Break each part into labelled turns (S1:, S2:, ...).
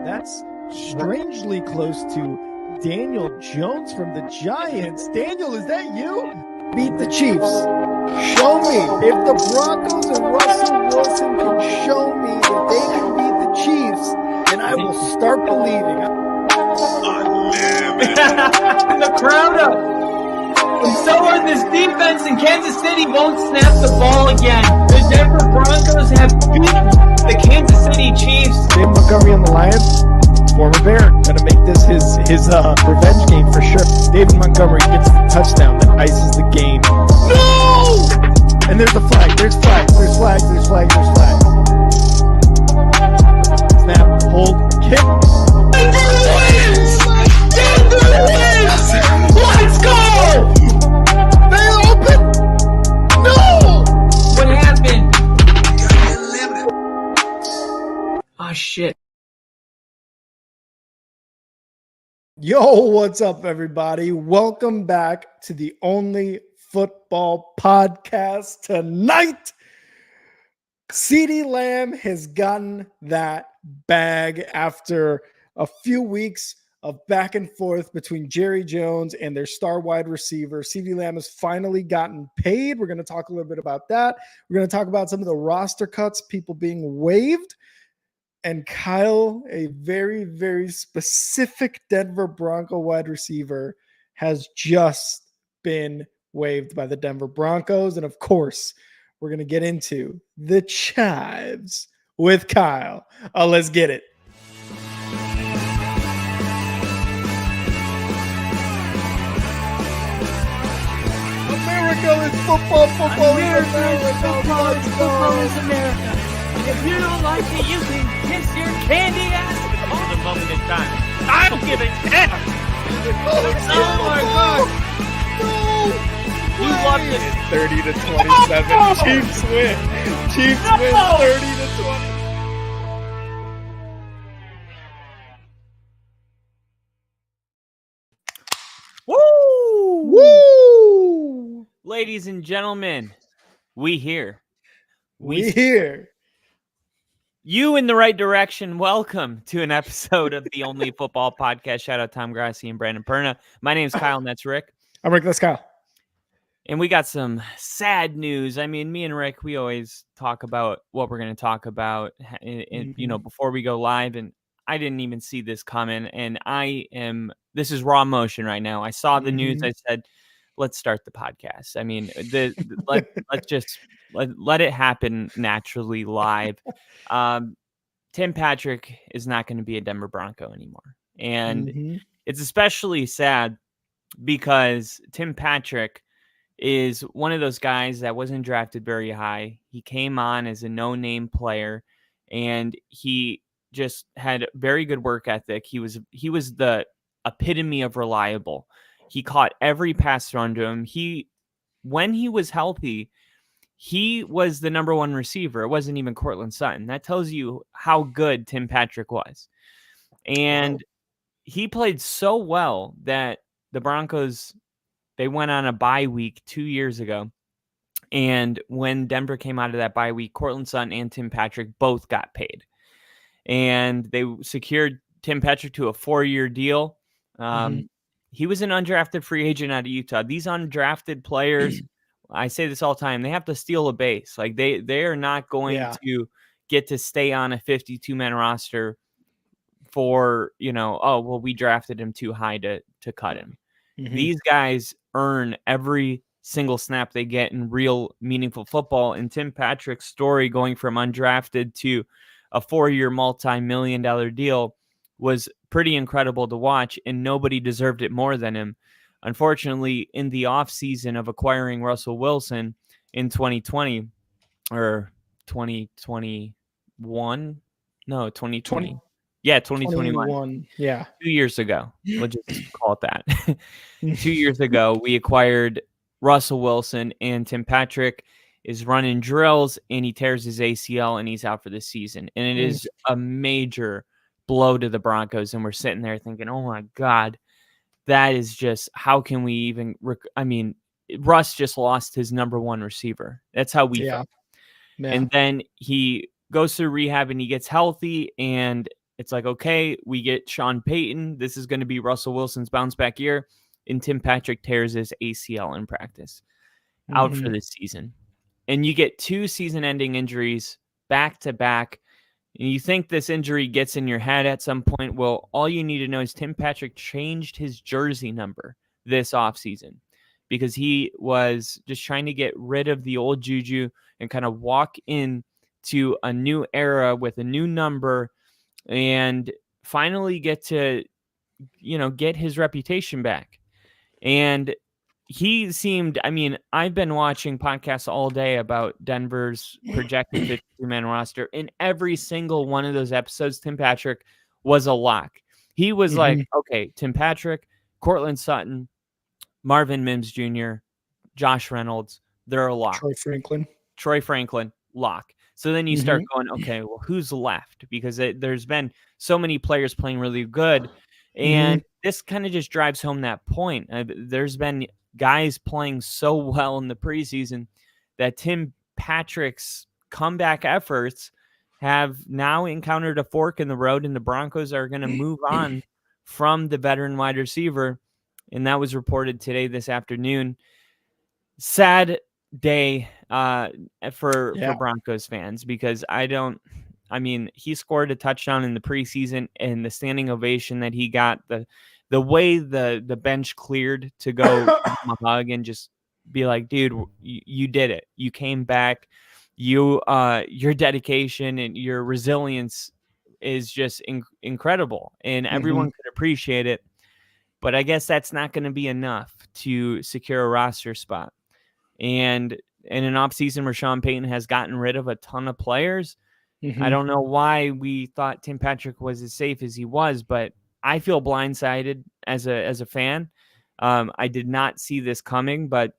S1: That's strangely close to Daniel Jones from the Giants. Daniel, is that you? Beat the Chiefs. Show me. If the Broncos and Russell Wilson can show me that they can beat the Chiefs, then I will start believing.
S2: And the crowd up. And so are this defense, and Kansas City won't snap the ball again. The Denver Broncos have beaten the Kansas City Chiefs.
S1: David Montgomery on the Lions. Former Bear, gonna make this his revenge game for sure. David Montgomery gets the touchdown that ices the game. No! And there's a flag. There's flag. Snap, hold, kick.
S2: Denver wins! Denver wins! Let's go!
S1: They open. No!
S2: What happened? Oh shit.
S1: Yo, what's up, everybody? Welcome back to the only football podcast tonight. CeeDee Lamb has gotten that bag after a few weeks of back and forth between Jerry Jones and their star wide receiver. CeeDee Lamb has finally gotten paid. We're going to talk a little bit about that. We're going to talk about some of the roster cuts, people being waived. And Kyle, a very, very specific Denver Bronco wide receiver, has just been waived by the Denver Broncos. And of course, we're going to get into the chives with Kyle. Let's get it. America is football. Football
S2: is America. If you don't like it, you can kiss your candy ass on the moment in time. I don't give a damn. Oh my god.
S1: No.
S2: You love this.
S1: 30-27. Chiefs win. Chiefs win 30-20. Woo!
S2: Ladies and gentlemen, we here. You in the right direction. Welcome to an episode of the Only Football Podcast. Shout out Tom Grassi and Brandon Perna. My name's Kyle, and that's Rick.
S1: I'm Rick. That's Kyle.
S2: And we got some sad news. I mean, me and Rick, we always talk about what we're going to talk about, before we go live. And I didn't even see this coming. And this is raw motion right now. I saw the news. I said, let's start the podcast. I mean, let's just let it happen naturally live. Tim Patrick is not going to be a Denver Bronco anymore. And it's especially sad because Tim Patrick is one of those guys that wasn't drafted very high. He came on as a no-name player, and he just had very good work ethic. He was the epitome of reliable. He caught every pass thrown to him. When he was healthy, he was the number one receiver. It wasn't even Courtland Sutton. That tells you how good Tim Patrick was. And he played so well that the Broncos, they went on a bye week 2 years ago. And when Denver came out of that bye week, Courtland Sutton and Tim Patrick both got paid. And they secured Tim Patrick to a 4-year deal. He was an undrafted free agent out of Utah. These undrafted players, I say this all the time, they have to steal a base. Like they are not going to get to stay on a 52-man roster for, we drafted him too high to cut him. These guys earn every single snap they get in real meaningful football. And Tim Patrick's story going from undrafted to a 4-year multi-million-dollar deal was pretty incredible to watch, and nobody deserved it more than him. Unfortunately, in the offseason of acquiring Russell Wilson in 2020 or 2021, no, 2020. Yeah, 2021.
S1: Yeah.
S2: 2 years ago. We'll just call it that. 2 years ago, we acquired Russell Wilson, and Tim Patrick is running drills, and he tears his ACL, and he's out for the season. And it is a major blow to the Broncos, and we're sitting there thinking, oh my God, that is just, how can we even, Russ just lost his number one receiver. That's how we felt. Yeah. And then he goes through rehab and he gets healthy, and it's like, okay, we get Sean Payton. This is going to be Russell Wilson's bounce back year. And Tim Patrick tears his ACL in practice, out for the season. And you get 2 season-ending injuries back to back. And you think this injury gets in your head at some point. Well, all you need to know is Tim Patrick changed his jersey number this offseason because he was just trying to get rid of the old juju and kind of walk into a new era with a new number and finally get to, get his reputation back. And he seemed, I've been watching podcasts all day about Denver's projected 52-man roster. In every single one of those episodes, Tim Patrick was a lock. He was like, okay, Tim Patrick, Cortland Sutton, Marvin Mims Jr., Josh Reynolds, they're a lock. Troy Franklin, lock. So then you start going, okay, well, who's left? Because there's been so many players playing really good. And this kind of just drives home that point. There's been guys playing so well in the preseason that Tim Patrick's comeback efforts have now encountered a fork in the road, and the Broncos are going to move on from the veteran wide receiver. And that was reported today, this afternoon. Sad day for Broncos fans, because he scored a touchdown in the preseason, and the standing ovation that he got, the way the bench cleared to go give him a hug and just be like, dude, you did it. You came back. Your dedication and your resilience is just incredible, and everyone could appreciate it. But I guess that's not going to be enough to secure a roster spot. And in an offseason where Sean Payton has gotten rid of a ton of players, I don't know why we thought Tim Patrick was as safe as he was, but I feel blindsided as a fan. I did not see this coming, but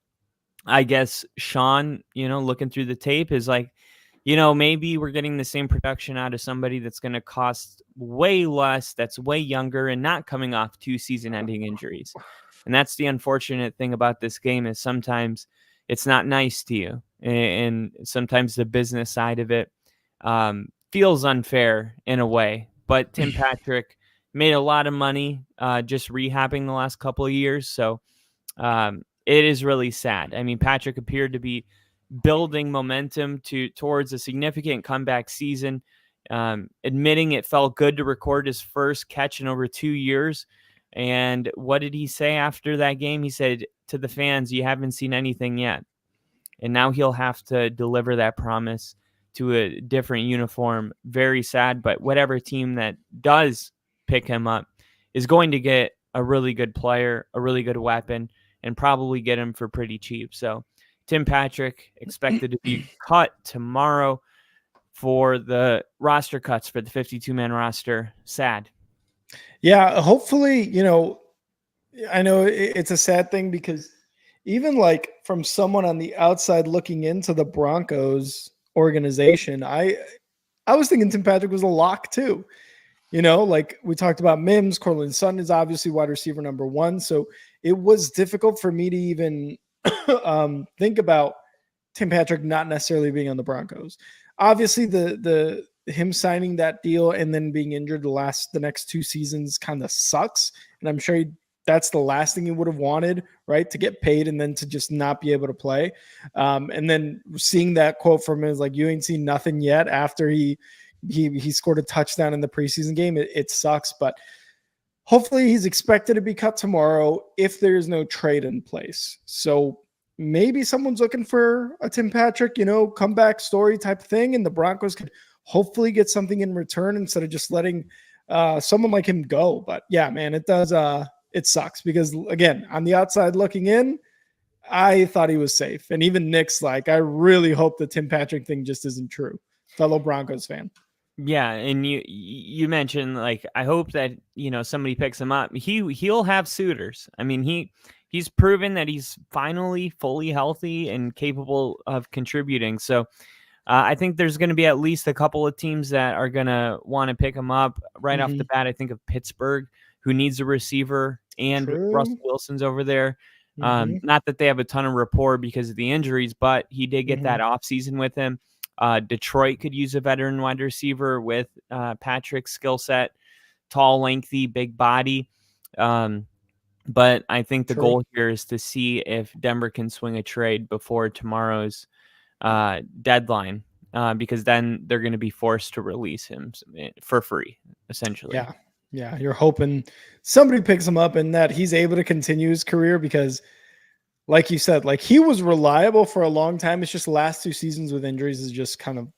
S2: I guess Sean, looking through the tape is like, maybe we're getting the same production out of somebody that's going to cost way less, that's way younger, and not coming off 2 season-ending injuries. And that's the unfortunate thing about this game, is sometimes it's not nice to you. And sometimes the business side of it feels unfair in a way. But Tim Patrick made a lot of money just rehabbing the last couple of years. So it is really sad. Patrick appeared to be building momentum towards a significant comeback season, admitting it felt good to record his first catch in over 2 years. And what did he say after that game? He said to the fans, you haven't seen anything yet. And now he'll have to deliver that promise to a different uniform. Very sad, but whatever team that does pick him up is going to get a really good player, a really good weapon, and probably get him for pretty cheap. So Tim Patrick expected to be cut tomorrow for the roster cuts for the 52-man roster. Sad.
S1: Yeah, hopefully, I know it's a sad thing, because even like from someone on the outside looking into the Broncos organization, I was thinking Tim Patrick was a lock too. Like we talked about Mims, Cortland Sutton is obviously wide receiver number 1. So it was difficult for me to even think about Tim Patrick not necessarily being on the Broncos. Obviously the him signing that deal and then being injured the next 2 seasons kind of sucks. And I'm sure that's the last thing he would have wanted, right? To get paid and then to just not be able to play. And then seeing that quote from him is like, you ain't seen nothing yet, after he scored a touchdown in the preseason game. It sucks, but hopefully he's expected to be cut tomorrow if there is no trade in place. So maybe someone's looking for a Tim Patrick, comeback story type thing, and the Broncos could hopefully get something in return instead of just letting someone like him go. But yeah, man, it does. It sucks, because again, on the outside looking in, I thought he was safe. And even Nick's like, I really hope the Tim Patrick thing just isn't true. Fellow Broncos fan.
S2: Yeah, and you mentioned, like, I hope that somebody picks him up. He'll have suitors. He's proven that he's finally fully healthy and capable of contributing. So I think there's going to be at least a couple of teams that are going to want to pick him up right off the bat. I think of Pittsburgh, who needs a receiver, and Russell Wilson's over there. Not that they have a ton of rapport because of the injuries, but he did get that offseason with him. Detroit could use a veteran wide receiver with Patrick's skill set, tall, lengthy, big body. But I think the goal here is to see if Denver can swing a trade before tomorrow's deadline, because then they're going to be forced to release him for free, essentially.
S1: Yeah. You're hoping somebody picks him up and that he's able to continue his career because, like you said, like he was reliable for a long time. It's just last 2 seasons with injuries is just kind of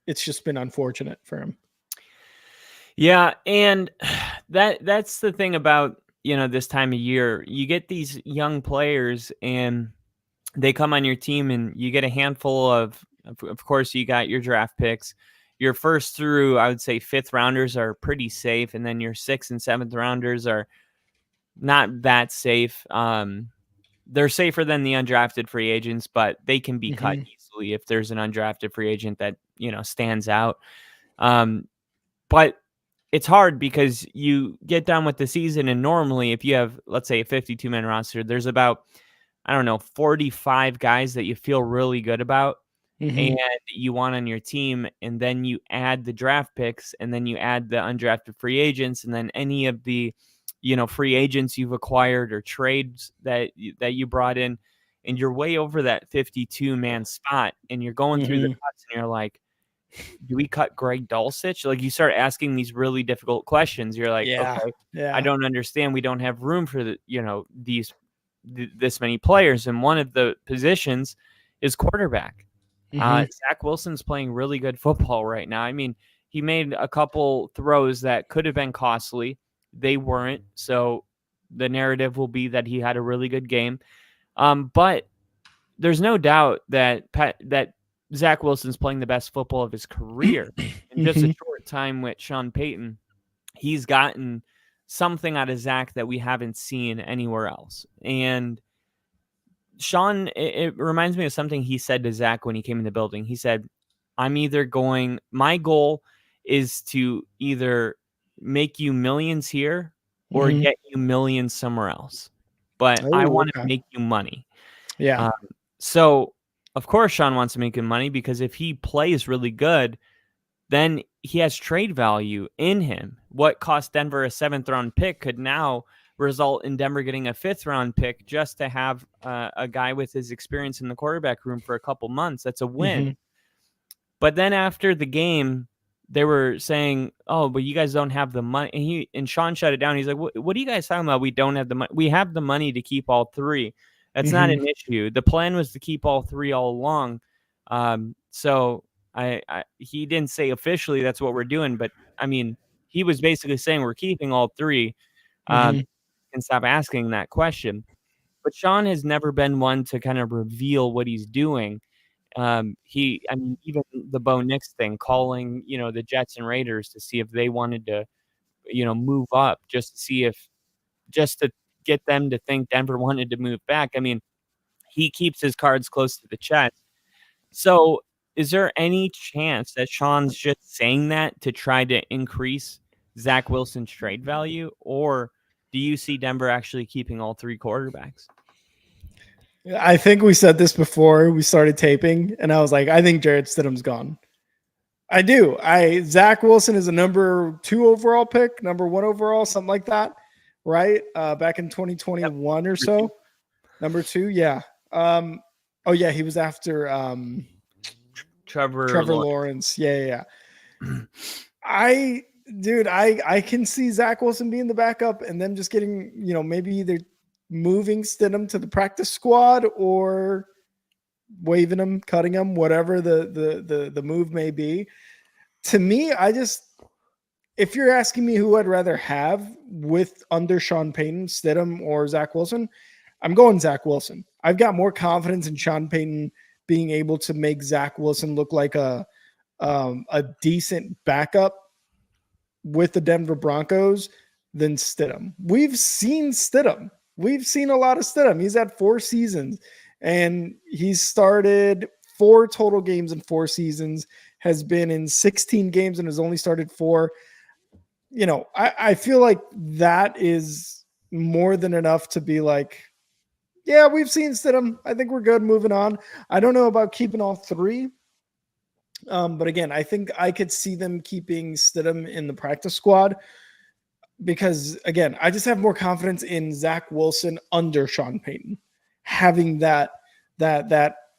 S1: it's just been unfortunate for him.
S2: Yeah, and that's the thing about, this time of year. You get these young players and they come on your team and you get a handful of course, you got your draft picks. Your first through, I would say, 5th rounders are pretty safe, and then your 6th and 7th rounders are not that safe. They're safer than the undrafted free agents, but they can be cut easily if there's an undrafted free agent that, stands out. But it's hard because you get done with the season, and normally if you have, let's say, a 52-man roster, there's about, 45 guys that you feel really good about and you want on your team, and then you add the draft picks, and then you add the undrafted free agents, and then any of the, free agents you've acquired or trades that you brought in, and you're way over that 52-man spot, and you're going through the cuts, and you're like, do we cut Greg Dulcich? Like, you start asking these really difficult questions. You're like, okay, I don't understand. We don't have room for this many players, and one of the positions is quarterback. Zach Wilson's playing really good football right now. I mean, he made a couple throws that could have been costly. They weren't. So the narrative will be that he had a really good game. But there's no doubt that Zach Wilson's playing the best football of his career. In just a short time with Sean Payton, he's gotten something out of Zach that we haven't seen anywhere else. And Sean, it reminds me of something he said to Zach when he came in the building. He said, my goal is to either make you millions here or get you millions somewhere else. But I want to make you money.
S1: Yeah.
S2: So, of course, Sean wants to make him money because if he plays really good, then he has trade value in him. What cost Denver a 7th-round pick could now result in Denver getting a 5th-round pick just to have a guy with his experience in the quarterback room for a couple months. That's a win. But then after the game, they were saying, "Oh, but you guys don't have the money." And Sean shut it down. He's like, "What are you guys talking about? We don't have the money. We have the money to keep all 3. That's not an issue. The plan was to keep all 3 all along." So he didn't say officially that's what we're doing, but I mean, he was basically saying we're keeping all 3. And stop asking that question. But Sean has never been one to kind of reveal what he's doing. Even the Bo Nix thing, calling, the Jets and Raiders to see if they wanted to, move up just to get them to think Denver wanted to move back. I mean, he keeps his cards close to the chest. So is there any chance that Sean's just saying that to try to increase Zach Wilson's trade value, or do you see Denver actually keeping all 3 quarterbacks?
S1: I think we said this before we started taping, and I was like, I think Jarrett Stidham's gone. I do. Zach Wilson is a number 2 overall pick, number 1 overall, something like that, right? Back in 2021 or so. Number 2, yeah. He was after Trevor Lawrence. Yeah. I can see Zach Wilson being the backup and them just getting, maybe either moving Stidham to the practice squad or waving him, cutting him, whatever the move may be. To me, if you're asking me who I'd rather have with under Sean Payton, Stidham or Zach Wilson, I'm going Zach Wilson. I've got more confidence in Sean Payton being able to make Zach Wilson look like a decent backup with the Denver Broncos than Stidham. We've seen Stidham. We've seen a lot of Stidham. He's had 4 seasons, and he's started 4 total games in 4 seasons, has been in 16 games and has only started 4. I feel like that is more than enough to be like, yeah, we've seen Stidham. I think we're good moving on. I don't know about keeping all 3. But again, I think I could see them keeping Stidham in the practice squad because, again, I just have more confidence in Zach Wilson under Sean Payton, having that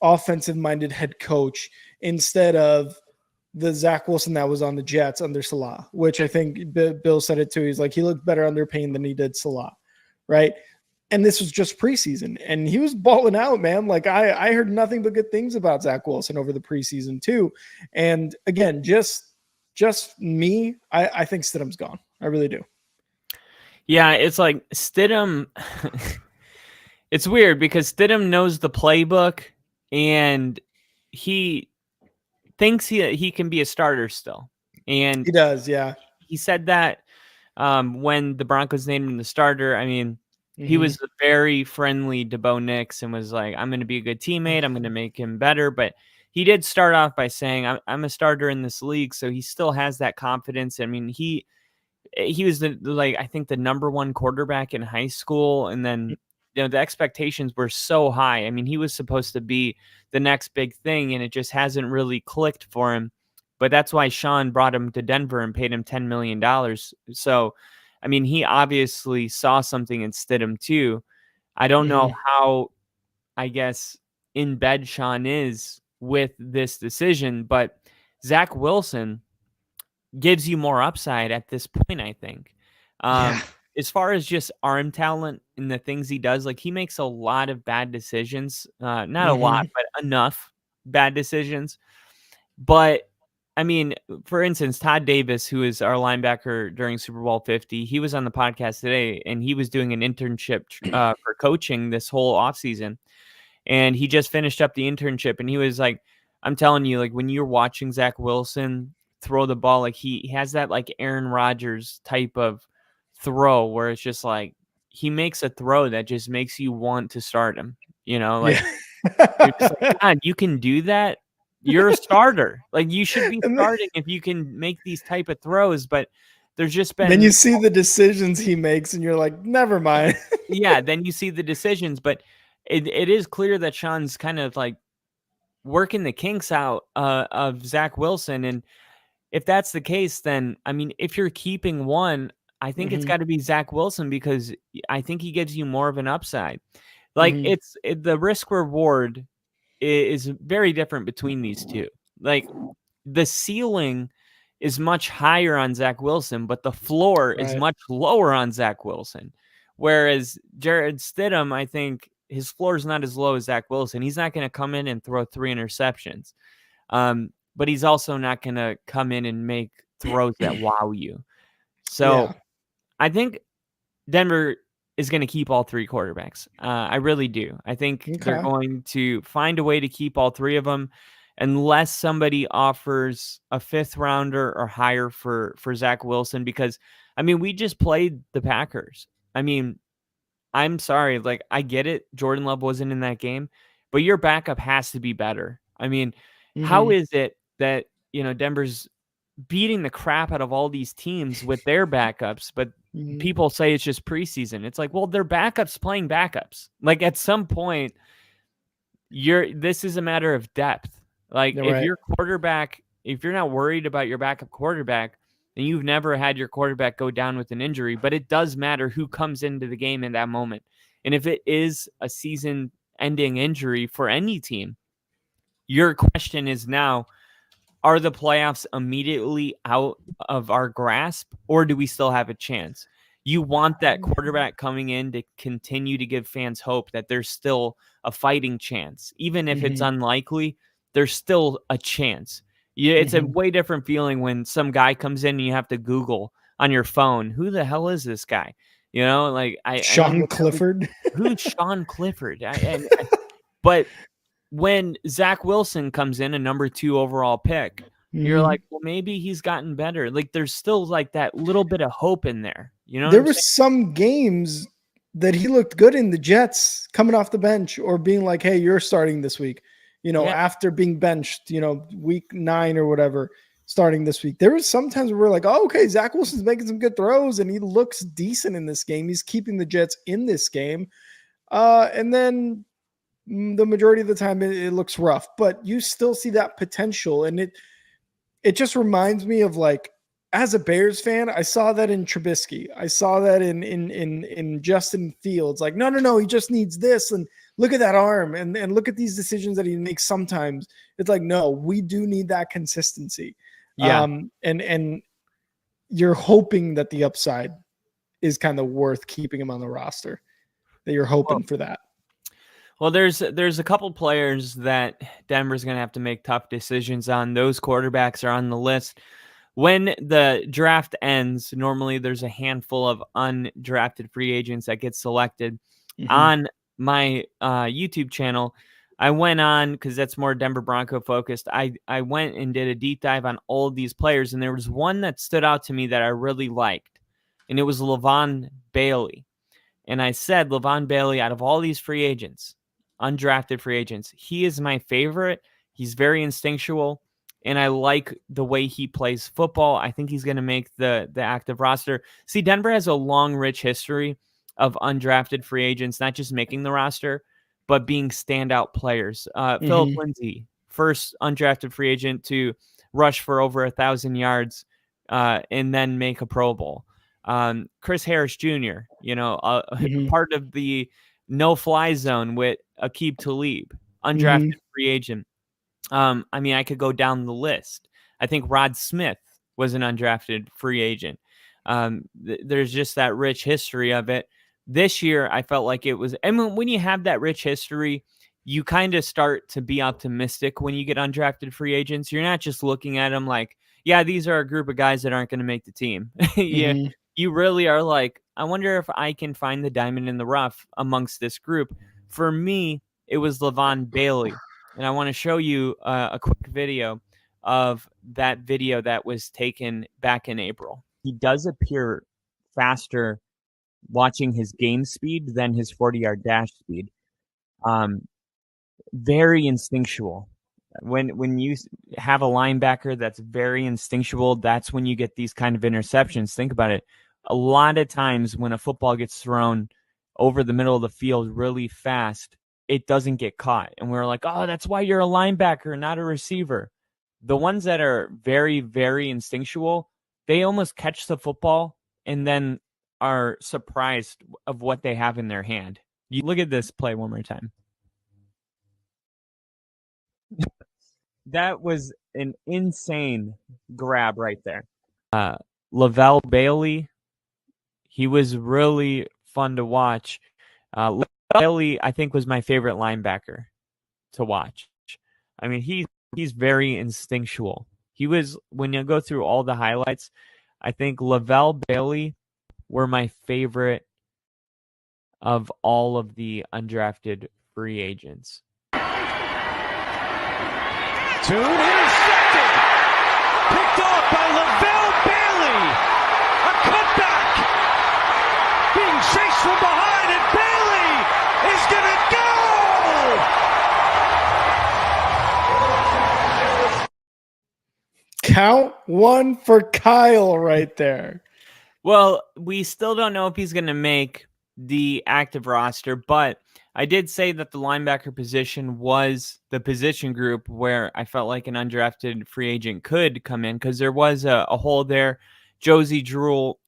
S1: offensive minded head coach instead of the Zach Wilson that was on the Jets under Salah, which I think Bill said it too. He's like, he looked better under Payne than he did Salah, right? And this was just preseason, and he was balling out, man. Like I heard nothing but good things about Zach Wilson over the preseason too. And again, just me, I think Stidham's gone. I really do.
S2: Yeah, it's like Stidham. It's weird because Stidham knows the playbook, and he thinks he can be a starter still. And
S1: He does, yeah.
S2: he said that when the Broncos named him the starter. I mean, he
S1: Mm-hmm.
S2: was very friendly to Bo Nix and was like, I'm going to be a good teammate. I'm going to make him better. But he did start off by saying, I'm a starter in this league. So he still has that confidence. I mean, he was I think the number one quarterback in high school. And then, the expectations were so high. I mean, he was supposed to be the next big thing, and it just hasn't really clicked for him. But that's why Sean brought him to Denver and paid him $10 million. So, I mean, he obviously saw something in Stidham too. I don't know how, I guess, in bed Sean is with this decision, but Zach Wilson gives you more upside at this point, I think.
S1: Yeah.
S2: As far as just arm talent and the things he does, like he makes a lot of bad decisions. Not a lot, but enough bad decisions. But I mean, for instance, Todd Davis, who is our linebacker during Super Bowl 50, he was on the podcast today, and he was doing an internship for coaching this whole offseason. And he just finished up the internship, and he was like, I'm telling you, like when you're watching Zach Wilson throw the ball, like he has that like Aaron Rodgers type of throw where it's just like he makes a throw that just makes you want to start him. Like you're just like, God, you can do that. You're a starter. Like you should be starting if you can make these type of throws. But there's just been.
S1: Then you see the decisions he makes, and you're like, never mind.
S2: Yeah, then you see the decisions, but it is clear that Sean's kind of like working the kinks out of Zach Wilson, and if that's the case, then I mean, if you're keeping one, I think it's got to be Zach Wilson because I think he gives you more of an upside. Like the risk reward is very different between these two. Like the ceiling is much higher on Zach Wilson, but the floor is much lower on Zach Wilson. Whereas Jared Stidham, I think his floor is not as low as Zach Wilson. He's not going to come in and throw 3 interceptions. But he's also not going to come in and make throws that wow you. So I think Denver is going to keep all 3 quarterbacks. I really do. I think they're going to find a way to keep all 3 of them unless somebody offers a 5th rounder or higher for Zach Wilson. Because, I mean, we just played the Packers. I mean, I'm sorry. Like, I get it. Jordan Love wasn't in that game. But your backup has to be better. I mean, how is it that, Denver's beating the crap out of all these teams with their backups, but people say it's just preseason? It's like, well, their backups playing backups. Like at some point, this is a matter of depth. Like if your quarterback, if you're not worried about your backup quarterback, then you've never had your quarterback go down with an injury. But it does matter who comes into the game in that moment. And if it is a season-ending injury for any team, your question is now, are the playoffs immediately out of our grasp, or do we still have a chance? You want that quarterback coming in to continue to give fans hope that there's still a fighting chance. Even if it's unlikely, there's still a chance. It's a way different feeling when some guy comes in and you have to Google on your phone, who the hell is this guy? Like
S1: Sean Clifford.
S2: Who's Sean Clifford? But when Zach Wilson comes in, a number 2 overall pick, you're like, well, maybe he's gotten better. Like there's still like that little bit of hope in there.
S1: There were some games that he looked good in the Jets coming off the bench or being like, hey, you're starting this week, after being benched, week 9 or whatever, starting this week. There was sometimes where we're like, oh, okay, Zach Wilson's making some good throws and he looks decent in this game. He's keeping the Jets in this game. And then the majority of the time it looks rough, but you still see that potential. And it just reminds me of like, as a Bears fan, I saw that in Trubisky. I saw that in Justin Fields. Like, no, he just needs this, and look at that arm, and look at these decisions that he makes sometimes. It's like, no, we do need that consistency.
S2: Yeah.
S1: And you're hoping that the upside is kind of worth keeping him on the roster. That you're hoping for that.
S2: Well, there's a couple players that Denver's going to have to make tough decisions on. Those quarterbacks are on the list. When the draft ends, normally there's a handful of undrafted free agents that get selected. On my YouTube channel, I went on, because that's more Denver Bronco focused, I went and did a deep dive on all of these players, and there was one that stood out to me that I really liked, and it was Levon Bailey. And I said, Levon Bailey, out of all these free agents, undrafted free agents, he is my favorite. He's very instinctual, and I like the way he plays football. I think he's going to make the active roster. See, Denver has a long, rich history of undrafted free agents, not just making the roster, but being standout players. Philip Lindsay, first undrafted free agent to rush for over 1,000 yards and then make a Pro Bowl. Chris Harris Jr., part of the no-fly zone with Aqib Talib, undrafted free agent. I mean, I could go down the list. I think Rod Smith was an undrafted free agent. There's just that rich history of it. This year, I felt like it was, and when you have that rich history, you kind of start to be optimistic when you get undrafted free agents. You're not just looking at them like, yeah, these are a group of guys that aren't going to make the team. You really are like, I wonder if I can find the diamond in the rough amongst this group. For me, it was Levon Bailey. And I want to show you a quick video of that video that was taken back in April. He does appear faster watching his game speed than his 40-yard dash speed. Very instinctual. When you have a linebacker that's very instinctual, that's when you get these kind of interceptions. Think about it. A lot of times when a football gets thrown over the middle of the field really fast, it doesn't get caught. And we're like, oh, that's why you're a linebacker, not a receiver. The ones that are very, very instinctual, they almost catch the football and then are surprised of what they have in their hand. You look at this play one more time. That was an insane grab right there. Lavelle Bailey, he was really fun to watch. Bailey, I think, was my favorite linebacker to watch. I mean, he's very instinctual. He was, when you go through all the highlights, I think Lavelle Bailey were my favorite of all of the undrafted free agents.
S3: Tune intercepted. Picked off by Lavelle Bailey. A cutback. Being chased from behind, and Bailey is going to go.
S1: Count one for Kyle right there.
S2: Well, we still don't know if he's going to make the active roster, but I did say that the linebacker position was the position group where I felt like an undrafted free agent could come in, because there was a hole there. Josie Jewell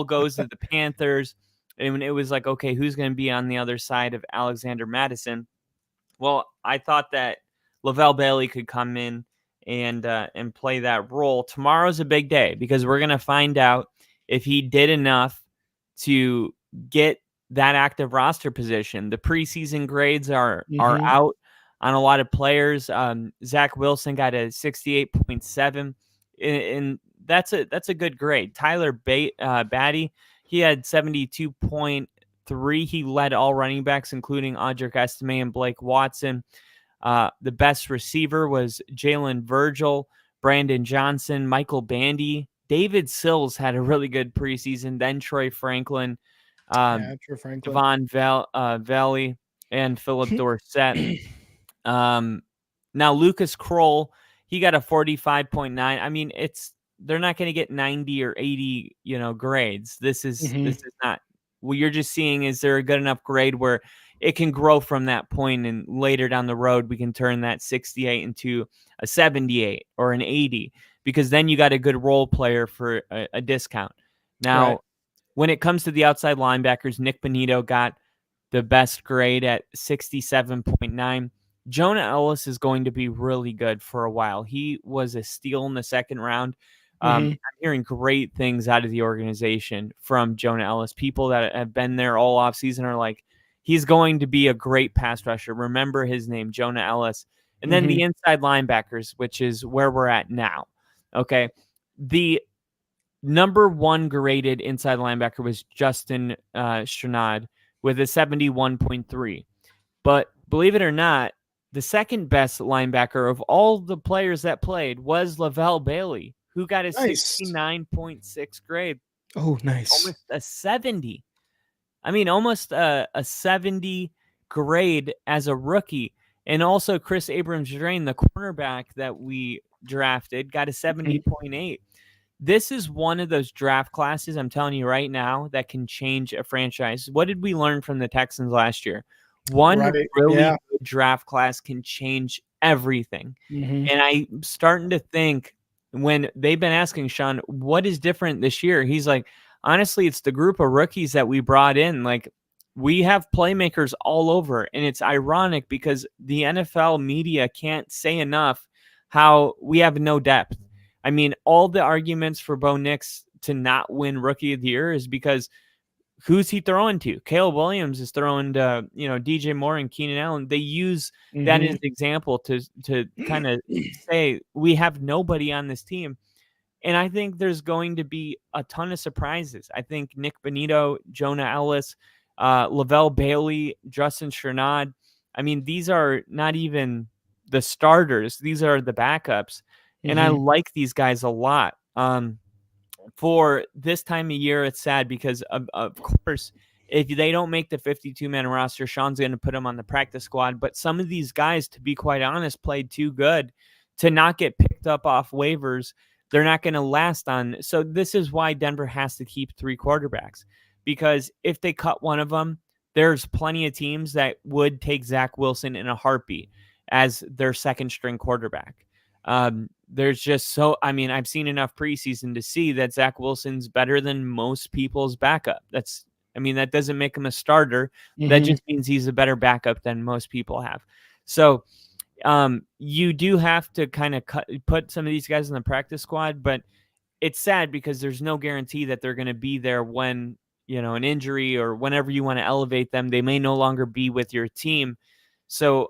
S2: goes to the Panthers, and it was like, okay, who's going to be on the other side of Alexander Madison? Well, I thought that Lavelle Bailey could come in and play that role. Tomorrow's a big day because we're going to find out if he did enough to get that active roster position. The preseason grades are out on a lot of players. Zach Wilson got a 68.7, and that's a good grade. Tyler Batty, he had 72.3. He led all running backs, including Audric Estime and Blake Watson. The best receiver was Jalen Virgil, Brandon Johnson, Michael Bandy. David Sills had a really good preseason. Then Troy Franklin, Devon Valley, and Philip Dorsett. Now Lucas Kroll, he got a 45.9. I mean, they're not going to get 90 or 80, grades. This is not. What you're just seeing, is there a good enough grade where it can grow from that point, and later down the road, we can turn that 68 into a 78 or an 80, because then you got a good role player for a discount. Now, when it comes to the outside linebackers, Nick Bonito got the best grade at 67.9. Jonah Ellis is going to be really good for a while. He was a steal in the second round. I'm hearing great things out of the organization from Jonah Ellis. People that have been there all offseason are like, he's going to be a great pass rusher. Remember his name, Jonah Ellis. And then the inside linebackers, which is where we're at now. Okay. The number 1 graded inside linebacker was Justin Stranad with a 71.3. But believe it or not, the second best linebacker of all the players that played was Lavelle Bailey, who got a 69.6 grade.
S1: Oh, nice.
S2: Almost a 70. I mean, almost a 70 grade as a rookie. And also Chris Abrams-Drain, the cornerback that we drafted, got a 70.8. This is one of those draft classes, I'm telling you right now, that can change a franchise. What did we learn from the Texans last year? One really good draft class can change everything. And I'm starting to think, when they've been asking Sean, what is different this year? He's like, honestly, it's the group of rookies that we brought in. Like, we have playmakers all over. And it's ironic because the NFL media can't say enough how we have no depth. I mean, all the arguments for Bo Nix to not win Rookie of the Year is because who's he throwing to? Caleb Williams is throwing to, DJ Moore and Keenan Allen. They use that as an example to kind of say we have nobody on this team. And I think there's going to be a ton of surprises. I think Nick Bonito, Jonah Ellis, Lavelle Bailey, Justin Stranad. I mean, these are not even the starters. These are the backups. And I like these guys a lot. For this time of year, it's sad because, of course, if they don't make the 52-man roster, Sean's going to put them on the practice squad. But some of these guys, to be quite honest, played too good to not get picked up off waivers. They're not going to last on. So this is why Denver has to keep 3 quarterbacks, because if they cut one of them, there's plenty of teams that would take Zach Wilson in a heartbeat as their second string quarterback. There's just I've seen enough preseason to see that Zach Wilson's better than most people's backup. That doesn't make him a starter. That just means he's a better backup than most people have. So, you do have to kind of put some of these guys in the practice squad, but it's sad because there's no guarantee that they're going to be there when, an injury or whenever you want to elevate them, they may no longer be with your team. So,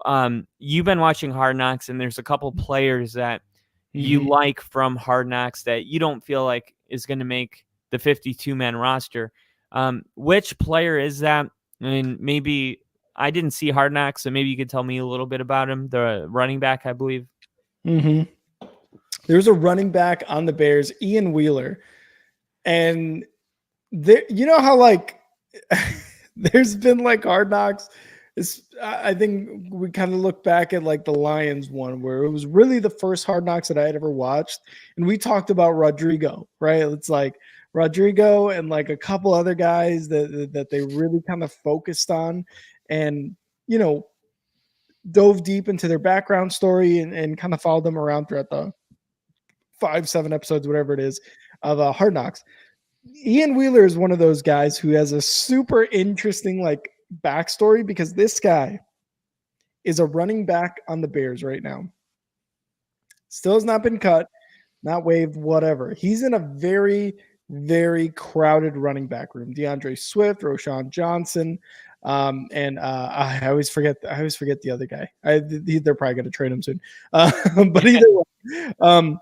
S2: you've been watching Hard Knocks, and there's a couple players that you like from Hard Knocks that you don't feel like is going to make the 52-man roster. Which player is that? I mean, maybe I didn't see Hard Knocks, so maybe you could tell me a little bit about him. The running back, I believe.
S1: There's a running back on the Bears, Ian Wheeler. And there, how there's been Hard Knocks. I think we kind of look back at the Lions one, where it was really the first Hard Knocks that I had ever watched. And we talked about Rodrigo, right? It's Rodrigo and a couple other guys that they really kind of focused on and, dove deep into their background story and kind of followed them around throughout the 5-7 episodes, whatever it is, of Hard Knocks. Ian Wheeler is one of those guys who has a super interesting backstory, because this guy is a running back on the Bears right now. Still has not been cut, not waived, whatever. He's in a very, very crowded running back room. DeAndre Swift, Roshan Johnson, and I always forget the other guy. They're probably going to trade him soon. But either way,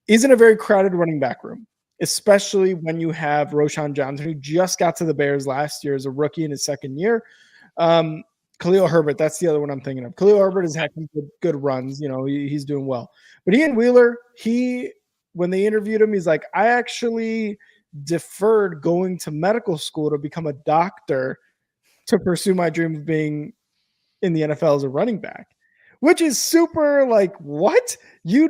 S1: he's in a very crowded running back room, especially when you have Roshan Johnson, who just got to the Bears last year as a rookie in his second year. Khalil Herbert, that's the other one I'm thinking of. Khalil Herbert has had some good runs. He's doing well. But Ian Wheeler, when they interviewed him, he's like, I actually deferred going to medical school to become a doctor to pursue my dream of being in the NFL as a running back, which is super what? You're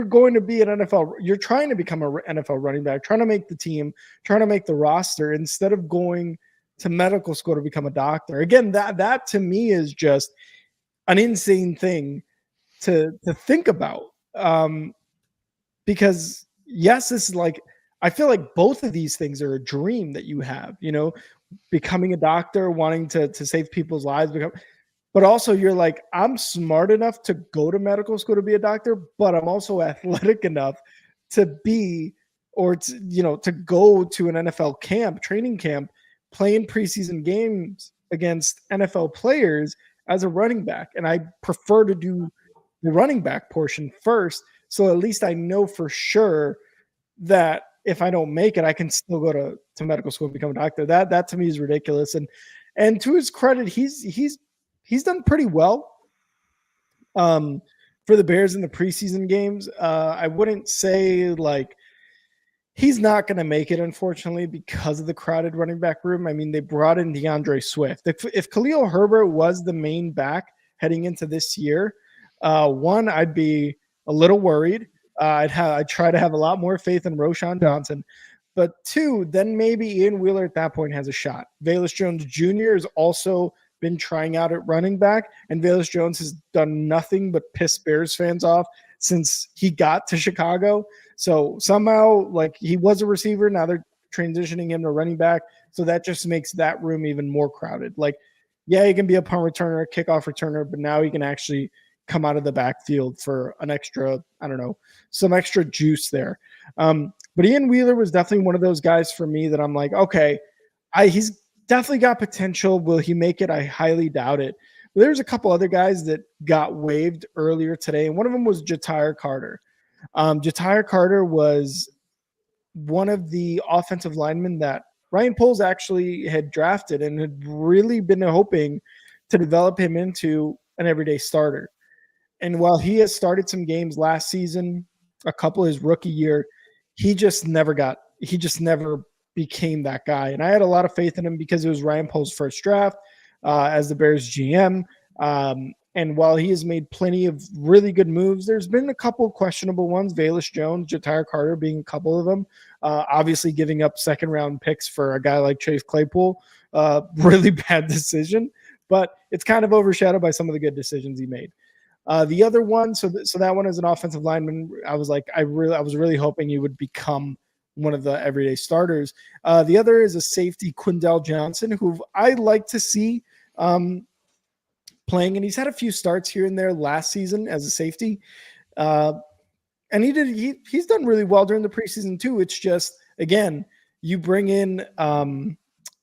S1: going to be an NFL. You're trying to become an NFL running back, trying to make the team, trying to make the roster, instead of going to medical school to become a doctor. Again, that to me is just an insane thing to think about. Because yes, this is like, I feel like both of these things are a dream that you have, becoming a doctor, wanting to save people's lives, but also you're like, I'm smart enough to go to medical school to be a doctor, but I'm also athletic enough to be, or to go to an NFL camp, training camp, playing preseason games against NFL players as a running back. And I prefer to do the running back portion first. So at least I know for sure that if I don't make it, I can still go to medical school and become a doctor. That to me is ridiculous. And to his credit, he's done pretty well for the Bears in the preseason games. I wouldn't say like he's not going to make it, unfortunately, because of the crowded running back room. I mean, they brought in DeAndre Swift. If Khalil Herbert was the main back heading into this year, one, I'd be a little worried. I'd try to have a lot more faith in Roschon Johnson. But two, then maybe Ian Wheeler at that point has a shot. Velus Jones Jr. has also been trying out at running back, and Velus Jones has done nothing but piss Bears fans off since he got to Chicago. So somehow, like, he was a receiver. Now they're transitioning him to running back. So that just makes that room even more crowded. Like, yeah, he can be a punt returner, a kickoff returner, but now he can actually come out of the backfield for an extra, I don't know, some extra juice there. But Ian Wheeler was definitely one of those guys for me that I'm like, okay, he's definitely got potential. Will he make it? I highly doubt it. But there's a couple other guys that got waived earlier today, and one of them was Ja'Tyre Carter. Ja'Tyre Carter was one of the offensive linemen that Ryan Poles actually had drafted and had really been hoping to develop him into an everyday starter. And while he has started some games last season, a couple his rookie year, he just never became that guy. And I had a lot of faith in him because it was Ryan Poles' first draft as the Bears GM. And while he has made plenty of really good moves, there's been a couple of questionable ones, Velus Jones, Ja'Tyre Carter being a couple of them. Obviously giving up second-round picks for a guy like Chase Claypool, really bad decision. But it's kind of overshadowed by some of the good decisions he made. The other one, so that one is an offensive lineman. I was like, I was really hoping he would become one of the everyday starters. The other is a safety, Quindell Johnson, who I like to see playing, and he's had a few starts here and there last season as a safety, and he's done really well during the preseason too. It's just, again, you bring in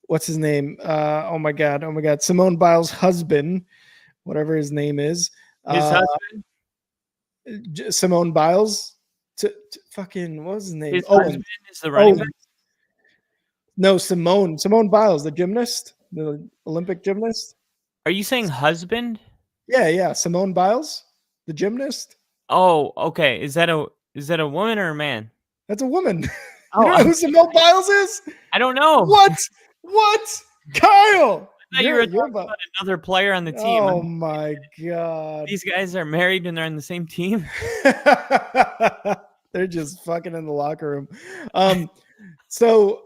S1: what's his name? Oh my god, Simone Biles' husband, whatever his name is.
S2: His husband?
S1: Simone Biles. Fucking, what was his name?
S2: His husband is the running back?
S1: No, Simone Biles, the gymnast, the Olympic gymnast.
S2: Are you saying husband?
S1: Yeah. Simone Biles, the gymnast.
S2: Oh, okay. Is that a woman or a man?
S1: That's a woman. You
S2: Oh,
S1: don't know who Simone Biles is?
S2: I don't know.
S1: What? Kyle!
S2: I thought you were talking about another player on the team.
S1: Oh my god.
S2: These guys are married and they're on the same team.
S1: They're just fucking in the locker room. So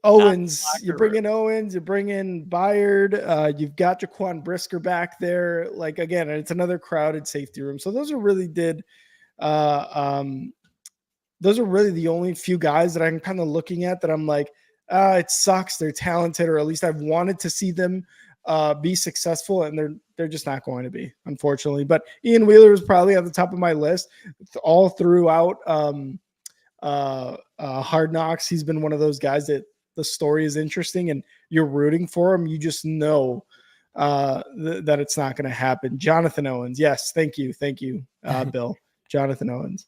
S1: Owens, you bring in Owens, you bring in Byard, you've got Jaquan Brisker back there. Like, again, it's another crowded safety room. So those are really the only few guys that I'm kind of looking at that I'm like, it sucks. They're talented, or at least I've wanted to see them be successful, and they're just not going to be, unfortunately. But Ian Wheeler is probably at the top of my list all throughout Hard Knocks. He's been one of those guys that the story is interesting and you're rooting for him. You just know that it's not going to happen. Jonathan Owens. Yes. Thank you, Bill. Jonathan Owens.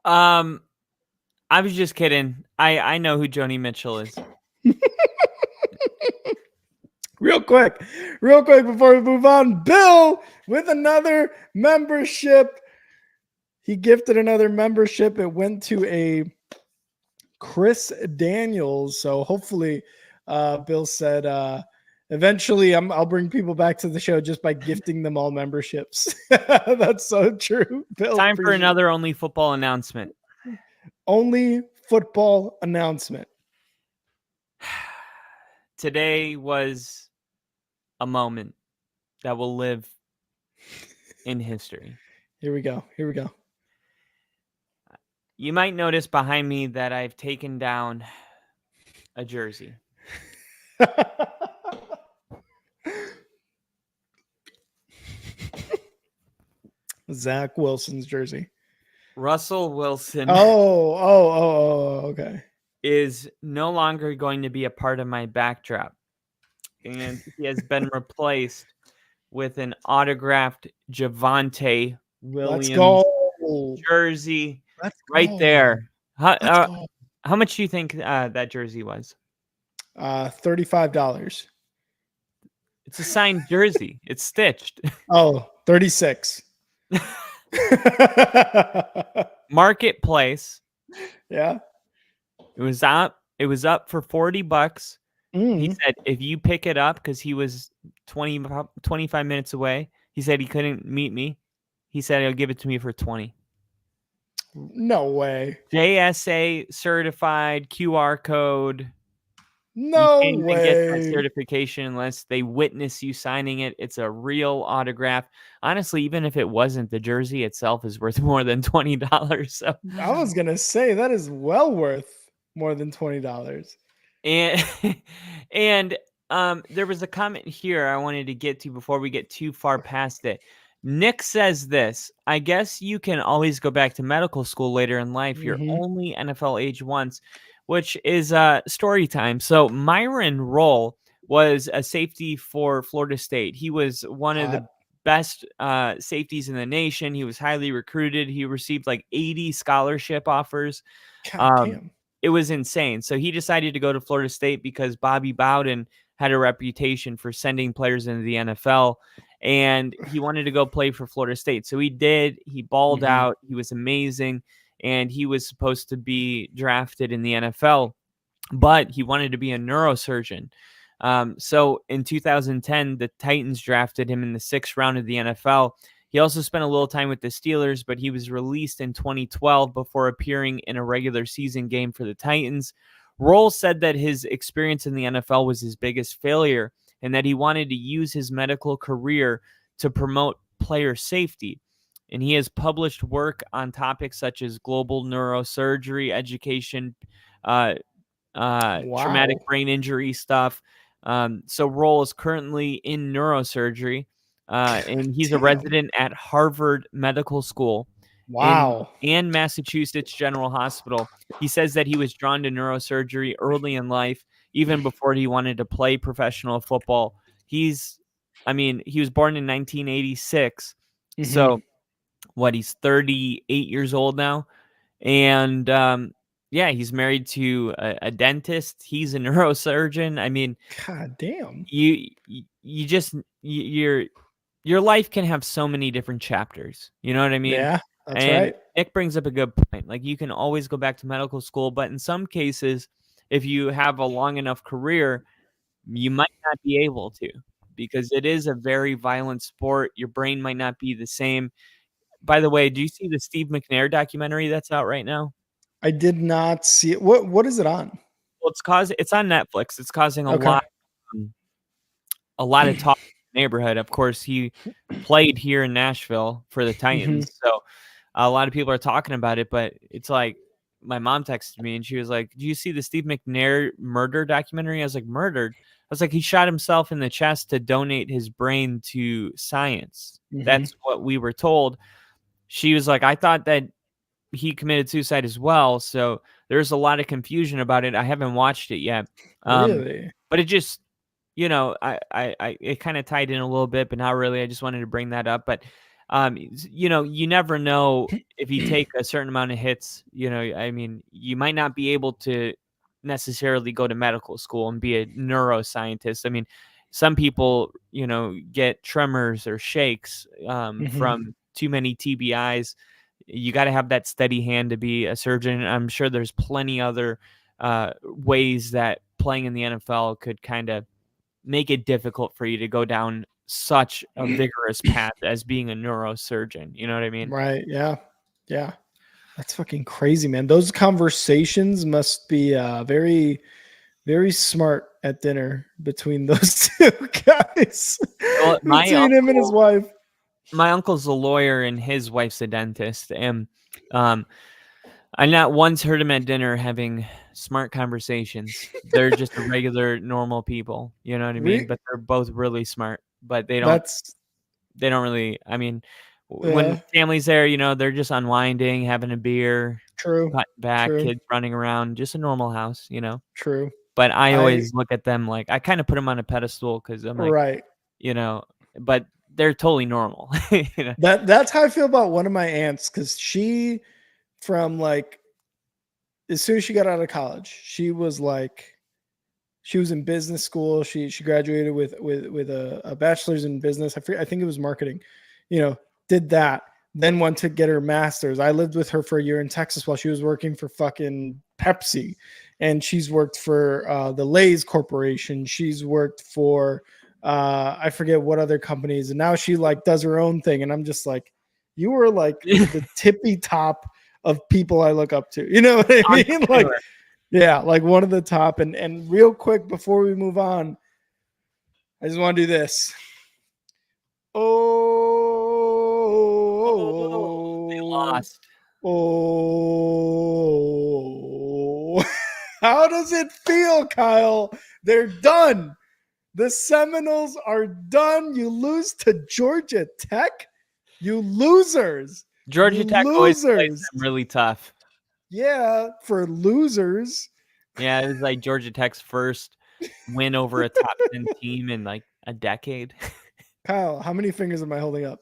S2: I was just kidding. I know who Joni Mitchell is.
S1: Real quick before we move on, Bill with another membership. He gifted another membership. It went to a Chris Daniels. So hopefully, Bill said, eventually I'll bring people back to the show just by gifting them all memberships. That's so true. Bill,
S2: time for another Only Football announcement.
S1: Only Football announcement.
S2: today was a moment that will live in history.
S1: Here we go.
S2: You might notice behind me that I've taken down a jersey.
S1: Zach Wilson's jersey.
S2: Russell Wilson
S1: Okay.
S2: is no longer going to be a part of my backdrop. And he has been replaced with an autographed Javonte
S1: Let's
S2: Williams
S1: go.
S2: jersey
S1: Let's
S2: right
S1: go.
S2: there.
S1: Let's go.
S2: How much do you think that jersey was?
S1: $35.
S2: It's a signed jersey. It's stitched.
S1: Oh, 36.
S2: Marketplace.
S1: Yeah.
S2: It was up for $40. He said if you pick it up, because he was 25 minutes away, he said he couldn't meet me. He said he'll give it to me for $20.
S1: No way.
S2: JSA certified QR code.
S1: No
S2: you can't
S1: way.
S2: even get that certification unless they witness you signing it. It's a real autograph. Honestly, even if it wasn't, the jersey itself is worth more than $20. So
S1: I was gonna say that is well worth more than $20.
S2: And there was a comment here I wanted to get to before we get too far past it. Nick says this: I guess you can always go back to medical school later in life. You're only NFL age once, which is story time. So Myron Rolle was a safety for Florida State. He was one of the best safeties in the nation. He was highly recruited. He received like 80 scholarship offers.
S1: God damn.
S2: It was insane. So he decided to go to Florida State because Bobby Bowden had a reputation for sending players into the NFL, and he wanted to go play for Florida State. So he did. He balled out. He was amazing, and he was supposed to be drafted in the NFL, but he wanted to be a neurosurgeon. So in 2010, the Titans drafted him in the 6th round of the NFL. He also spent a little time with the Steelers, but he was released in 2012 before appearing in a regular season game for the Titans. Rolle said that his experience in the NFL was his biggest failure and that he wanted to use his medical career to promote player safety. And he has published work on topics such as global neurosurgery, education, traumatic brain injury stuff. So Rolle is currently in neurosurgery. And he's a resident at Harvard Medical School and Massachusetts General Hospital. He says that he was drawn to neurosurgery early in life, even before he wanted to play professional football. He was born in 1986. So he's 38 years old now. And he's married to a dentist. He's a neurosurgeon. I mean,
S1: God damn.
S2: Your life can have so many different chapters. You know what I mean?
S1: Yeah, that's right.
S2: Nick brings up a good point. Like, you can always go back to medical school, but in some cases, if you have a long enough career, you might not be able to, because it is a very violent sport. Your brain might not be the same. By the way, do you see the Steve McNair documentary that's out right now?
S1: I did not see it. What is it on?
S2: Well, it's on Netflix. It's causing a lot of talk in the neighborhood. Of course, he played here in Nashville for the Titans, so a lot of people are talking about it. But it's like, my mom texted me and she was like, "Do you see the Steve McNair murder documentary?" I was like, "Murdered?" I was like, "He shot himself in the chest to donate his brain to science." That's what we were told. She was like, "I thought that he committed suicide as well." So there's a lot of confusion about it. I haven't watched it yet.
S1: Really?
S2: But it just, it kind of tied in a little bit, but not really. I just wanted to bring that up. But, you never know if you take a certain amount of hits, you might not be able to necessarily go to medical school and be a neuroscientist. I mean, some people, get tremors or shakes from too many TBIs. You got to have that steady hand to be a surgeon. I'm sure there's plenty other ways that playing in the NFL could kind of make it difficult for you to go down such a vigorous path as being a neurosurgeon. You know what I mean?
S1: Right. Yeah. Yeah. That's fucking crazy, man. Those conversations must be very, very smart at dinner between those two guys.
S2: Well,
S1: between him and his wife.
S2: My uncle's a lawyer and his wife's a dentist, and I not once heard him at dinner having smart conversations. They're just a regular, normal people. You know what I mean? But they're both really smart. But they don't really. I mean, when family's there, they're just unwinding, having a beer, cutting back, kids running around, just a normal house.
S1: True.
S2: But I always look at them like I kind of put them on a pedestal because I'm like, but they're totally normal.
S1: That's how I feel about one of my aunts, because she, from like, as soon as she got out of college, she was in business school. She graduated with a bachelor's in business. I think it was marketing. Did that, then went to get her master's. I lived with her for a year in Texas while she was working for fucking Pepsi, and she's worked for the Lay's Corporation. She's worked for I forget what other companies, and now she like does her own thing. And I'm just like, you were like the tippy top of people I look up to. You know what I mean? Like, yeah, like one of the top. And real quick before we move on, I just want to do this.
S2: They lost.
S1: How does it feel, Kyle? They're done. The Seminoles are done. You lose to Georgia Tech. You losers.
S2: Georgia Tech always plays them really tough.
S1: Yeah, for losers.
S2: Yeah, it was like Georgia Tech's first win over a top 10 team in like a decade.
S1: Kyle, how many fingers am I holding up?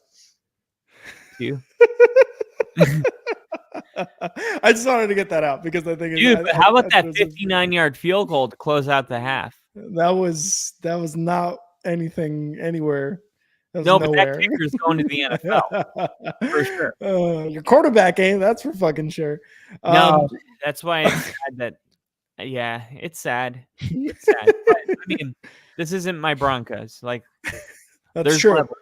S2: 2.
S1: I just wanted to get that out because I think.
S2: Dude, but how about that 59-yard field goal to close out the half?
S1: That was not anything anywhere.
S2: No, but that kicker's going to the NFL for sure.
S1: Your quarterback ain't. That's for fucking sure.
S2: No, that's why it's sad that. Yeah, it's sad. It's sad. But, I mean, this isn't my Broncos. Like,
S1: that's true.
S2: Levels.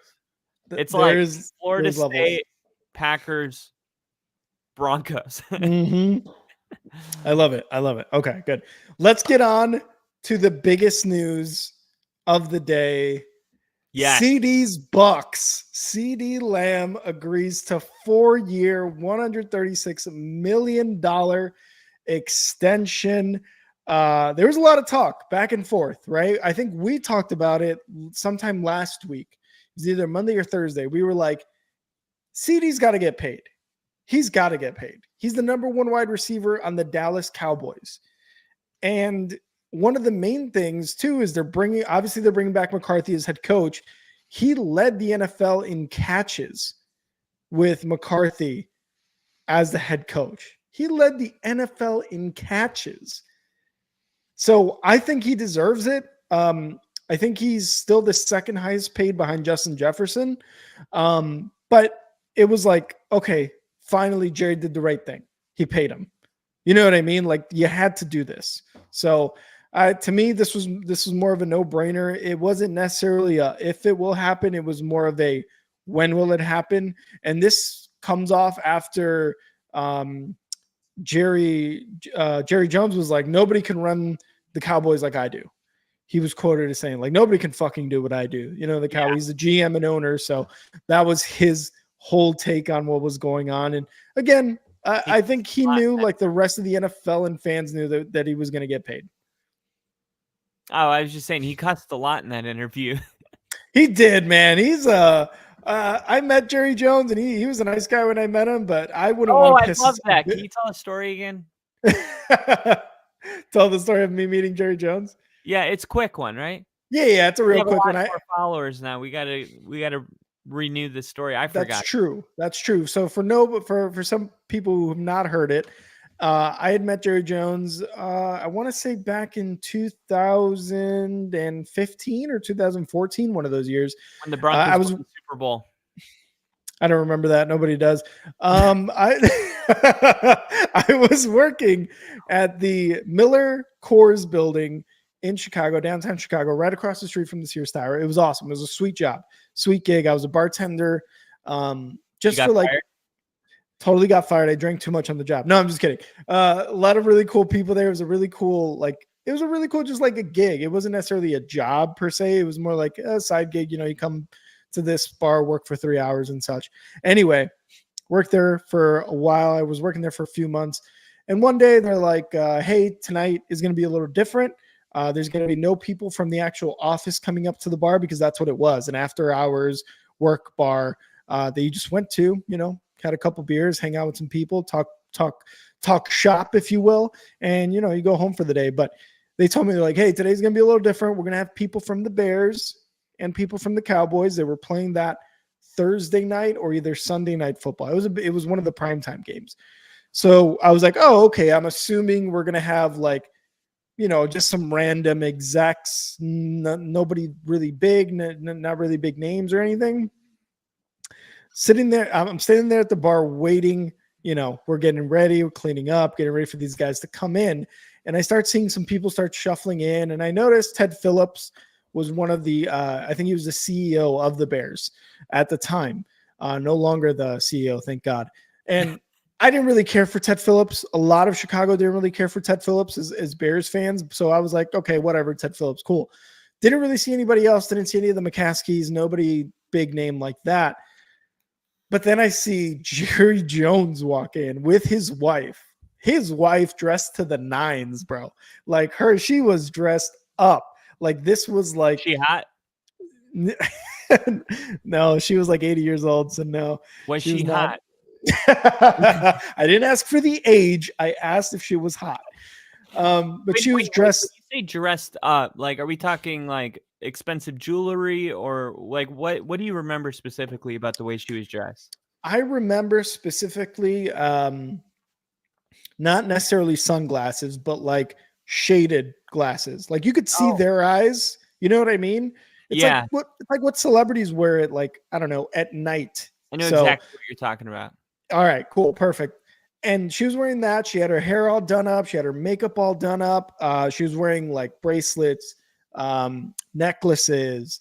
S2: It's like Florida State, Packers, Broncos.
S1: Mm-hmm. I love it. Okay, good. Let's get on to the biggest news of the day.
S2: Yeah.
S1: CeeDee's Bucks. CeeDee Lamb agrees to 4-year, $136 million extension. There was a lot of talk back and forth, right? I think we talked about it sometime last week. It was either Monday or Thursday. We were like, CeeDee's got to get paid. He's got to get paid. He's the number 1 wide receiver on the Dallas Cowboys. And one of the main things too is they're bringing back McCarthy as head coach. He led the NFL in catches with McCarthy as the head coach. He led the NFL in catches. So I think he deserves it. I think he's still the second highest paid behind Justin Jefferson. But it was like, okay, finally Jerry did the right thing. He paid him. You know what I mean? Like, you had to do this. So to me, this was more of a no-brainer. It wasn't necessarily a if it will happen. It was more of a when will it happen? And this comes off after Jerry Jones was like, nobody can run the Cowboys like I do. He was quoted as saying, like, nobody can fucking do what I do. You know, the Cowboys, he's the GM and owner. So that was his whole take on what was going on. And again, I think he knew, like the rest of the NFL and fans knew that he was going to get paid.
S2: Oh, I was just saying he cussed a lot in that interview.
S1: He did, man. He's I met Jerry Jones and he was a nice guy when I met him, but I wouldn't want to piss.
S2: I love that. Can you tell a story again?
S1: Tell the story of me meeting Jerry Jones.
S2: Yeah, it's a quick one, right?
S1: Yeah, it's a real quick one.
S2: More followers now. We gotta renew this story. I forgot.
S1: That's true. So for some people who have not heard it, I had met Jerry Jones. I want to say back in 2015 or 2014, one of those years.
S2: When the Broncos won the Super Bowl.
S1: I don't remember that. Nobody does. I was working at the Miller Coors building in Chicago, downtown Chicago, right across the street from the Sears Tower. It was awesome. It was a sweet job, sweet gig. I was a bartender. Totally got fired. I drank too much on the job. No, I'm just kidding. A lot of really cool people there. It was a really cool it was a really cool, just like a gig. It wasn't necessarily a job per se. It was more like a side gig. You come to this bar, work for 3 hours and such. Anyway, worked there for a while. I was working there for a few months. And one day they're like, hey, tonight is going to be a little different. There's going to be no people from the actual office coming up to the bar, because that's what it was. An after hours work bar that you just went to, had a couple beers, hang out with some people, talk shop, if you will. And, you go home for the day. But they told me, they're like, hey, today's going to be a little different. We're going to have people from the Bears and people from the Cowboys. They were playing that Thursday night or either Sunday night football. It was one of the primetime games. So I was like, oh, okay. I'm assuming we're going to have like, just some random execs, nobody really big, not really big names or anything. Sitting there, I'm standing there at the bar waiting. We're getting ready, we're cleaning up, getting ready for these guys to come in. And I start seeing some people start shuffling in. And I noticed Ted Phillips was one of the, I think he was the CEO of the Bears at the time. No longer the CEO, thank God. And I didn't really care for Ted Phillips. A lot of Chicago didn't really care for Ted Phillips as Bears fans. So I was like, okay, whatever, Ted Phillips, cool. Didn't really see anybody else. Didn't see any of the McCaskies, nobody big name like that. But then I see Jerry Jones walk in with his wife. His wife dressed to the nines, bro. Like she was dressed up. Like this was like.
S2: She hot?
S1: No, she was like 80 years old. So no.
S2: Was she hot?
S1: I didn't ask for the age. I asked if she was hot. But she was dressed.
S2: When you say dressed up, like, are we talking like expensive jewelry or like what do you remember specifically about the way she was dressed?
S1: I remember specifically, not necessarily sunglasses, but like shaded glasses. Like you could see their eyes. You know what I mean? It's like what celebrities wear at, like, I don't know, at night.
S2: I know exactly what you're talking about.
S1: All right, cool. Perfect. And she was wearing that. She had her hair all done up. She had her makeup all done up. She was wearing like bracelets, necklaces.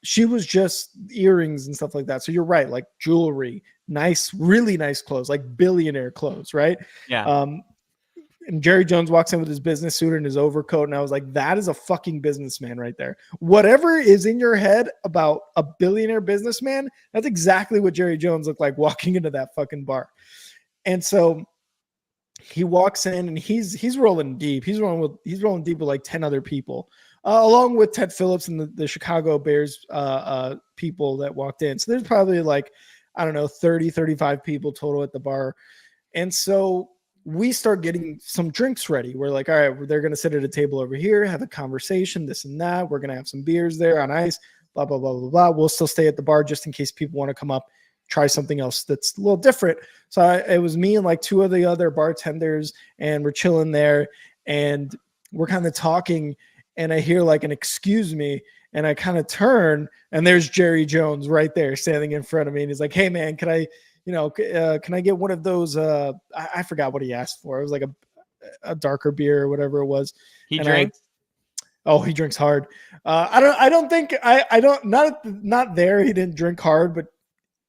S1: She was just earrings and stuff like that. So you're right. Like jewelry, nice, really nice clothes, like billionaire clothes. Right.
S2: Yeah.
S1: And Jerry Jones walks in with his business suit and his overcoat. And I was like, that is a fucking businessman right there. Whatever is in your head about a billionaire businessman, that's exactly what Jerry Jones looked like walking into that fucking bar. And so he walks in and he's rolling deep. He's rolling deep with like 10 other people, along with Ted Phillips and the Chicago Bears people that walked in. So there's probably like, I don't know, 30, 35 people total at the bar. And so we start getting some drinks ready. We're like, all right, they're going to sit at a table over here, have a conversation, this and that. We're going to have some beers there on ice, blah, blah, blah, blah, blah. We'll still stay at the bar just in case people want to come up, try something else that's a little different. So it was me and like two of the other bartenders, and we're chilling there and we're kind of talking, and I hear like an excuse me, and I kind of turn and there's Jerry Jones right there standing in front of me. And he's like, hey man, can I get one of those? I forgot what he asked for. It was like a darker beer or whatever it was.
S2: He drinks.
S1: He drinks hard. Not there. He didn't drink hard, but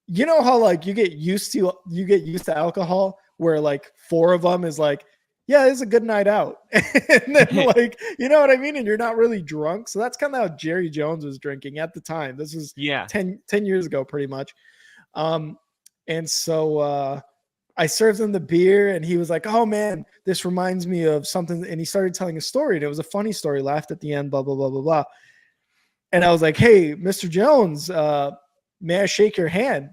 S1: you know how like you get used to alcohol, where like four of them is like, yeah, it's a good night out. And then like, you know what I mean? And you're not really drunk. So that's kind of how Jerry Jones was drinking at the time. This was 10 years ago, pretty much. And so I served him the beer, and he was like, oh man, this reminds me of something. And he started telling a story, and it was a funny story, laughed at the end, blah, blah, blah, blah, blah. And I was like, hey, Mr. Jones, may I shake your hand?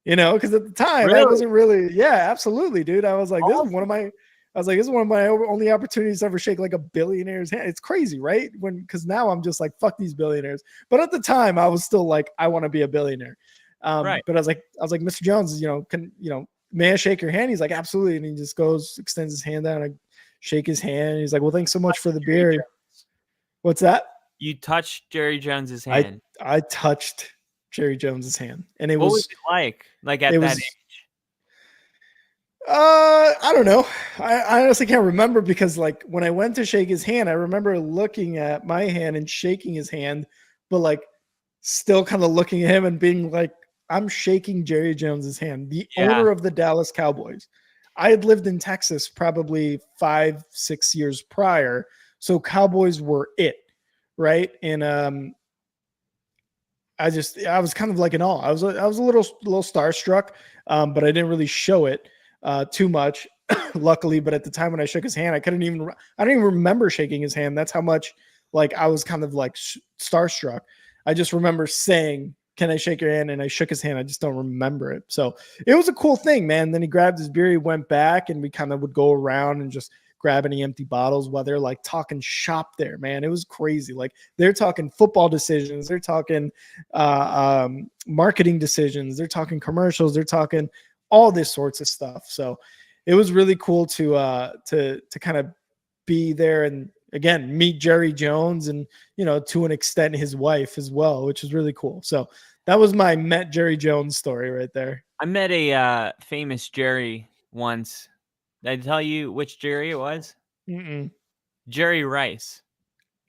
S1: Because at the time I wasn't really, absolutely, dude. I was like, this is one of my only opportunities to ever shake like a billionaire's hand. It's crazy, right? Because now I'm just like, fuck these billionaires. But at the time I was still like, I want to be a billionaire. Right. But I was like, Mr. Jones, may I shake your hand? He's like, absolutely. And he just goes, extends his hand out, and I shake his hand. He's like, well, thanks so much for the beer. What's that?
S2: You touched Jerry Jones's hand.
S1: I touched Jerry Jones's hand. And
S2: what was it like at that age?
S1: I don't know. I honestly can't remember, because like when I went to shake his hand, I remember looking at my hand and shaking his hand, but like still kind of looking at him and being like, I'm shaking Jerry Jones's hand, the owner of the Dallas Cowboys. I had lived in Texas probably 5-6 years prior. So Cowboys were it, right? And I was kind of like in awe. I was a little starstruck, but I didn't really show it too much, luckily. But at the time when I shook his hand, I don't even remember shaking his hand. That's how much like I was kind of like starstruck. I just remember saying, "Can I shake your hand?" And I shook his hand. I just don't remember it. So it was a cool thing, man. Then he grabbed his beer, he went back, and we kind of would go around and just grab any empty bottles while they're like talking shop there, man. It was crazy. Like they're talking football decisions, they're talking marketing decisions, they're talking commercials, they're talking all this sorts of stuff. So it was really cool to kind of be there and again meet Jerry Jones and to an extent his wife as well, which is really cool. So that was my met Jerry Jones story right there.
S2: I met a famous Jerry once. Did I tell you which Jerry it was?
S1: Mm-mm.
S2: Jerry Rice.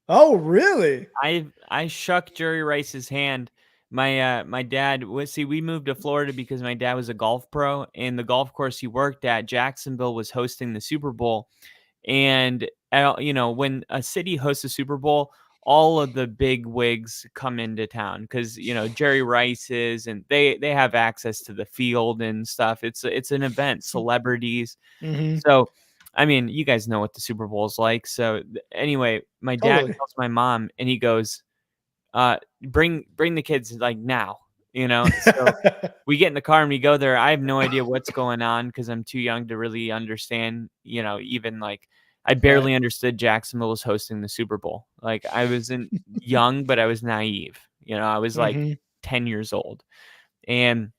S1: Oh, really?
S2: I shook Jerry Rice's hand. My dad we moved to Florida because my dad was a golf pro, and the golf course he worked at, Jacksonville, was hosting the Super Bowl. And when a city hosts a Super Bowl, all of the big wigs come into town because Jerry Rice is, and they have access to the field and stuff. It's an event, celebrities.
S1: Mm-hmm.
S2: So, I mean, you guys know what the Super Bowl is like. So anyway, my dad tells my mom, and he goes, bring the kids like now, So we get in the car and we go there. I have no idea what's going on because I'm too young to really understand, even like I barely understood Jacksonville was hosting the Super Bowl. Like I wasn't young, but I was naive. I was like 10 years old. And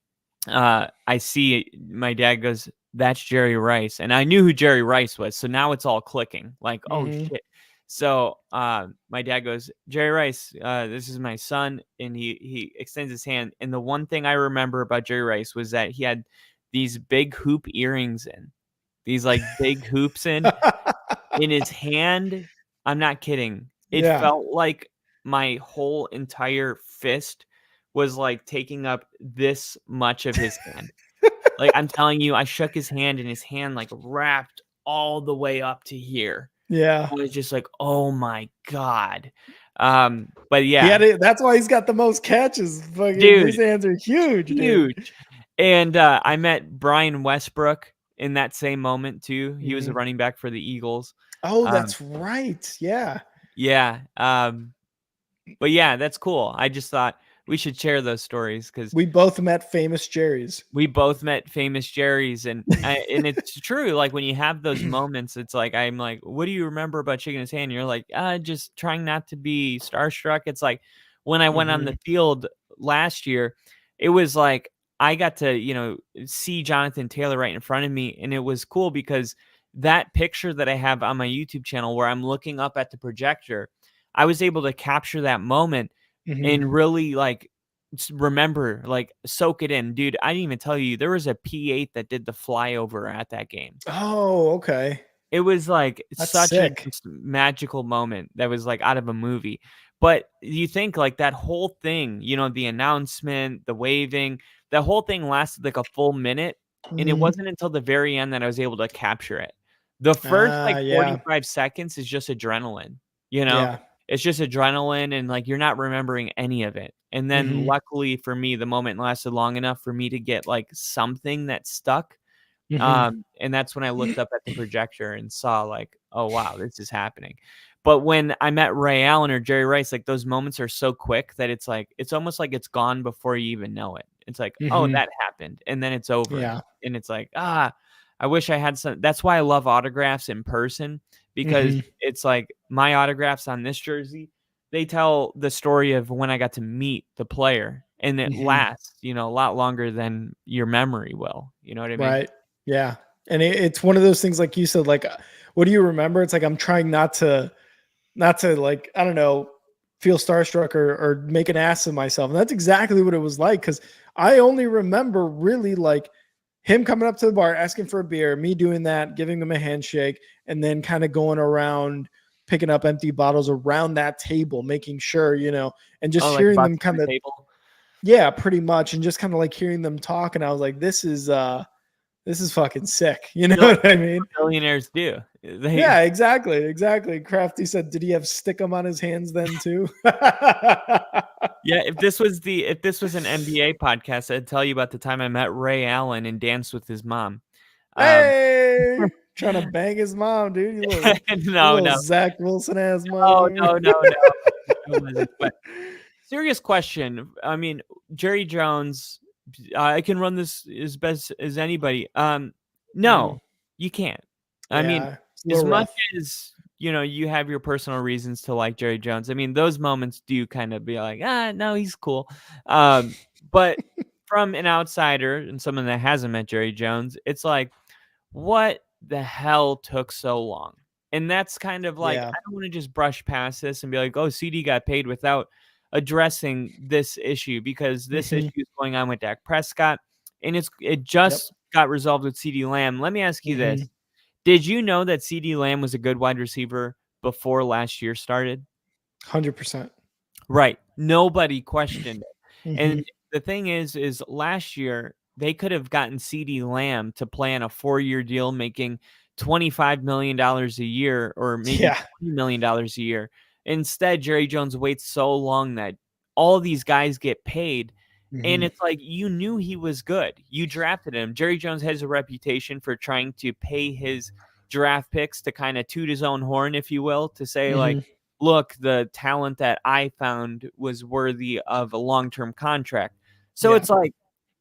S2: I see my dad goes, "That's Jerry Rice." And I knew who Jerry Rice was. So now it's all clicking like, oh shit. So my dad goes, "Jerry Rice, this is my son." And he extends his hand. And the one thing I remember about Jerry Rice was that he had these big hoop earrings in, these like big hoops in his hand. I'm not kidding. It felt like my whole entire fist was like taking up this much of his hand. Like I'm telling you, I shook his hand and his hand like wrapped all the way up to here.
S1: Yeah.
S2: I was just like, oh my God. But yeah.
S1: That's why he's got the most catches. Fucking,
S2: dude,
S1: his hands are huge. Dude.
S2: And I met Brian Westbrook in that same moment too. He was a running back for the Eagles.
S1: Oh, that's right. Yeah.
S2: Yeah. But yeah, that's cool. I just thought we should share those stories because
S1: we both met famous Jerrys.
S2: And it's true. Like when you have those moments, it's like I'm like, what do you remember about shaking his hand? And you're like, just trying not to be starstruck. It's like when I went on the field last year, it was like I got to see Jonathan Taylor right in front of me, and it was cool because that picture that I have on my YouTube channel where I'm looking up at the projector, I was able to capture that moment. And really like remember, like soak it in, dude. I didn't even tell you there was a P8 that did the flyover at that game.
S1: Oh, okay.
S2: It was like
S1: That's
S2: such
S1: sick.
S2: a magical moment that was like out of a movie. But you think like that whole thing, the announcement, the waving, the whole thing lasted like a full minute. And it wasn't until the very end that I was able to capture it. The first 45 seconds is just adrenaline,
S1: Yeah.
S2: It's just adrenaline and like you're not remembering any of it. And then luckily for me, the moment lasted long enough for me to get like something that stuck. And that's when I looked up at the projector and saw like, oh wow, this is happening. But when I met Ray Allen or Jerry Rice, like those moments are so quick that it's like it's almost like it's gone before you even know it. It's like, oh, that happened, and then it's over.
S1: Yeah.
S2: And it's like, I wish I had some. That's why I love autographs in person because it's like my autographs on this jersey, they tell the story of when I got to meet the player, and it lasts, a lot longer than your memory will. You know what I mean?
S1: Right. Yeah. And it's one of those things, like you said, like, what do you remember? It's like, I'm trying not to like, I don't know, feel starstruck or make an ass of myself. And that's exactly what it was like. Cause I only remember really like him coming up to the bar, asking for a beer, me doing that, giving him a handshake, and then kind of going around, picking up empty bottles around that table, making sure, and just hearing them kind of, yeah, pretty much. And just kind of like hearing them talk. And I was like, this is This is fucking sick. You know what I mean?
S2: Billionaires do.
S1: Yeah, exactly. Crafty said, did he have stickum on his hands then too?
S2: Yeah, if this was an NBA podcast, I'd tell you about the time I met Ray Allen and danced with his mom.
S1: Hey, trying to bang his mom, dude. You little
S2: No.
S1: Zach Wilson ass
S2: Oh,
S1: mom.
S2: no. It wasn't. But serious question. I mean, Jerry Jones, I can run this as best as anybody. No, you can't. I mean,
S1: Yeah,
S2: as much
S1: rough.
S2: as you have your personal reasons to like Jerry Jones. I mean, those moments do kind of be like, no, he's cool. But from an outsider and someone that hasn't met Jerry Jones, it's like, what the hell took so long? And that's kind of like,
S1: Yeah.
S2: I don't want to just brush past this and be like, oh, CD got paid without addressing this issue, because this issue is going on with Dak Prescott, and it just got resolved with CeeDee Lamb. Let me ask you this. Did you know that CeeDee Lamb was a good wide receiver before last year started?
S1: 100%.
S2: Right. Nobody questioned it. And the thing is last year they could have gotten CeeDee Lamb to play on a 4-year deal, making $25 million a year, or maybe $20 million a year. Instead, Jerry Jones waits so long that all these guys get paid. And it's like, you knew he was good. You drafted him. Jerry Jones has a reputation for trying to pay his draft picks to kind of toot his own horn, if you will, to say like, look, the talent that I found was worthy of a long-term contract. So it's like,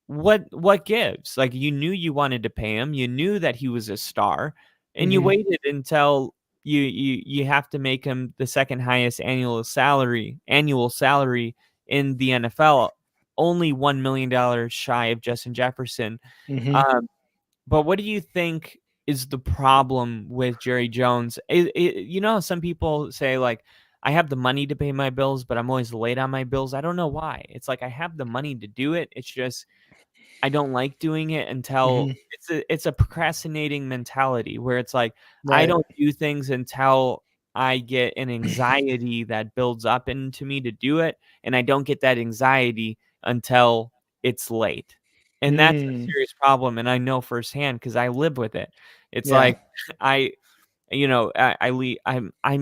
S2: what gives? Like, you knew you wanted to pay him. You knew that he was a star, and you waited until you have to make him the second highest annual salary in the NFL, only $1 million shy of Justin Jefferson. But what do you think is the problem with Jerry Jones? Some people say, like, I have the money to pay my bills, but I'm always late on my bills. I don't know why. It's like, I have the money to do it. It's just, I don't like doing it until it's a procrastinating mentality where it's like, I don't do things until I get an anxiety that builds up into me to do it. And I don't get that anxiety until it's late. And that's a serious problem. And I know firsthand, because I live with it. It's like, I'm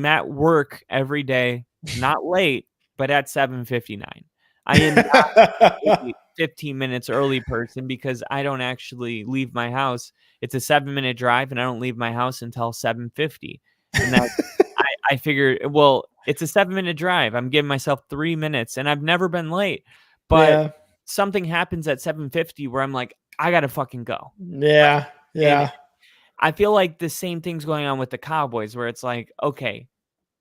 S2: at work every day, not late, but at 7:59. I am not a 15 minutes early person, because I don't actually leave my house. It's a 7-minute drive, and I don't leave my house until 7:50. And that I figure, well, it's a 7-minute drive. I'm giving myself 3 minutes, and I've never been late. But something happens at 7:50 where I'm like, I gotta fucking go. And I feel like the same thing's going on with the Cowboys, where it's like, okay,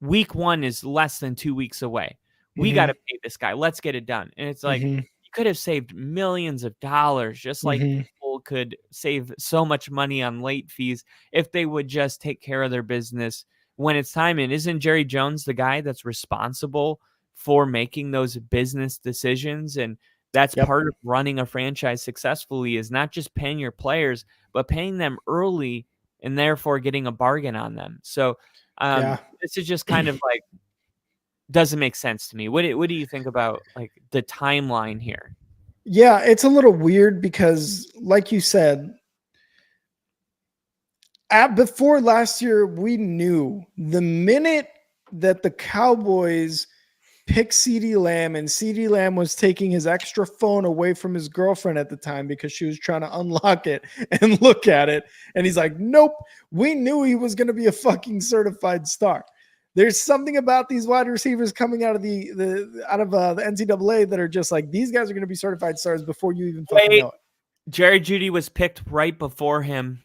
S2: week 1 is less than 2 weeks away. We got to pay this guy. Let's get it done. And it's like, you could have saved millions of dollars, just like people could save so much money on late fees if they would just take care of their business when it's time. And isn't Jerry Jones the guy that's responsible for making those business decisions? And that's part of running a franchise successfully, is not just paying your players, but paying them early and therefore getting a bargain on them. So this is just kind of like, doesn't make sense to me. What do you think about like the timeline here?
S1: Yeah, it's a little weird because, like you said, before last year, we knew the minute that the Cowboys picked CeeDee Lamb, and CeeDee Lamb was taking his extra phone away from his girlfriend at the time because she was trying to unlock it and look at it. And he's like, nope, we knew he was going to be a fucking certified star. There's something about these wide receivers coming out of the NCAA that are just like, these guys are going to be certified stars before you even fucking know it.
S2: Jerry Jeudy was picked right before him.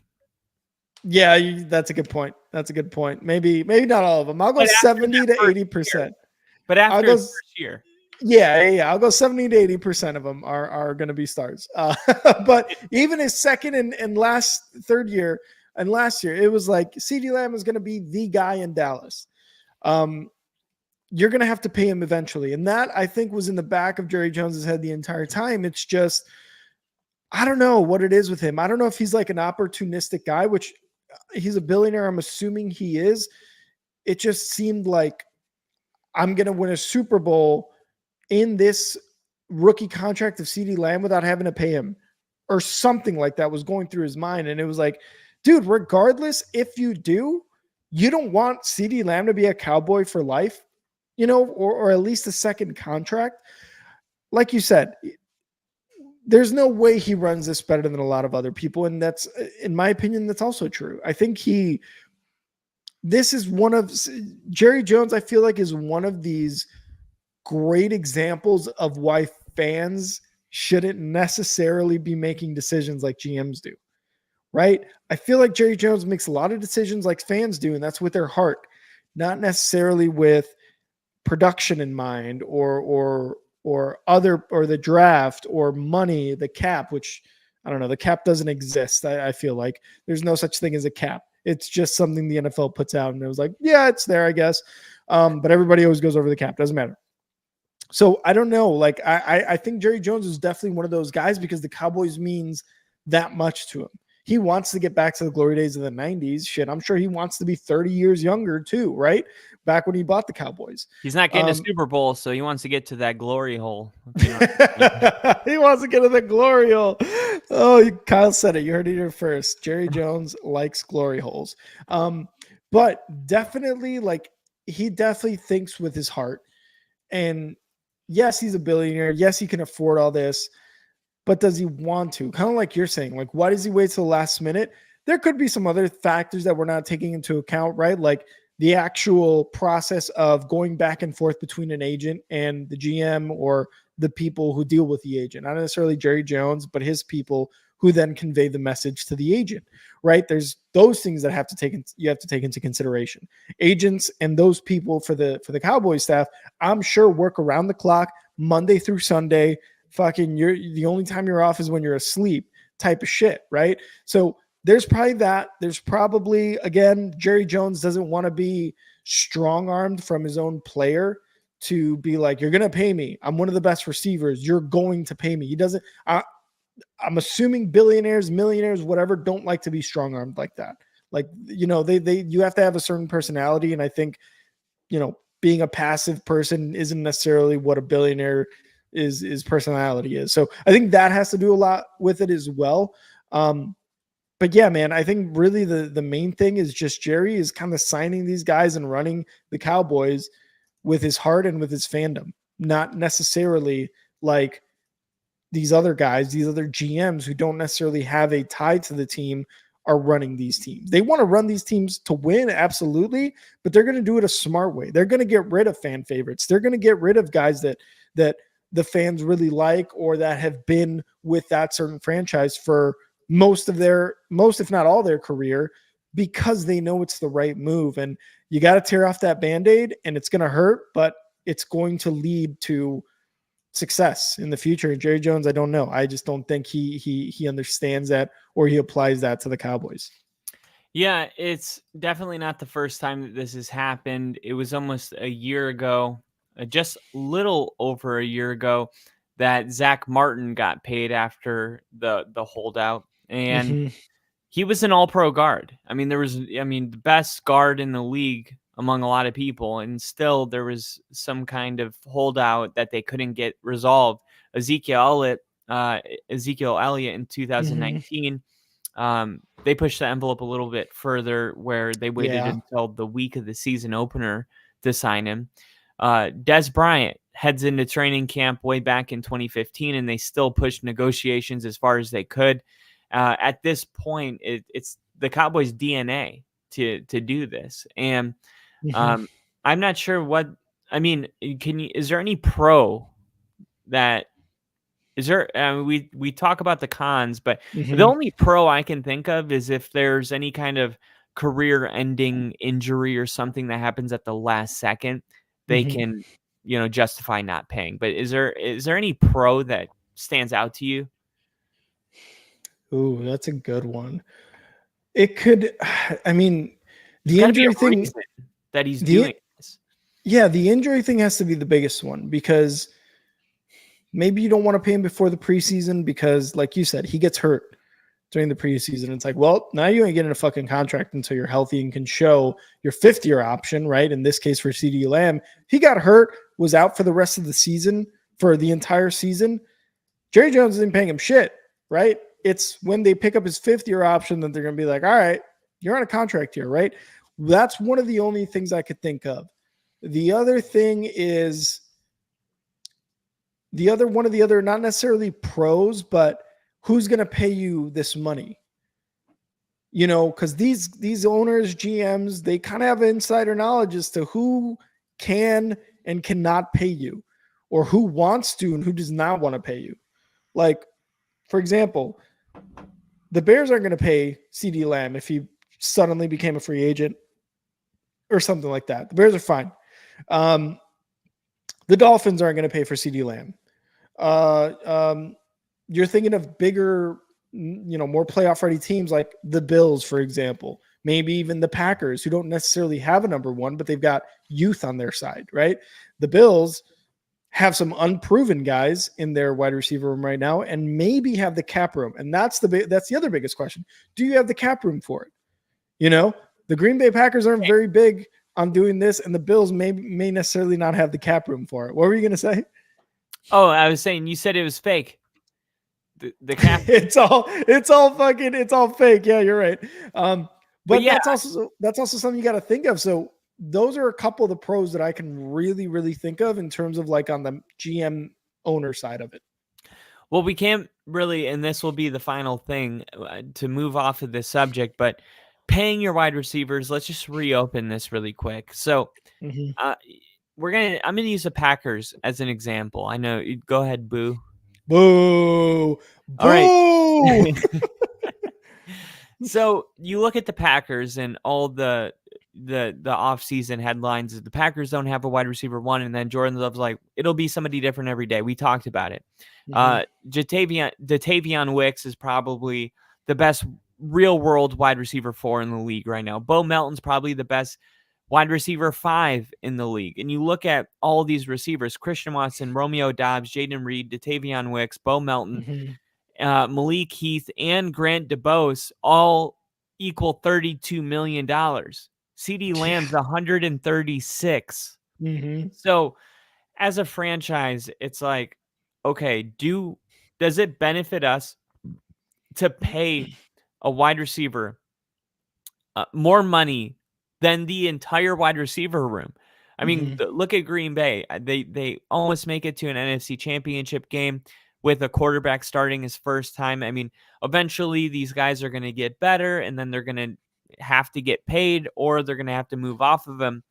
S1: Yeah, that's a good point. Maybe not all of them. I'll go 70 to 80%.
S2: But after the first year.
S1: Yeah. I'll go 70 to 80% of them are going to be stars. But even his second and third year and last year, it was like CeeDee Lamb is going to be the guy in Dallas. You're going to have to pay him eventually. And that, I think, was in the back of Jerry Jones's head the entire time. It's just, I don't know what it is with him. I don't know if he's like an opportunistic guy, which he's a billionaire. I'm assuming he is. It just seemed like, I'm going to win a Super Bowl in this rookie contract of CeeDee Lamb without having to pay him or something like that was going through his mind. And it was like, dude, regardless, if you do, you don't want CeeDee Lamb to be a Cowboy for life, or at least a second contract. Like you said, there's no way he runs this better than a lot of other people. And that's, in my opinion, that's also true. I think this is one of Jerry Jones, I feel like, is one of these great examples of why fans shouldn't necessarily be making decisions like GMs do, right? I feel like Jerry Jones makes a lot of decisions like fans do, and that's with their heart, not necessarily with production in mind or the draft or money, the cap, which I don't know, the cap doesn't exist. I feel like there's no such thing as a cap. It's just something the NFL puts out, and it was like, yeah, it's there, I guess. But everybody always goes over the cap. Doesn't matter. So I don't know. Like, I think Jerry Jones is definitely one of those guys because the Cowboys means that much to him. He wants to get back to the glory days of the 90s. Shit, I'm sure he wants to be 30 years younger too, right? Back when he bought the Cowboys.
S2: He's not getting a Super Bowl, so he wants to get to that glory hole.
S1: He wants to get to the glory hole. Oh, Kyle said it. You heard it here first. Jerry Jones likes glory holes. But definitely, like, he definitely thinks with his heart. And yes, he's a billionaire. Yes, he can afford all this. But does he want to? Kind of like you're saying, like, why does he wait till the last minute? There could be some other factors that we're not taking into account, right? Like the actual process of going back and forth between an agent and the GM or the people who deal with the agent. Not necessarily Jerry Jones, but his people who then convey the message to the agent, right? There's those things that you have to take into consideration. Agents and those people for the Cowboys staff, I'm sure, work around the clock, Monday through Sunday. Fucking, the only time you're off is when you're asleep type of shit, right? So there's probably that. There's probably, again, Jerry Jones doesn't want to be strong-armed from his own player to be like, you're going to pay me. I'm one of the best receivers. You're going to pay me. He doesn't. I'm assuming billionaires, millionaires, whatever, don't like to be strong-armed like that. Like, you have to have a certain personality. And I think, being a passive person isn't necessarily what a billionaire is personality is. So I think that has to do a lot with it as well. But yeah, man, I think really the main thing is just Jerry is kind of signing these guys and running the Cowboys with his heart and with his fandom, not necessarily like these other guys, these other GMs who don't necessarily have a tie to the team are running these teams. They want to run these teams to win, absolutely, but they're going to do it a smart way. They're going to get rid of fan favorites. They're going to get rid of guys that the fans really like or that have been with that certain franchise for most, if not all, their career, because they know it's the right move. And you got to tear off that Band-Aid, and it's going to hurt, but it's going to lead to success in the future. And Jerry Jones, I don't know. I just don't think he understands that or he applies that to the Cowboys.
S2: Yeah, it's definitely not the first time that this has happened. It was almost a year ago, just little over a year ago, that Zach Martin got paid after the holdout. And he was an all-pro guard. I mean, the best guard in the league among a lot of people, and still there was some kind of holdout that they couldn't get resolved. Ezekiel Elliott in 2019, they pushed the envelope a little bit further where they waited until the week of the season opener to sign him. Des Bryant heads into training camp way back in 2015, and they still pushed negotiations as far as they could. At this point, it's the Cowboys' DNA to do this. And I'm not sure what, I mean, is there any pro that is there? We talk about the cons, but the only pro I can think of is if there's any kind of career-ending injury or something that happens at the last second, they can, justify not paying. But is there any pro that stands out to you?
S1: Ooh, that's a good one. It could, I mean, the injury thing
S2: that he's doing this.
S1: Yeah, the injury thing has to be the biggest one because maybe you don't want to pay him before the preseason because, like you said, he gets hurt during the preseason. It's like, well, now you ain't getting a fucking contract until you're healthy and can show your fifth-year option, right? In this case for CeeDee Lamb, he got hurt, was out for the rest of the season, for the entire season. Jerry Jones isn't paying him shit, right? it's when they pick up his 5th-year option that they're going to be like, all right, you're on a contract here, right? That's one of the only things I could think of. The other thing is one of the other, not necessarily pros, but who's going to pay you this money? Because these owners, GMs, they kind of have insider knowledge as to who can and cannot pay you, or who wants to and who does not want to pay you. Like, for example, the Bears aren't going to pay CeeDee Lamb if he suddenly became a free agent or something like that. The Bears are fine. The Dolphins aren't going to pay for CeeDee Lamb. You're thinking of bigger, more playoff ready teams like the Bills, for example, maybe even the Packers, who don't necessarily have a number one, but they've got youth on their side, right? The Bills have some unproven guys in their wide receiver room right now, and maybe have the cap room. And that's the other biggest question. Do you have the cap room for it? The Green Bay Packers aren't very big on doing this, and the Bills may necessarily not have the cap room for it. What were you going to say?
S2: Oh, I was saying, you said it was fake. The cap.
S1: it's all fake. Yeah, you're right. But
S2: yeah,
S1: that's also something you got to think of. So those are a couple of the pros that I can really, really think of in terms of like on the GM owner side of it.
S2: Well, we can't really, and this will be the final thing to move off of this subject, but paying your wide receivers, let's just reopen this really quick. So I'm going to use the Packers as an example. I know. Go ahead, Boo.
S1: Boo. Boo.
S2: All right. So you look at the Packers and all the off-season headlines. The Packers don't have a wide receiver one, and then Jordan Love's like, it'll be somebody different every day. We talked about it. Jatavion Wicks is probably the best real-world wide receiver 4 in the league right now. Bo Melton's probably the best wide receiver 5 in the league. And you look at all these receivers: Christian Watson, Romeo Doubs, Jaden Reed, Jatavion Wicks, Bo Melton, Malik Heath, and Grant DeBose all equal $32 million. CeeDee Lamb's 136. So as a franchise, it's like, okay, does it benefit us to pay a wide receiver more money than the entire wide receiver room? I mean, look at Green Bay. They almost make it to an NFC Championship game with a quarterback starting his first time. I mean, eventually these guys are going to get better, and then they're going to have to get paid, or they're going to have to move off of them.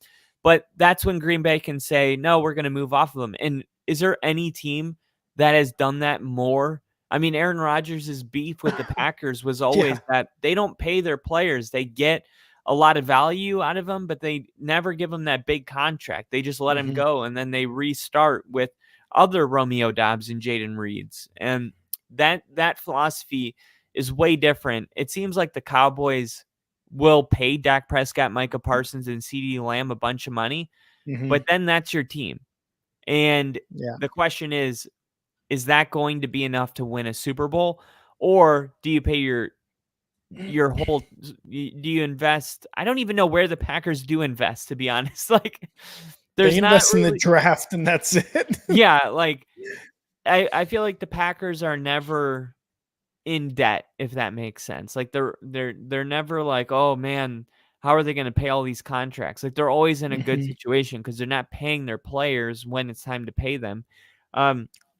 S2: But that's when Green Bay can say, no, we're going to move off of them. And is there any team that has done that more? I mean, Aaron Rodgers' beef with the Packers was always that they don't pay their players. They get a lot of value out of them, but they never give them that big contract. They just let him go, and then they restart with other Romeo Doubs and Jaden Reeds. And that philosophy is way different. It seems like the Cowboys will pay Dak Prescott, Micah Parsons, and CeeDee Lamb a bunch of money, but then that's your team. And the question is that going to be enough to win a Super Bowl, or do you pay your whole, do you invest? I don't even know where the Packers do invest, to be honest. Like,
S1: they invest in the draft, and that's it.
S2: Yeah, like I feel like the Packers are never in debt, if that makes sense. Like they're never like, oh man, how are they going to pay all these contracts? Like they're always in a good situation because they're not paying their players when it's time to pay them.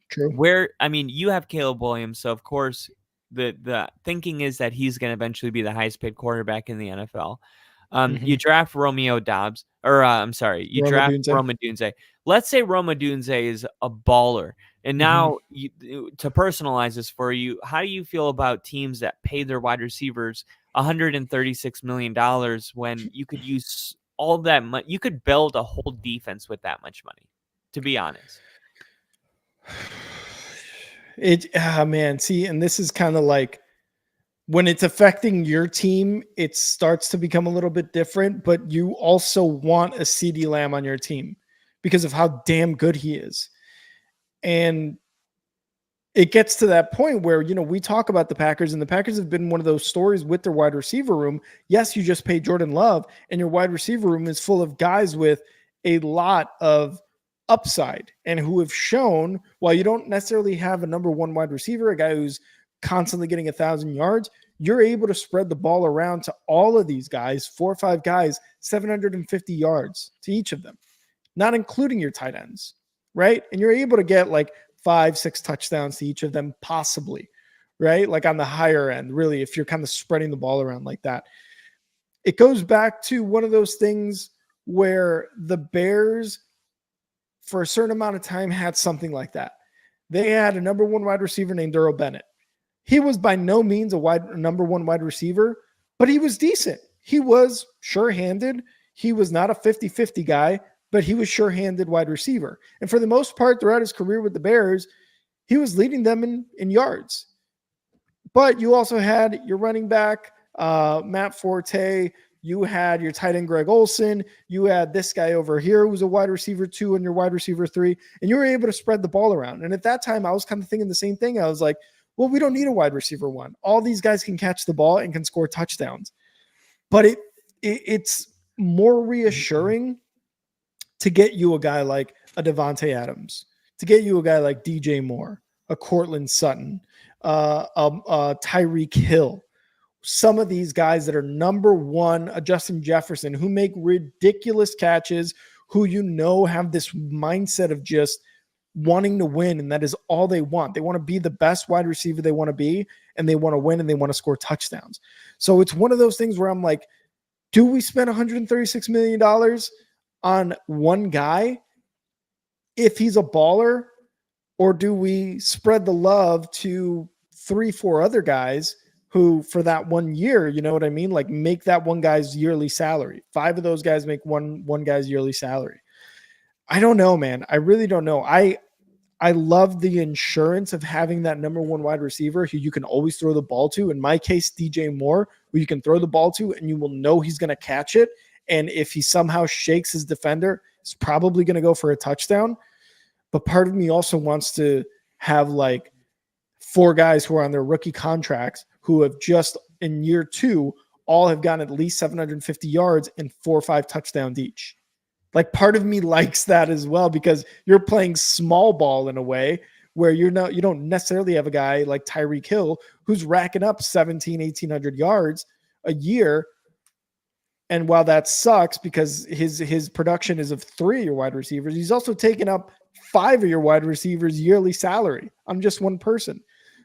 S1: True.
S2: You have Caleb Williams, so of course the thinking is that he's going to eventually be the highest paid quarterback in the NFL. You draft Romeo Doubs, or you draft Roma Dunze. Let's say Roma Dunze is a baller. And now, to personalize this for you, how do you feel about teams that pay their wide receivers $136 million when you could use all that money? You could build a whole defense with that much money, to be honest.
S1: See, and this is kind of like, when it's affecting your team, it starts to become a little bit different, but you also want a CeeDee Lamb on your team because of how damn good he is. And it gets to that point where, we talk about the Packers, and the Packers have been one of those stories with their wide receiver room. Yes, you just paid Jordan Love, and your wide receiver room is full of guys with a lot of upside and who have shown, while you don't necessarily have a number one wide receiver, a guy who's constantly getting 1,000 yards, you're able to spread the ball around to all of these guys, 4 or 5 guys, 750 yards to each of them, not including your tight ends, right? And you're able to get like 5, 6 touchdowns to each of them, possibly, right? Like on the higher end, really, if you're kind of spreading the ball around like that. It goes back to one of those things where the Bears, for a certain amount of time, had something like that. They had a number 1 wide receiver named Earl Bennett. He was by no means a number 1 wide receiver, but he was decent. He was sure-handed. He was not a 50-50 guy, but he was sure-handed wide receiver. And for the most part, throughout his career with the Bears, he was leading them in yards. But you also had your running back, Matt Forte. You had your tight end, Greg Olsen. You had this guy over here who was a wide receiver 2 and your wide receiver 3. And you were able to spread the ball around. And at that time, I was kind of thinking the same thing. I was like, well, we don't need a wide receiver 1. All these guys can catch the ball and can score touchdowns. But it's more reassuring to get you a guy like a Devontae Adams, to get you a guy like DJ Moore, a Cortland Sutton, Tyreek Hill, some of these guys that are number 1, a Justin Jefferson, who make ridiculous catches, who have this mindset of just wanting to win, and that is all they want. They want to be the best wide receiver they want to be, and they want to win, and they want to score touchdowns. So it's one of those things where I'm like, do we spend $136 million on one guy if he's a baller, or do we spread the love to 3-4 other guys who, for that 1 year, you know what I mean? Like, make that one guy's yearly salary. 5 of those guys make one guy's yearly salary. I don't know, man. I really don't know. I love the insurance of having that number 1 wide receiver who you can always throw the ball to. In my case, DJ Moore, who you can throw the ball to and you will know he's going to catch it. And if he somehow shakes his defender, it's probably going to go for a touchdown. But part of me also wants to have like 4 guys who are on their rookie contracts who have just in year 2 all have gotten at least 750 yards and 4 or 5 touchdowns each. Like, part of me likes that as well, because you're playing small ball in a way where you don't necessarily have a guy like Tyreek Hill who's racking up 1,800 yards a year. And while that sucks because his production is of 3 of your wide receivers, he's also taken up 5 of your wide receivers' yearly salary. I'm just one person.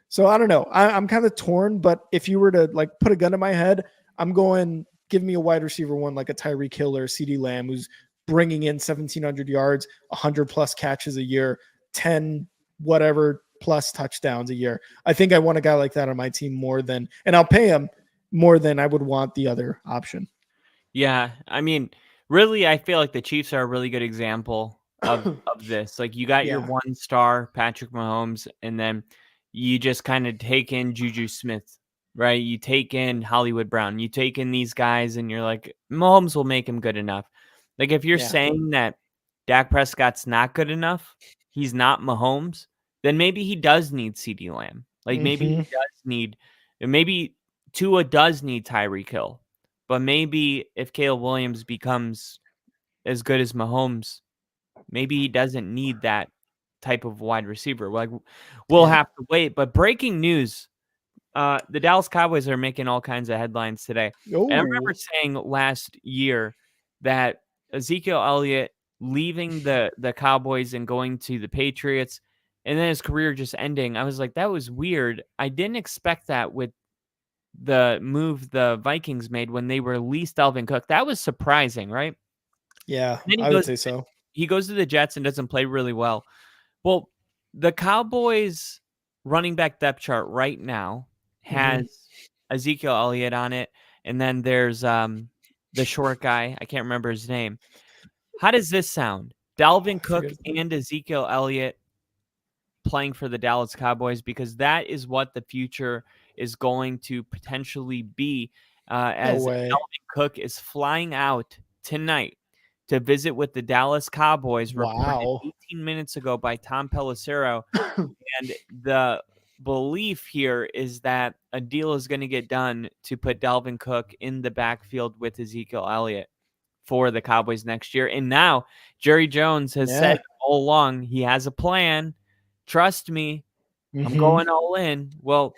S1: So I don't know. I'm kind of torn, but if you were to like put a gun to my head, I'm going, give me a wide receiver 1 like a Tyreek Hill or a CeeDee Lamb who's bringing in 1,700 yards, 100 plus catches a year, 10 whatever plus touchdowns a year. I think I want a guy like that on my team more than, and I'll pay him more than I would want the other option.
S2: Yeah, I mean, really, I feel like the Chiefs are a really good example of this. Like, you got your 1 star, Patrick Mahomes, and then you just kind of take in Juju Smith, right? You take in Hollywood Brown. You take in these guys, and you're like, Mahomes will make him good enough. Like, if you're saying that Dak Prescott's not good enough, he's not Mahomes, then maybe he does need CeeDee Lamb. Like, maybe he does need, maybe Tua does need Tyreek Hill. But maybe if Caleb Williams becomes as good as Mahomes, maybe he doesn't need that type of wide receiver. Like, we'll have to wait. But breaking news, the Dallas Cowboys are making all kinds of headlines today. And I remember saying last year that Ezekiel Elliott leaving the Cowboys and going to the Patriots, and then his career just ending. I was like, that was weird. I didn't expect that with the move the Vikings made when they released Dalvin Cook. That was surprising, right?
S1: Yeah, I would say so.
S2: He goes to the Jets and doesn't play really well. Well, the Cowboys running back depth chart right now has Ezekiel Elliott on it, and then there's the short guy. I can't remember his name. How does this sound? Dalvin Cook and Ezekiel Elliott playing for the Dallas Cowboys, because that is what the future is going to potentially be, as Dalvin Cook is flying out tonight to visit with the Dallas Cowboys, reported 18 minutes ago by Tom Pelissero. And the belief here is that a deal is going to get done to put Dalvin Cook in the backfield with Ezekiel Elliott for the Cowboys next year. And now Jerry Jones has said all along he has a plan. Trust me, I'm going all in. Well,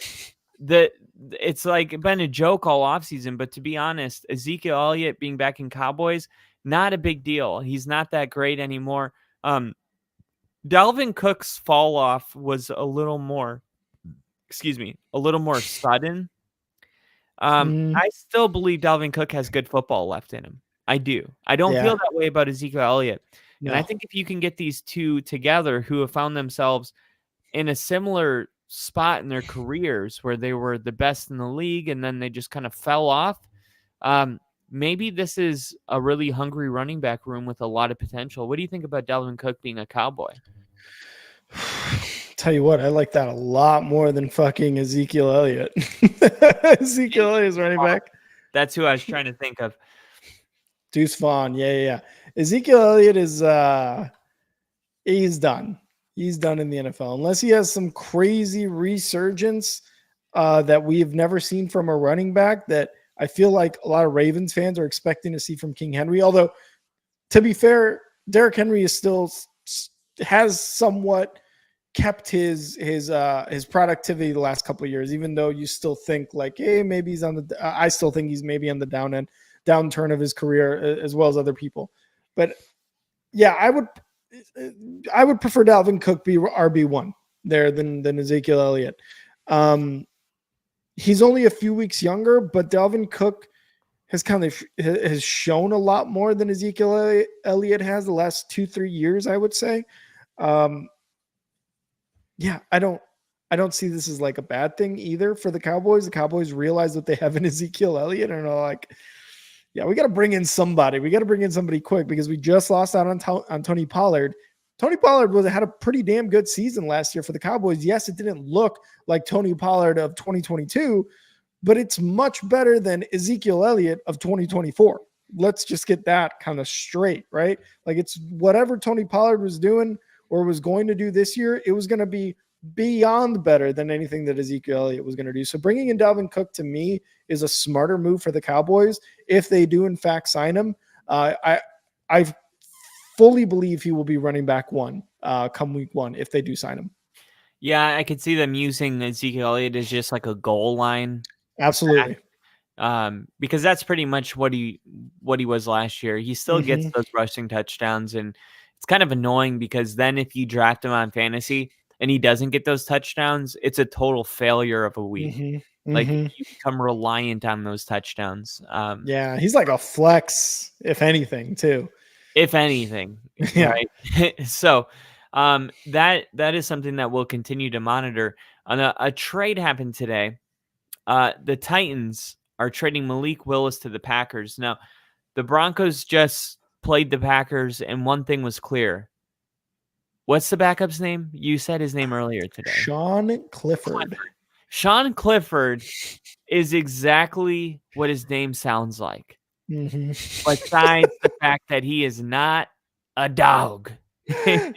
S2: it's like been a joke all offseason, but to be honest, Ezekiel Elliott being back in Cowboys, not a big deal. He's not that great anymore. Dalvin Cook's fall off was a little more sudden. I still believe Dalvin Cook has good football left in him. I do. I don't feel that way about Ezekiel Elliott.
S1: No.
S2: And I think if you can get these two together who have found themselves in a similar spot in their careers where they were the best in the league and then they just kind of fell off, maybe this is a really hungry running back room with a lot of potential. What do you think about Dalvin Cook being a Cowboy?
S1: Tell you what, I like that a lot more than fucking Ezekiel Elliott. Ezekiel Elliott's running back.
S2: That's who I was trying to think of.
S1: Deuce Vaughn. Yeah. Ezekiel Elliott is he's done. He's done in the NFL. Unless he has some crazy resurgence that we've never seen from a running back that I feel like a lot of Ravens fans are expecting to see from King Henry. Although, to be fair, Derrick Henry is still has somewhat kept his productivity the last couple of years, even though you still think like, hey, maybe he's on the. I still think he's maybe on the downturn of his career as well as other people. But yeah, I would prefer Dalvin Cook be RB1 there than Ezekiel Elliott. He's only a few weeks younger, but Dalvin Cook has shown a lot more than Ezekiel Elliott has the last 2-3 years, I would say. Yeah, I don't see this as like a bad thing either for the Cowboys. The Cowboys realize what they have in Ezekiel Elliott and are like, yeah, we got to bring in somebody. We got to bring in somebody quick because we just lost out on Tony Pollard. Tony Pollard had a pretty damn good season last year for the Cowboys. Yes, it didn't look like Tony Pollard of 2022, but it's much better than Ezekiel Elliott of 2024. Let's just get that kind of straight, right? Like it's whatever Tony Pollard was doing or was going to do this year, it was going to be beyond better than anything that Ezekiel Elliott was going to do. So bringing in Dalvin Cook to me is a smarter move for the Cowboys if they do in fact sign him. I fully believe he will be running back one come week one if they do sign him.
S2: Yeah, I could see them using Ezekiel Elliott as just like a goal line.
S1: Absolutely.
S2: Because that's pretty much what he was last year. He still gets those rushing touchdowns, and it's kind of annoying because then if you draft him on fantasy and he doesn't get those touchdowns, it's a total failure of a week. Like you become reliant on those touchdowns.
S1: Yeah, he's like a flex, if anything, too.
S2: If anything,
S1: Yeah.
S2: right? So that is something that we'll continue to monitor. A trade happened today. The Titans are trading Malik Willis to the Packers. Now, the Broncos just played the Packers, and one thing was clear. What's the backup's name? You said his name earlier today.
S1: Sean Clifford.
S2: Sean Clifford is exactly what his name sounds like. Besides the fact that he is not a dog.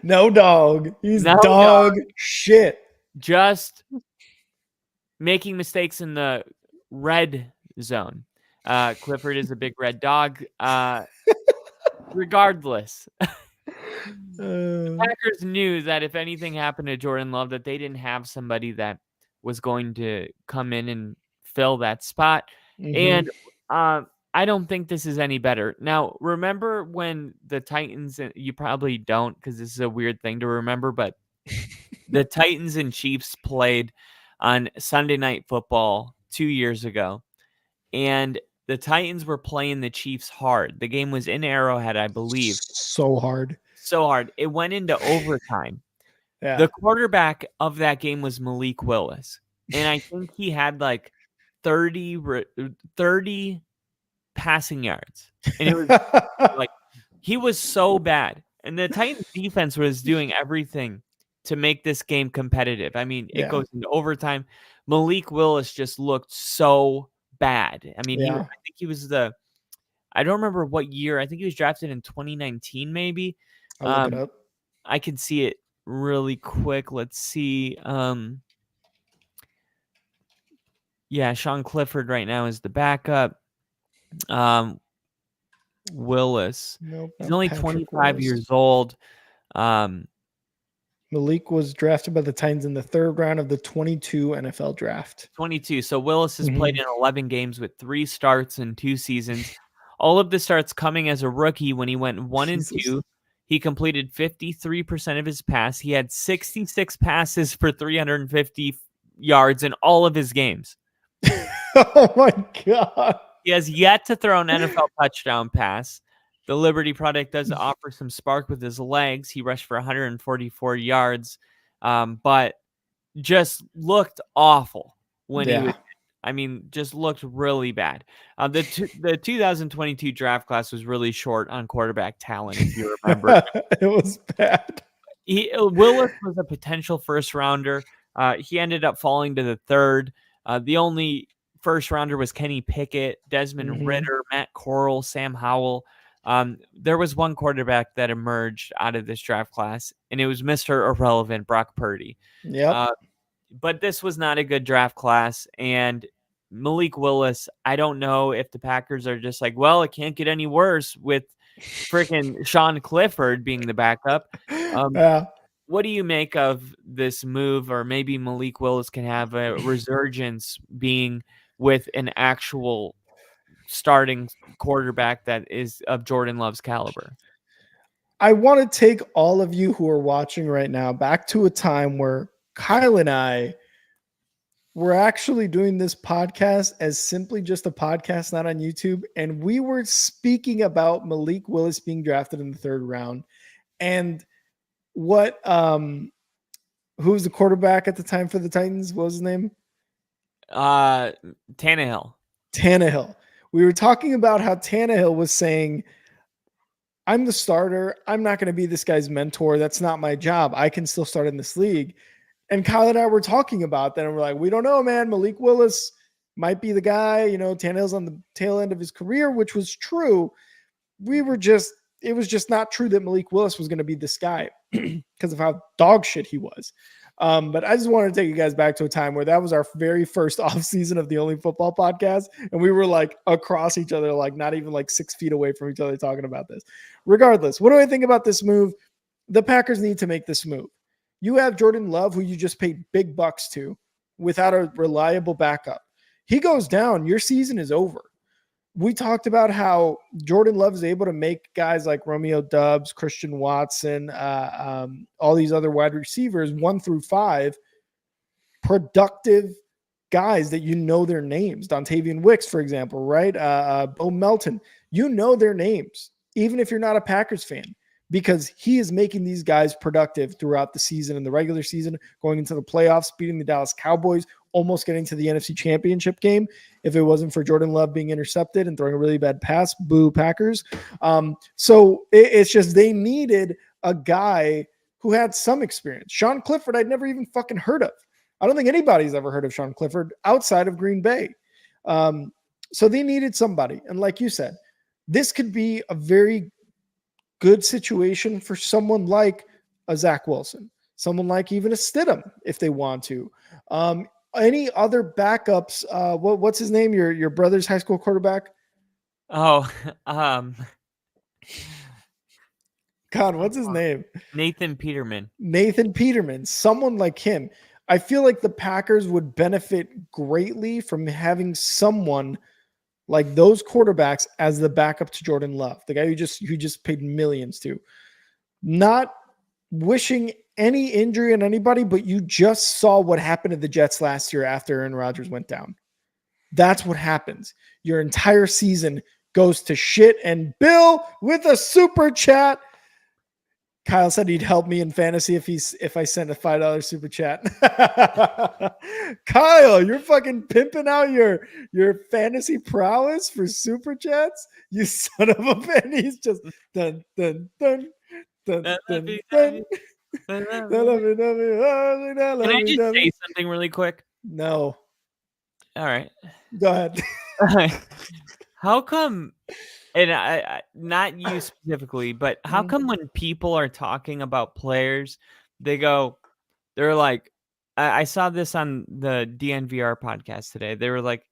S1: No dog. He's
S2: no
S1: dog shit.
S2: Just making mistakes in the red zone. Clifford is a big red dog. Regardless. The Packers knew that if anything happened to Jordan Love, that they didn't have somebody that was going to come in and fill that spot. And I don't think this is any better. Now, remember when the Titans, you probably don't because this is a weird thing to remember, but the Titans and Chiefs played on Sunday Night Football 2 years ago, and the Titans were playing the Chiefs hard. The game was in Arrowhead, I believe.
S1: So hard.
S2: It went into overtime.
S1: Yeah.
S2: The quarterback of that game was Malik Willis, and I think he had like 30 passing yards, and it was like he was so bad. And the Titans defense was doing everything to make this game competitive. I mean, it goes into overtime. Malik Willis just looked so bad. I mean, I think he was I don't remember what year. I think he was drafted in 2019, maybe.
S1: I'll look it up.
S2: I can see it really quick. Let's see. Yeah, Sean Clifford right now is the backup. Willis.
S1: Nope,
S2: He's only 25 years old.
S1: Malik was drafted by the Titans in the 3rd round of the 22 NFL draft.
S2: 22. So Willis has played in 11 games with 3 starts in 2 seasons. All of the starts coming as a rookie when he went 1-2. He completed 53% of his pass. He had 66 passes for 350 yards in all of his games.
S1: Oh my God.
S2: He has yet to throw an NFL touchdown pass. The Liberty product does offer some spark with his legs. He rushed for 144 yards, but just looked awful when he was. I mean, just looked really bad. The 2022 draft class was really short on quarterback talent, if you remember.
S1: It was bad.
S2: Willis was a potential first rounder. He ended up falling to the 3rd. The only first rounder was Kenny Pickett, Desmond Ridder, Matt Corral, Sam Howell. There was one quarterback that emerged out of this draft class, and it was Mr. Irrelevant, Brock Purdy.
S1: Yep.
S2: But this was not a good draft class, and Malik Willis, I don't know if the Packers are just like, well, it can't get any worse with freaking Sean Clifford being the backup. What do you make of this move? Or maybe Malik Willis can have a resurgence being with an actual starting quarterback that is of Jordan Love's caliber.
S1: I want to take all of you who are watching right now back to a time where Kyle and I were actually doing this podcast as simply just a podcast, not on YouTube. And we were speaking about Malik Willis being drafted in the 3rd round. And what, who was the quarterback at the time for the Titans? What was his name?
S2: Tannehill.
S1: We were talking about how Tannehill was saying, I'm the starter. I'm not going to be this guy's mentor. That's not my job. I can still start in this league. And Kyle and I were talking about that, and we're like, we don't know, man. Malik Willis might be the guy. You know, Tannehill's on the tail end of his career, which was true. It was just not true that Malik Willis was going to be this guy because of how dog shit he was. But I just wanted to take you guys back to a time where that was our very first off season of the Only Football podcast. And we were like across each other, like not even like 6 feet away from each other talking about this. Regardless, what do I think about this move? The Packers need to make this move. You have Jordan Love, who you just paid big bucks to, without a reliable backup. He goes down, your season is over. We talked about how Jordan Love is able to make guys like Romeo Doubs, Christian Watson, all these other wide receivers, 1 through 5, productive guys that you know their names. Dontavian Wicks, for example, right? Bo Melton, you know their names, even if you're not a Packers fan, because he is making these guys productive throughout the season and the regular season, going into the playoffs, beating the Dallas Cowboys, almost getting to the NFC Championship game. If it wasn't for Jordan Love being intercepted and throwing a really bad pass, boo Packers. So it's just they needed a guy who had some experience. Sean Clifford, I'd never even fucking heard of. I don't think anybody's ever heard of Sean Clifford outside of Green Bay. So they needed somebody. And like you said, this could be a very good situation for someone like a Zach Wilson, someone like even a Stidham if they want to. Any other backups? What's his name? Your brother's high school quarterback?
S2: Oh,
S1: God, what's his name?
S2: Nathan Peterman.
S1: Someone like him. I feel like the Packers would benefit greatly from having someone like those quarterbacks as the backup to Jordan Love, the guy who just paid millions to. Not wishing any injury on anybody, but you just saw what happened to the Jets last year after Aaron Rodgers went down. That's what happens. Your entire season goes to shit. And Bill with a super chat. Kyle said he'd help me in fantasy if I sent a $5 super chat. Kyle, you're fucking pimping out your fantasy prowess for super chats. You son of a bitch. He's just dun dun dun dun dun dun.
S2: Can I just say something really quick?
S1: No.
S2: All right.
S1: Go ahead.
S2: How come, and I not you specifically, but how come when people are talking about players, they're like, I saw this on the DNVR podcast today. They were like,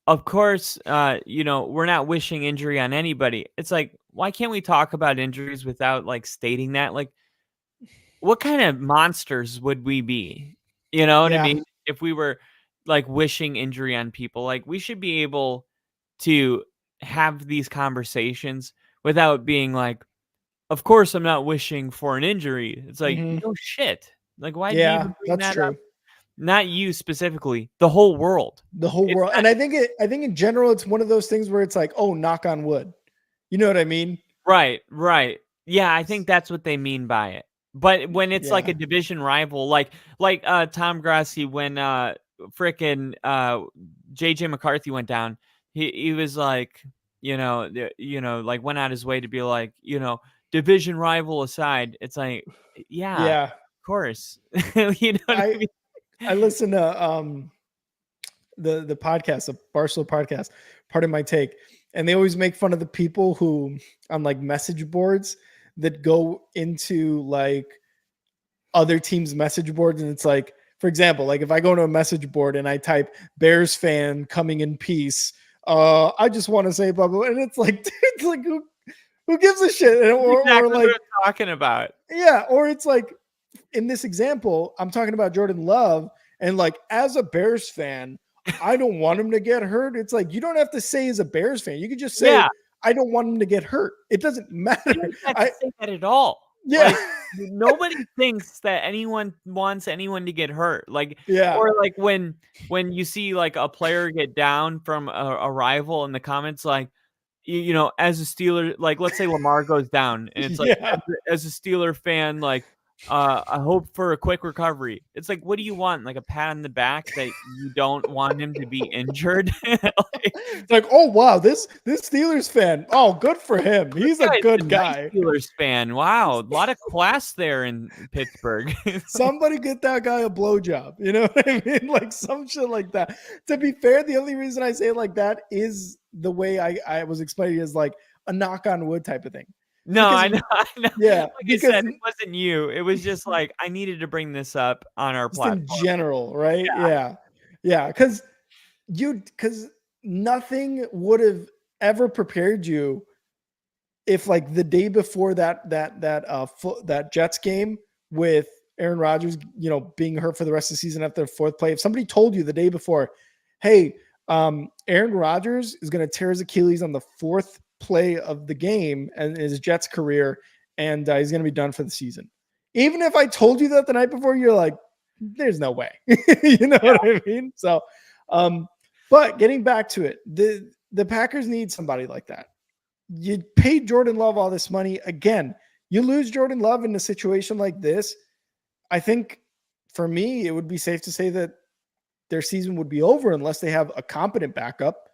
S2: of course, we're not wishing injury on anybody. It's like, why can't we talk about injuries without like stating that? Like, what kind of monsters would we be? You know what I
S1: Yeah.
S2: mean? If we were like wishing injury on people, like we should be able to have these conversations without being like, of course I'm not wishing for an injury. It's like,
S1: Mhm.
S2: no shit. Like, why'd you
S1: Yeah,
S2: even bring
S1: that's
S2: that up?
S1: true.
S2: Not you specifically, the whole world.
S1: The whole
S2: It's
S1: world.
S2: not
S1: And I think in general, it's one of those things where it's like, oh, knock on wood. You know what I mean?
S2: right, right. Yeah, I think that's what they mean by it. But when it's like
S1: Yeah.
S2: a division rival, like Tom Grassi when frickin' JJ McCarthy went down, he was like, like went out his way to be like, division rival aside, it's like, yeah,
S1: Yeah.
S2: of course. You know what I
S1: I
S2: mean?
S1: I listen to the podcast, the Barstool podcast, part of my take. And they always make fun of the people who on like message boards that go into like other teams' message boards. And it's like, for example, like if I go to a message board and I type Bears fan coming in peace, I just want to say blah blah, and it's like, dude, it's like who gives a shit?
S2: That's
S1: Or
S2: exactly
S1: like,
S2: what I'm talking about.
S1: yeah, or it's like in this example, I'm talking about Jordan Love, and like as a Bears fan, I don't want him to get hurt. It's like you don't have to say as a Bears fan. You could just say
S2: Yeah,
S1: I don't want him to get hurt. It doesn't matter.
S2: you don't have to say that at all.
S1: Yeah.
S2: Like, nobody thinks that anyone wants anyone to get hurt. Like,
S1: Yeah.
S2: or like when you see like a player get down from a rival in the comments, like, as a Steeler, like let's say Lamar goes down, and it's like,
S1: Yeah.
S2: as a Steeler fan, like, I hope for a quick recovery. It's like, what do you want? Like a pat on the back that you don't want him to be injured? Like,
S1: It's like, oh wow, this Steelers fan. Oh, good for him. He's a
S2: guy's
S1: good
S2: nice
S1: guy.
S2: Steelers fan. Wow, a lot of class there in Pittsburgh.
S1: Somebody get that guy a blowjob. You know what I mean? Like some shit like that. To be fair, the only reason I say it like that is the way I was explaining it as like a knock on wood type of thing.
S2: No, I know.
S1: Yeah,
S2: Like
S1: because
S2: I said, it wasn't you. It was just like I needed to bring this up on our
S1: just in
S2: platform.
S1: general, right? Yeah. Because nothing would have ever prepared you if like the day before that Jets game with Aaron Rodgers, being hurt for the rest of the season after the fourth play, if somebody told you the day before, hey, Aaron Rodgers is going to tear his Achilles on the fourth play of the game and his Jets career, and he's going to be done for the season. Even if I told you that the night before, you're like, there's no way. You know what I mean? So, but getting back to it, the Packers need somebody like that. You paid Jordan Love all this money. Again, you lose Jordan Love in a situation like this. I think for me, it would be safe to say that their season would be over unless they have a competent backup.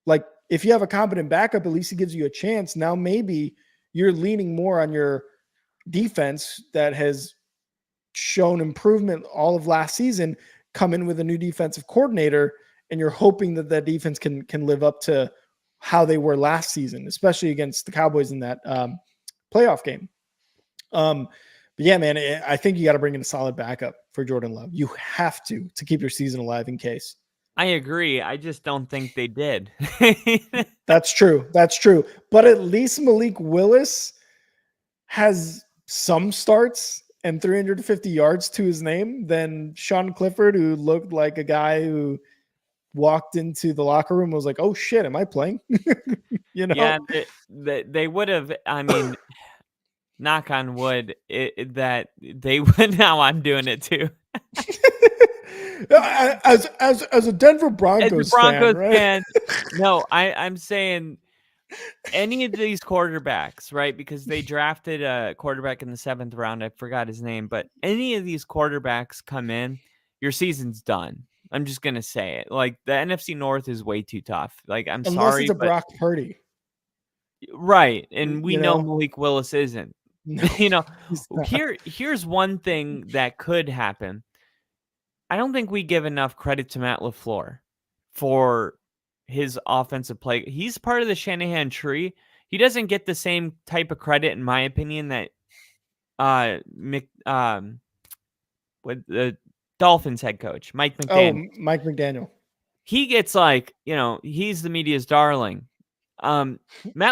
S1: Like if you have a competent backup, at least it gives you a chance. Now maybe you're leaning more on your defense that has shown improvement all of last season, come in with a new defensive coordinator, and you're hoping that that defense can live up to how they were last season, especially against the Cowboys in that playoff game. But yeah, man, I think you got to bring in a solid backup for Jordan Love. You have to keep your season alive in case.
S2: I agree. I just don't think they did.
S1: That's true. But at least Malik Willis has some starts and 350 yards to his name than Sean Clifford, who looked like a guy who walked into the locker room and was like, oh shit, am I playing?
S2: Yeah, they would have, I mean, knock on wood, that they would. Now I'm doing it too.
S1: as a Denver Broncos,
S2: As a Broncos
S1: fan, right?
S2: fan, no, I'm saying any of these quarterbacks, right? Because they drafted a quarterback in the 7th round. I forgot his name, but any of these quarterbacks come in, your season's done. I'm just gonna say it. Like the NFC North is way too tough. Like I'm
S1: Unless
S2: sorry,
S1: it's a
S2: but
S1: Brock Purdy.
S2: right, and we
S1: You
S2: know
S1: know?
S2: Malik Willis isn't.
S1: No, he's not.
S2: Here's one thing that could happen. I don't think we give enough credit to Matt LaFleur for his offensive play. He's part of the Shanahan tree. He doesn't get the same type of credit, in my opinion, that with the Dolphins head coach, Mike McDaniel.
S1: Oh, Mike McDaniel.
S2: He gets like, he's the media's darling. Matt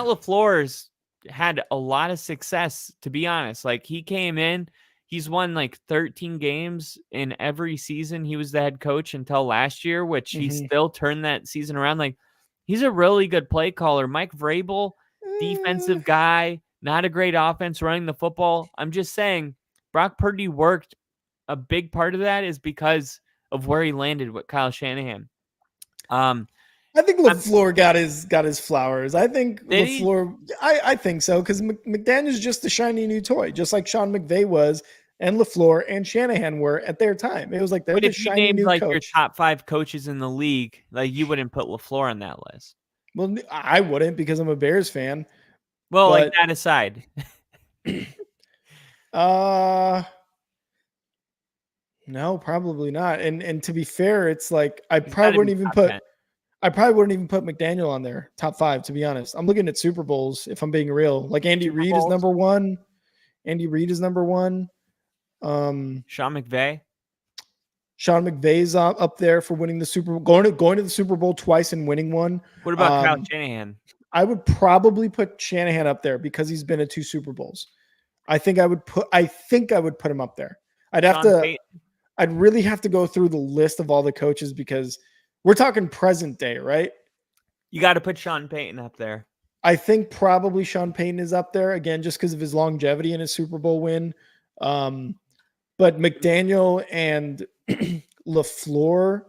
S2: LaFleur's had a lot of success, to be honest. Like he came in, he's won like 13 games in every season he was the head coach until last year, which he still turned that season around. Like, he's a really good play caller. Mike Vrabel, defensive guy, not a great offense running the football. I'm just saying Brock Purdy worked. A big part of that is because of where he landed with Kyle Shanahan.
S1: I think LaFleur got his flowers. I think LaFleur. I think so, because McDaniel's just a shiny new toy, just like Sean McVay was, and LaFleur and Shanahan were at their time. It was like they're the shiny new
S2: like
S1: coach.
S2: Your top 5 coaches in the league, like you wouldn't put LaFleur on that list.
S1: Well, I wouldn't, because I'm a Bears fan.
S2: Well, like that aside.
S1: No, probably not. And to be fair, it's like I probably wouldn't even put McDaniel on there, top 5, to be honest. I'm looking at Super Bowls, if I'm being real. Like Andy Reid is number 1. Andy Reid is number 1.
S2: Sean McVay.
S1: Sean McVay's up there for winning the Super Bowl, going to the Super Bowl twice and winning one.
S2: What about Kyle Shanahan?
S1: I would probably put Shanahan up there because he's been at 2 Super Bowls. I think I would put him up there. I'd really have to go through the list of all the coaches, because we're talking present day, right?
S2: You got to put Sean Payton up there.
S1: I think probably Sean Payton is up there, again, just because of his longevity and his Super Bowl win. But McDaniel and LaFleur,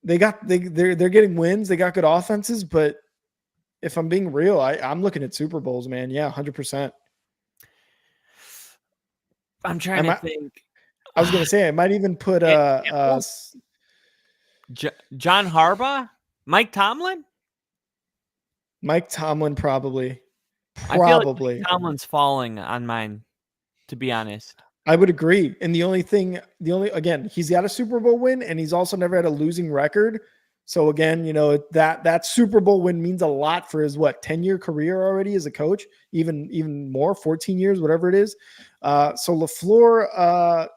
S1: they're getting wins. They got good offenses, but if I'm being real, I'm looking at Super Bowls, man. Yeah, 100%.
S2: I'm trying to think.
S1: I was going to say, I might even put
S2: John Harbaugh? Mike Tomlin?
S1: Mike Tomlin, probably.
S2: I feel like Mike Tomlin's falling on mine, to be honest.
S1: I would agree. And again, he's got a Super Bowl win, and he's also never had a losing record. So again, that Super Bowl win means a lot for his 10-year career already as a coach, even more, 14 years, whatever it is. So LaFleur,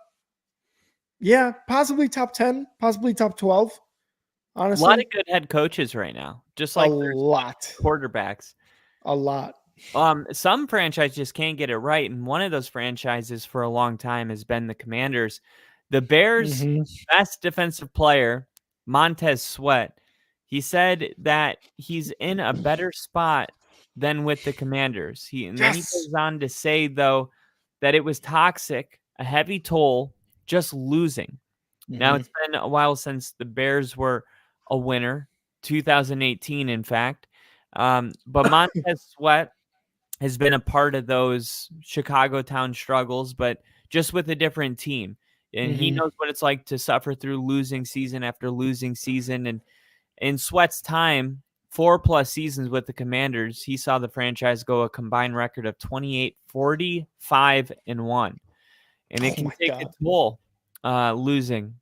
S1: yeah, possibly top 10, possibly top 12. Honestly,
S2: a lot of good head coaches right now, just like
S1: a lot
S2: quarterbacks.
S1: A lot.
S2: Some franchises just can't get it right, and one of those franchises for a long time has been the Commanders. The Bears' best defensive player, Montez Sweat, he said that he's in a better spot than with the Commanders. Then he goes on to say, though, that it was toxic, a heavy toll, just losing. Now, it's been a while since the Bears were a winner, 2018, in fact. But Montez Sweat has been a part of those Chicago town struggles, but just with a different team. And he knows what it's like to suffer through losing season after losing season. And in Sweat's time, 4+ seasons with the Commanders, he saw the franchise go a combined record of 28-45-1. And it can take a toll losing.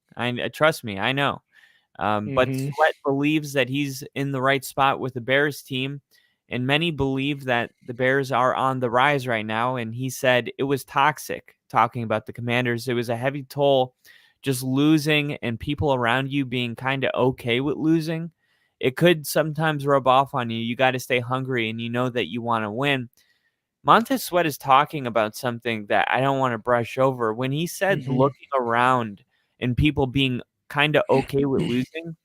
S2: Trust me, I know. But Sweat believes that he's in the right spot with the Bears team. And many believe that the Bears are on the rise right now. And he said it was toxic, talking about the Commanders. It was a heavy toll, just losing, and people around you being kind of okay with losing. It could sometimes rub off on you. You got to stay hungry, and you know that you want to win. Montez Sweat is talking about something that I don't want to brush over. When he said looking around and people being kind of okay with losing,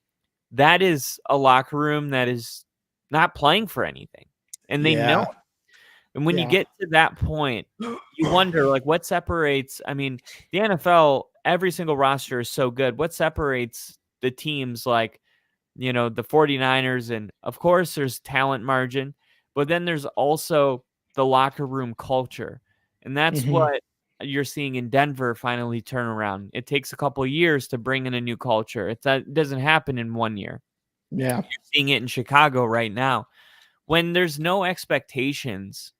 S2: that is a locker room that is not playing for anything. And they know it. And when you get to that point, you wonder, what separates? I mean, the NFL, every single roster is so good. What separates the teams like, the 49ers? And of course, there's talent margin, but then there's also the locker room culture. And that's what you're seeing in Denver finally turn around. It takes a couple of years to bring in a new culture. It doesn't happen in 1 year.
S1: Yeah.
S2: You're seeing it in Chicago right now. When there's no expectations,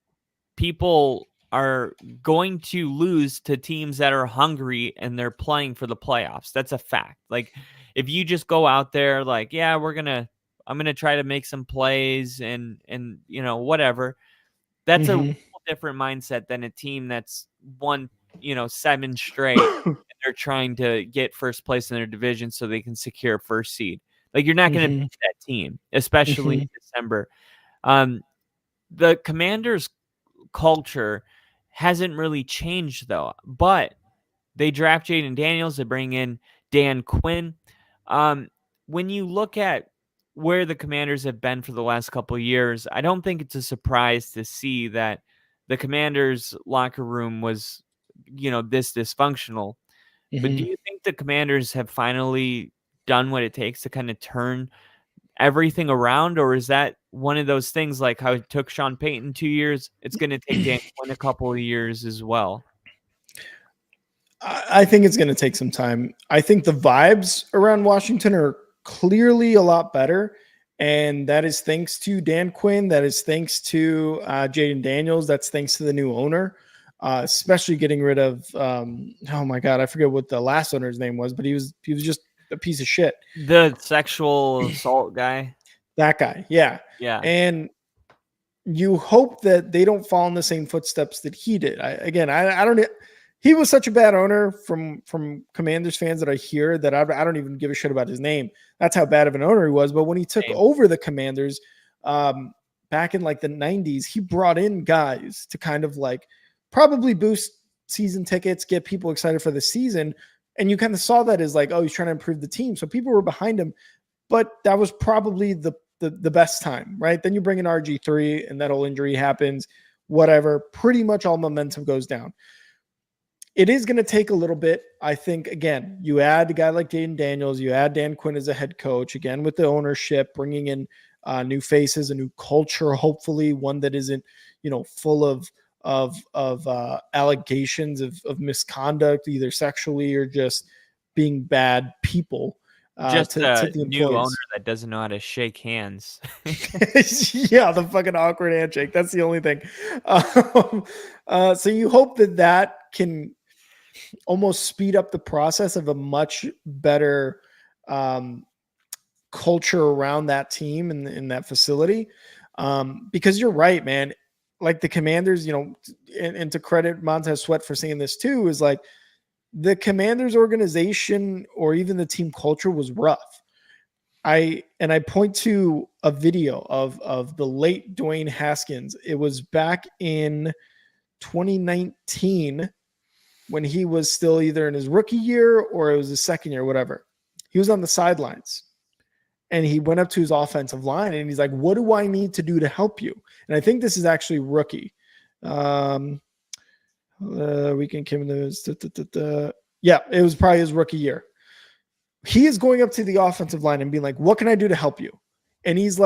S2: people are going to lose to teams that are hungry and they're playing for the playoffs. That's a fact. If you just go out there I'm going to try to make some plays and whatever. That's a different mindset than a team that's won, 7 straight and they're trying to get first place in their division so they can secure first seed. You're not going to beat that team, especially in December. The Commanders' culture hasn't really changed though. But they draft Jaden Daniels, they bring in Dan Quinn. When you look at where the Commanders have been for the last couple of years, I don't think it's a surprise to see that the Commanders locker room was, this dysfunctional. But do you think the Commanders have finally done what it takes to kind of turn everything around, or is that one of those things like how it took Sean Payton 2 years? It's going to take Dan Quinn a couple of years as well.
S1: I think it's going to take some time. I think the vibes around Washington are clearly a lot better. And that is thanks to Dan Quinn. That is thanks to Jaden Daniels. That's thanks to the new owner, especially getting rid of, oh my God, I forget what the last owner's name was, but he was just a piece of shit.
S2: The sexual assault guy.
S1: That guy. Yeah.
S2: Yeah.
S1: And you hope that they don't fall in the same footsteps that he did. I don't. He was such a bad owner from Commanders fans that I hear that I don't even give a shit about his name. That's how bad of an owner he was. But when he took over the Commanders back in like the 90s, he brought in guys to kind of like probably boost season tickets, get people excited for the season. And you kind of saw that as like, oh, he's trying to improve the team. So people were behind him. But that was probably the best time, right? Then you bring in RG3 and that whole injury happens, whatever. Pretty much all momentum goes down. It is going to take a little bit. I think, again, you add a guy like Jaden Daniels, you add Dan Quinn as a head coach, again, with the ownership, bringing in new faces, a new culture, hopefully one that isn't, full of allegations of misconduct, either sexually or just being bad people.
S2: Just a new owner that doesn't know how to shake hands.
S1: Yeah, the fucking awkward handshake. That's the only thing. So you hope that can almost speed up the process of a much better culture around that team and in that facility. Because you're right, man. Like the Commanders, and to credit Montez Sweat for saying this too, is like the Commanders organization or even the team culture was rough. I point to a video of the late Dwayne Haskins. It was back in 2019 when he was still either in his rookie year or it was his second year, whatever. He was on the sidelines and he went up to his offensive line and he's like, what do I need to do to help you? And I think this is actually rookie. Weekend came in the yeah, it was probably his rookie year. He is going up to the offensive line and being like, what can I do to help you? And he's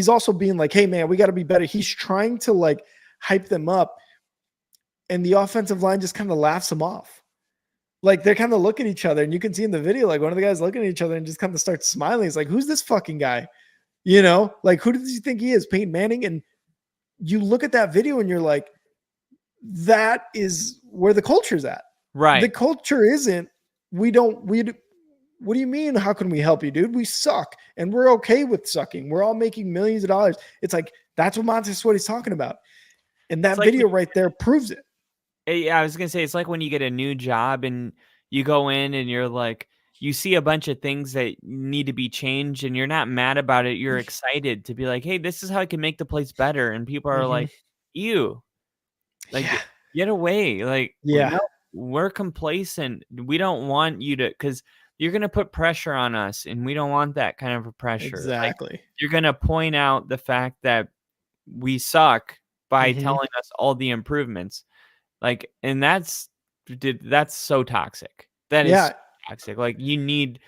S1: also being like, hey man, we got to be better. He's trying to like hype them up. And the offensive line just kind of laughs him off. Like they're kind of looking at each other and you can see in the video, like one of the guys looking at each other and just kind of starts smiling. He's like, who's this fucking guy? Like who does he think he is? Peyton Manning? And you look at that video and you're like, that is where the culture's at.
S2: Right.
S1: The culture isn't, what do you mean? How can we help you, dude? We suck and we're okay with sucking. We're all making millions of dollars. It's like, that's what Montez Sweat is talking about. And that video right there proves it.
S2: Yeah, I was going to say, it's like when you get a new job and you go in and you're like, you see a bunch of things that need to be changed and you're not mad about it. You're excited to be like, hey, this is how I can make the place better. And people are like, ew, like get away. Like, we're complacent. We don't want you to, because you're going to put pressure on us and we don't want that kind of a pressure.
S1: Exactly.
S2: Like, you're going to point out the fact that we suck by telling us all the improvements. Like, and that's so toxic. That is toxic. Like, you need,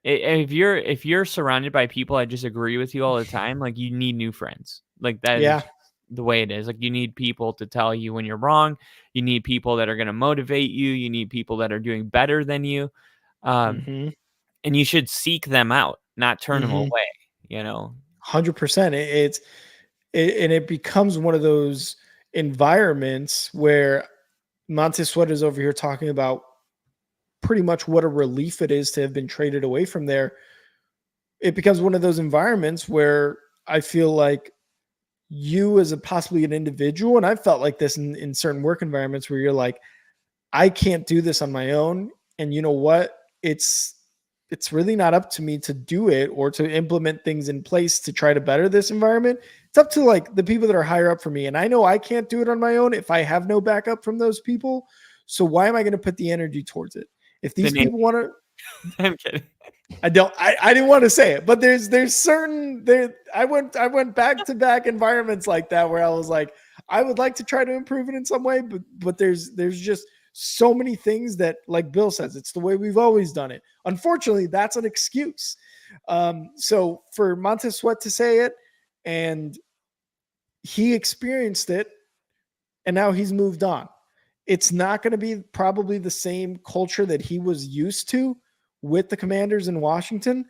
S2: if you're surrounded by people that just agree with you all the time, like you need new friends. Like that is the way it is. Like you need people to tell you when you're wrong. You need people that are going to motivate you. You need people that are doing better than you. And you should seek them out, not turn them away,
S1: 100%. It becomes one of those environments where Montez Sweat is over here talking about pretty much what a relief it is to have been traded away from there. It becomes one of those environments where I feel like you as possibly an individual, and I've felt like this in certain work environments where you're like, I can't do this on my own. And you know what? It's really not up to me to do it or to implement things in place to try to better this environment. It's up to like the people that are higher up for me. And I know I can't do it on my own if I have no backup from those people. So why am I going to put the energy towards it? If these people want to,
S2: I'm kidding.
S1: I didn't want to say it, but there's certain I went back to back environments like that where I was like, I would like to try to improve it in some way, but there's just so many things that, like Bill says, it's the way we've always done it. Unfortunately, that's an excuse. So for Montez Sweat to say it, and he experienced it, and now he's moved on. It's not going to be probably the same culture that he was used to with the Commanders in Washington.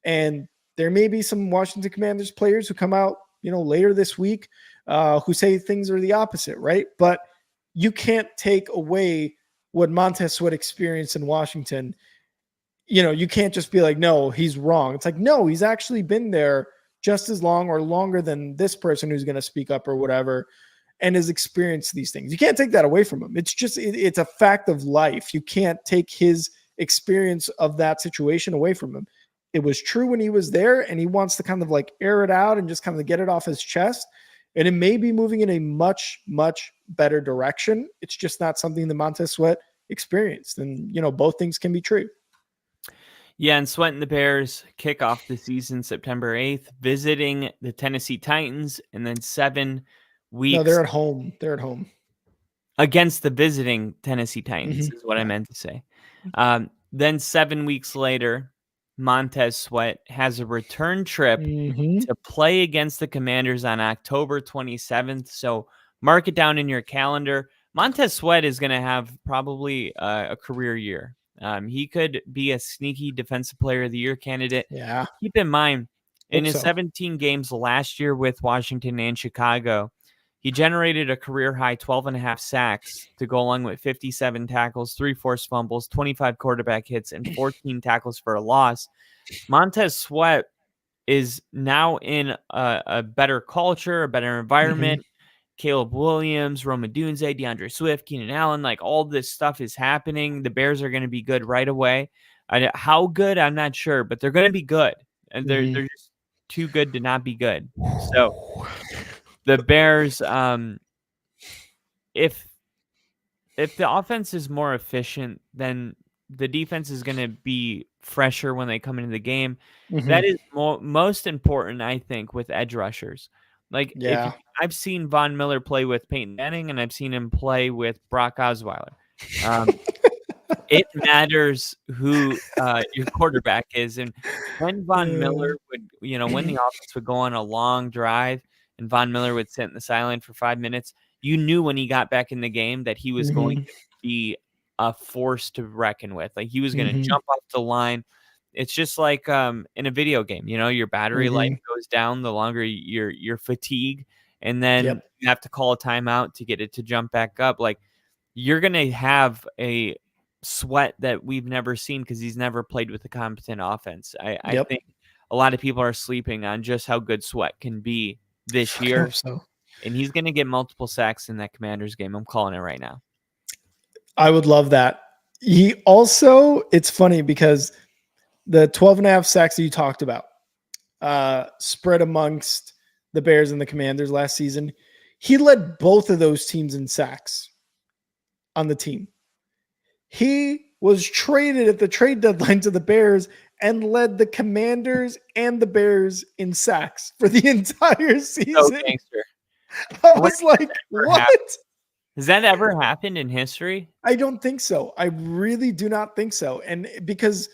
S1: And there may be some Washington Commanders players who come out, later this week who say things are the opposite, right? But you can't take away what Montez Sweat experienced in Washington. You can't just be like, no, he's wrong. It's like, no, he's actually been there just as long or longer than this person who's going to speak up or whatever and has experienced these things. You can't take that away from him. It's just, it's a fact of life. You can't take his experience of that situation away from him. It was true when he was there, and he wants to kind of like air it out and just kind of get it off his chest. And it may be moving in a much, much better direction. It's just not something that Montez Sweat experienced. And, both things can be true.
S2: Yeah, and Sweat and the Bears kick off the season September 8th, visiting the Tennessee Titans, and then 7 weeks.
S1: No, they're at home. They're at home.
S2: Against the visiting Tennessee Titans is what I meant to say. Then 7 weeks later, Montez Sweat has a return trip to play against the Commanders on October 27th. So mark it down in your calendar. Montez Sweat is going to have probably a career year. He could be a sneaky defensive player of the year candidate.
S1: Yeah.
S2: Keep in mind, in his 17 games last year with Washington and Chicago, he generated a career-high 12.5 sacks to go along with 57 tackles, 3 forced fumbles, 25 quarterback hits, and 14 tackles for a loss. Montez Sweat is now in a better culture, a better environment. Caleb Williams, Rome Odunze, DeAndre Swift, Keenan Allen, like all this stuff is happening. The Bears are going to be good right away. How good, I'm not sure, but they're going to be good. And they're just too good to not be good. So the Bears, if the offense is more efficient, then the defense is going to be fresher when they come into the game. That is most important, I think, with edge rushers. Like, I've seen Von Miller play with Peyton Manning, and I've seen him play with Brock Osweiler. It matters who your quarterback is. And when Von Miller would, when the offense would go on a long drive and Von Miller would sit in the sideline for 5 minutes, you knew when he got back in the game that he was going to be a force to reckon with. Like, he was going to jump off the line. It's just like in a video game, your battery life goes down the longer you're fatigued, and then you have to call a timeout to get it to jump back up. Like, you're going to have a Sweat that we've never seen because he's never played with a competent offense. I think a lot of people are sleeping on just how good Sweat can be this year. And he's going to get multiple sacks in that Commanders game. I'm calling it right now.
S1: I would love that. He also, it's funny because the 12.5 sacks that you talked about spread amongst the Bears and the Commanders last season, he led both of those teams in sacks on the team. He was traded at the trade deadline to the Bears and led the Commanders and the Bears in sacks for the entire season.
S2: So gangster.
S1: I was like, what?
S2: Has that ever happened in history?
S1: I don't think so. I really do not think so. And because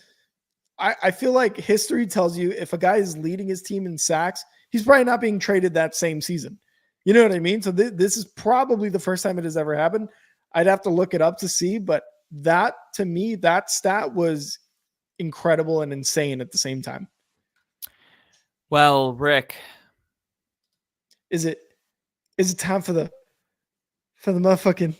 S1: I feel like history tells you if a guy is leading his team in sacks, he's probably not being traded that same season. You know what I mean? So this is probably the first time it has ever happened. I'd have to look it up to see, but that, to me, that stat was incredible and insane at the same time.
S2: Well,
S1: is it time for the motherfucking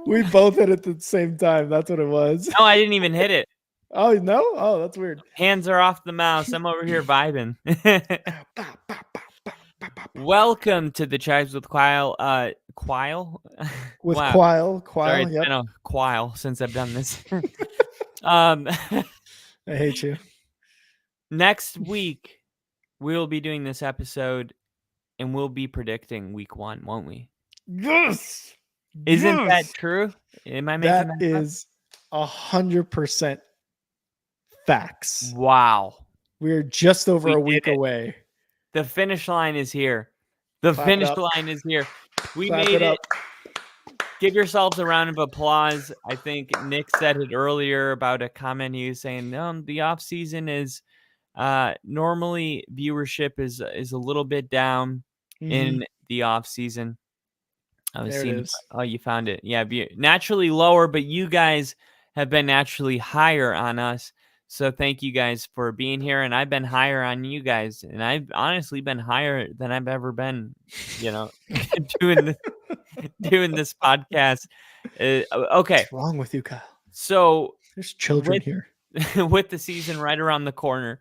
S1: we both hit it at the same time. That's what it was.
S2: No, I didn't even hit it.
S1: Oh, no? Oh, that's weird.
S2: Hands are off the mouse. I'm over here vibing.
S1: With
S2: Welcome to the Chives with Quile. Quile? Wow. Sorry,
S1: Quile,
S2: it's
S1: yep.
S2: been a while since I've done this. Um,
S1: I hate you.
S2: next week, we'll be doing this episode, and we'll be predicting week 1, won't we?
S1: Yes!
S2: Isn't that
S1: Yes!
S2: true? Am I making
S1: That
S2: that up?
S1: is 100% facts.
S2: Wow.
S1: We're just over
S2: We
S1: a
S2: did
S1: week
S2: it.
S1: away.
S2: The finish line is here. The
S1: Clap it
S2: finish
S1: up.
S2: line is here. We
S1: Clap
S2: made
S1: it up.
S2: Give yourselves a round of applause. I think Nick said it earlier about a comment he was saying, the off season is normally viewership is a little bit down in the off season. I was
S1: There it
S2: seeing.
S1: is.
S2: Oh, you found it. Yeah, naturally lower, but you guys have been naturally higher on us. So thank you guys for being here, and I've been higher on you guys, and I've honestly been higher than I've ever been. Doing this podcast. Okay,
S1: What's wrong with you, Kyle?
S2: so
S1: There's children here.
S2: with the season right around the corner,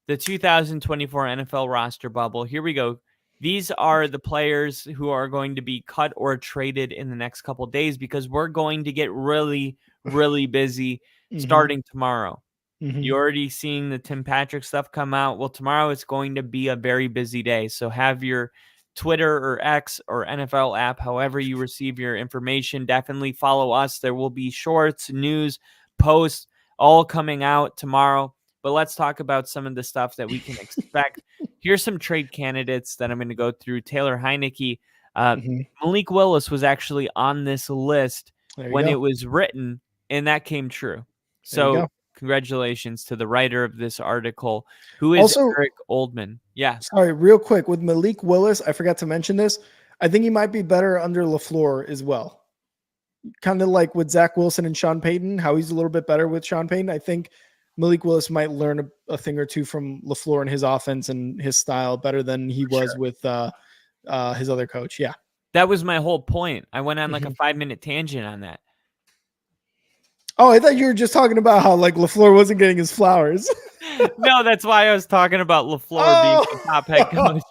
S2: the 2024 NFL roster bubble. Here we go. These are the players who are going to be cut or traded in the next couple of days because we're going to get really, really busy starting tomorrow. You're already seeing the Tim Patrick stuff come out. Well, tomorrow it's going to be a very busy day. So have your Twitter or X or NFL app, however you receive your information, definitely follow us. There will be shorts, news, posts, all coming out tomorrow. But let's talk about some of the stuff that we can expect. Here's some trade candidates that I'm going to go through. Taylor Heineke. Malik Willis was actually on this list when it was written, and that came true. So congratulations to the writer of this article, who is
S1: Also,
S2: Eric Oldman. Yeah.
S1: Sorry, real quick. With Malik Willis, I forgot to mention this. I think he might be better under LaFleur as well. Kind of like with Zach Wilson and Sean Payton, how he's a little bit better with Sean Payton. I think Malik Willis might learn a thing or two from LaFleur and his offense and his style better than he was with his other coach. Yeah.
S2: That was my whole point. I went on like a 5-minute tangent on that.
S1: Oh, I thought you were just talking about how like LaFleur wasn't getting his flowers.
S2: No, that's why I was talking about LaFleur being the top head coach.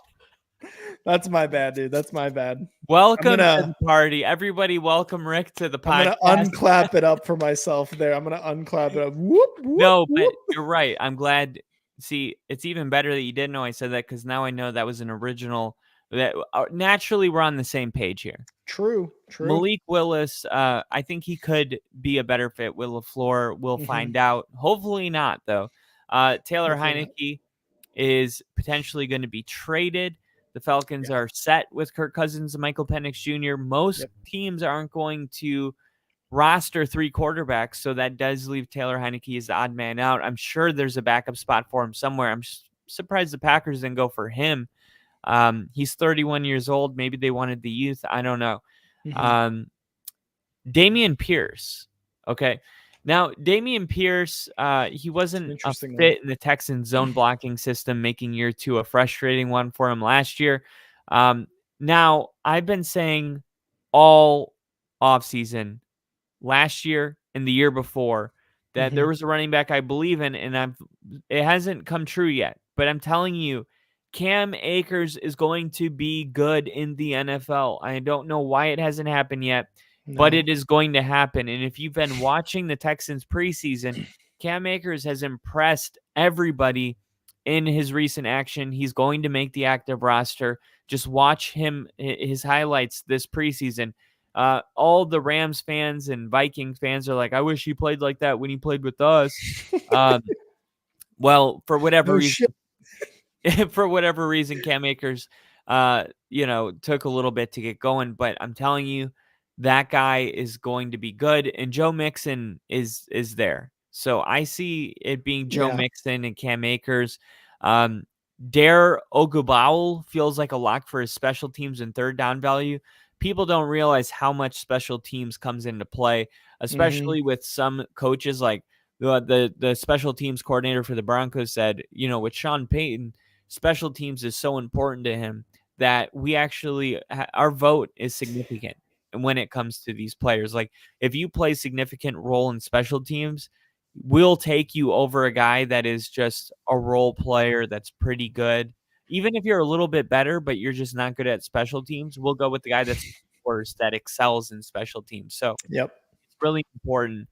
S1: That's my bad, dude. That's my bad.
S2: Welcome to the party. Everybody welcome Rick to the podcast.
S1: I'm going to unclap it up for myself there. I'm going to unclap it up. Whoop, whoop,
S2: no,
S1: whoop.
S2: but you're right. I'm glad. See, it's even better that you didn't know I said that because now I know that was an original. That naturally we're on the same page here.
S1: True.
S2: Malik Willis, I think he could be a better fit with LaFleur. We'll find out. Hopefully not, though. Taylor Heineke is potentially going to be traded. The Falcons are set with Kirk Cousins and Michael Penix Jr. Most teams aren't going to roster 3 quarterbacks, so that does leave Taylor Heineke as the odd man out. I'm sure there's a backup spot for him somewhere. I'm surprised the Packers didn't go for him. He's 31 years old. Maybe they wanted the youth. I don't know. Dameon Pierce. Okay. Now, Dameon Pierce, he wasn't a fit in the Texans zone blocking system, making year 2 a frustrating one for him last year. Now, I've been saying all offseason, last year and the year before, that there was a running back I believe in, and it hasn't come true yet. But I'm telling you, Cam Akers is going to be good in the NFL. I don't know why it hasn't happened yet, but it is going to happen. And if you've been watching the Texans preseason, Cam Akers has impressed everybody in his recent action. He's going to make the active roster. Just watch his highlights this preseason. All the Rams fans and Viking fans are like, I wish he played like that when he played with us. Well, for whatever reason, Cam Akers, took a little bit to get going, but I'm telling you, that guy is going to be good. And Joe Mixon is there. So I see it being Joe Mixon and Cam Akers. Dare Ogunbowale feels like a lock for his special teams and third down value. People don't realize how much special teams comes into play, especially with some coaches like the special teams coordinator for the Broncos said, with Sean Payton, special teams is so important to him that we actually, our vote is significant when it comes to these players. Like if you play significant role in special teams, will take you over a guy that is just a role player that's pretty good. Even if you're a little bit better, but you're just not good at special teams, we'll go with the guy that's worse, that excels in special teams. So
S1: Yep.
S2: it's really important.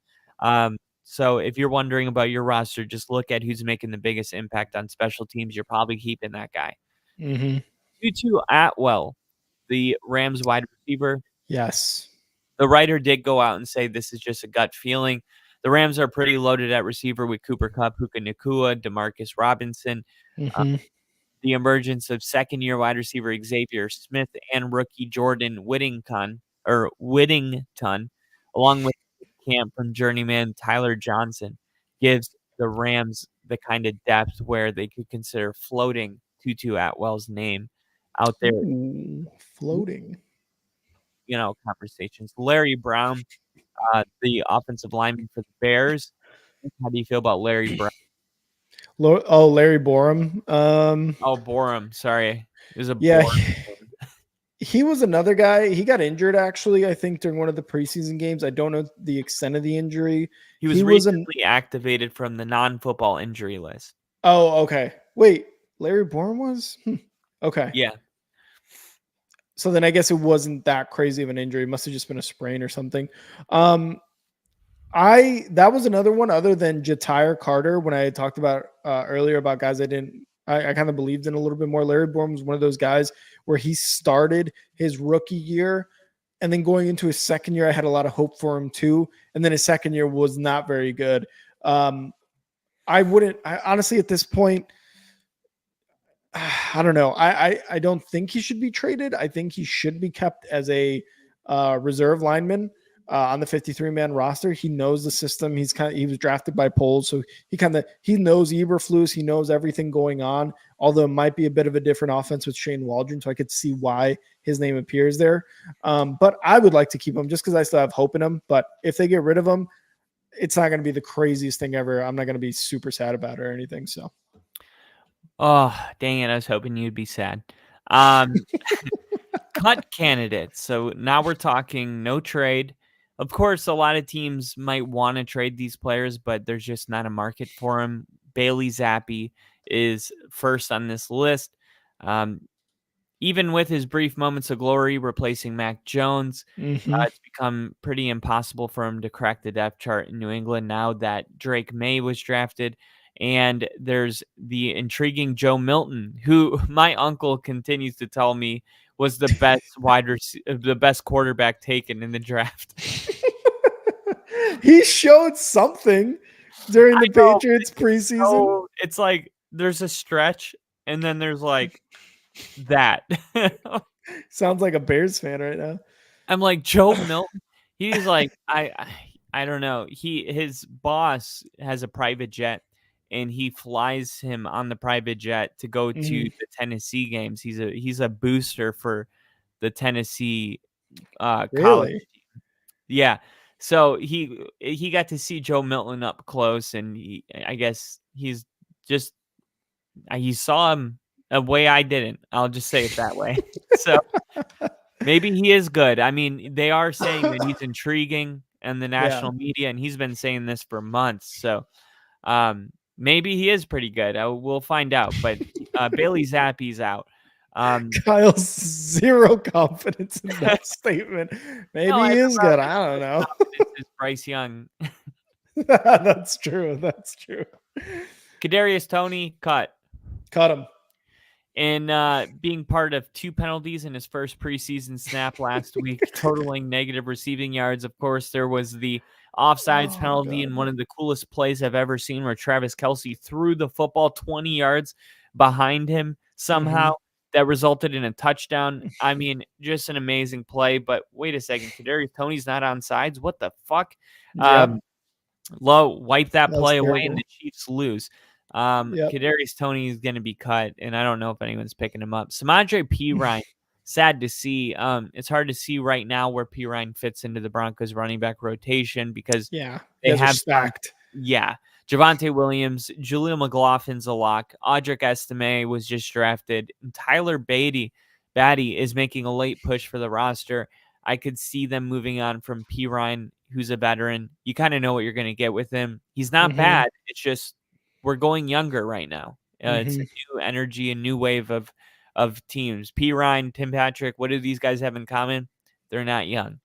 S2: So if you're wondering about your roster, just look at who's making the biggest impact on special teams. You're probably keeping that guy.
S1: Mm-hmm.
S2: Tutu Atwell, the Rams wide receiver.
S1: Yes.
S2: The writer did go out and say this is just a gut feeling. The Rams are pretty loaded at receiver with Cooper Kupp, Puka Nacua, Demarcus Robinson.
S1: Mm-hmm.
S2: The emergence of second-year wide receiver Xavier Smith and rookie Jordan Whittington, along with camp from journeyman Tyler Johnson, gives the Rams the kind of depth where they could consider floating Tutu Atwell's name out there.
S1: Ooh, floating.
S2: Conversations. Larry Brown, the offensive lineman for the Bears. How do you feel about Larry Brown?
S1: Larry Borum.
S2: Borum. Sorry. It was a
S1: Yeah,
S2: Borum.
S1: he was another guy. He got injured, actually, I think, during one of the preseason games. I don't know the extent of the injury.
S2: He was recently activated from the non-football injury list.
S1: Oh, okay. Wait, Larry Borum was? Okay.
S2: Yeah.
S1: So then I guess it wasn't that crazy of an injury. It must have just been a sprain or something. That was another one other than Ja'Tyre Carter when I had talked about earlier about guys I kind of believed in a little bit more. Larry Borum was one of those guys where he started his rookie year and then going into his second year, I had a lot of hope for him too. And then his second year was not very good. Honestly, at this point, I don't know. I don't think he should be traded. I think he should be kept as a reserve lineman on the 53-man roster. He knows the system. He was drafted by Poles, so he knows Eberflus. He knows everything going on. Although it might be a bit of a different offense with Shane Waldron, so I could see why his name appears there. But I would like to keep him just because I still have hope in him. But if they get rid of him, it's not going to be the craziest thing ever. I'm not going to be super sad about it or anything. So.
S2: Oh, dang it. I was hoping you'd be sad. Cut candidates. So now we're talking no trade. Of course, a lot of teams might want to trade these players, but there's just not a market for them. Bailey Zappi is first on this list. Even with his brief moments of glory replacing Mac Jones, it's become pretty impossible for him to crack the depth chart in New England now that Drake May was drafted. And there's the intriguing Joe Milton, who my uncle continues to tell me was the best the best quarterback taken in the draft.
S1: He showed something during the Patriots preseason.
S2: So it's like there's a stretch, and then there's like that.
S1: Sounds like a Bears fan right now.
S2: I'm like, Joe Milton. He's like, I don't know. His boss has a private jet, and he flies him on the private jet to go to the Tennessee games. He's a booster for the Tennessee college team. Yeah. So he got to see Joe Milton up close, and I guess he saw him a way I didn't. I'll just say it that way. So maybe he is good. I mean, they are saying that he's intriguing in the national media, and he's been saying this for months. So maybe he is pretty good. We'll find out. But Bailey Zappi's out.
S1: Kyle's zero confidence in that statement. Maybe he is good. I don't know.
S2: Is Bryce Young.
S1: That's true. That's true.
S2: Kadarius Toney cut
S1: him.
S2: And being part of 2 penalties in his first preseason snap last week, totaling negative receiving yards. Of course, there was the offsides penalty in one of the coolest plays I've ever seen, where Travis Kelce threw the football 20 yards behind him somehow. That resulted in a touchdown. I mean, just an amazing play. But wait a second, Kadarius Toney's not on sides. What the fuck? Lowe wiped that play away, and the Chiefs lose. Kadarius Toney is going to be cut, and I don't know if anyone's picking him up. Samaje Perine, sad to see. It's hard to see right now where Perine fits into the Broncos running back rotation because
S1: they have stacked.
S2: Javonte Williams, Julian McLaughlin's a lock. Audric Estime was just drafted. And Tyler Batty is making a late push for the roster. I could see them moving on from Perine who's a veteran. You kind of know what you're going to get with him. He's not bad. It's just we're going younger right now. It's a new energy, a new wave of teams. P. Ryan, Tim Patrick, what do these guys have in common? They're not young.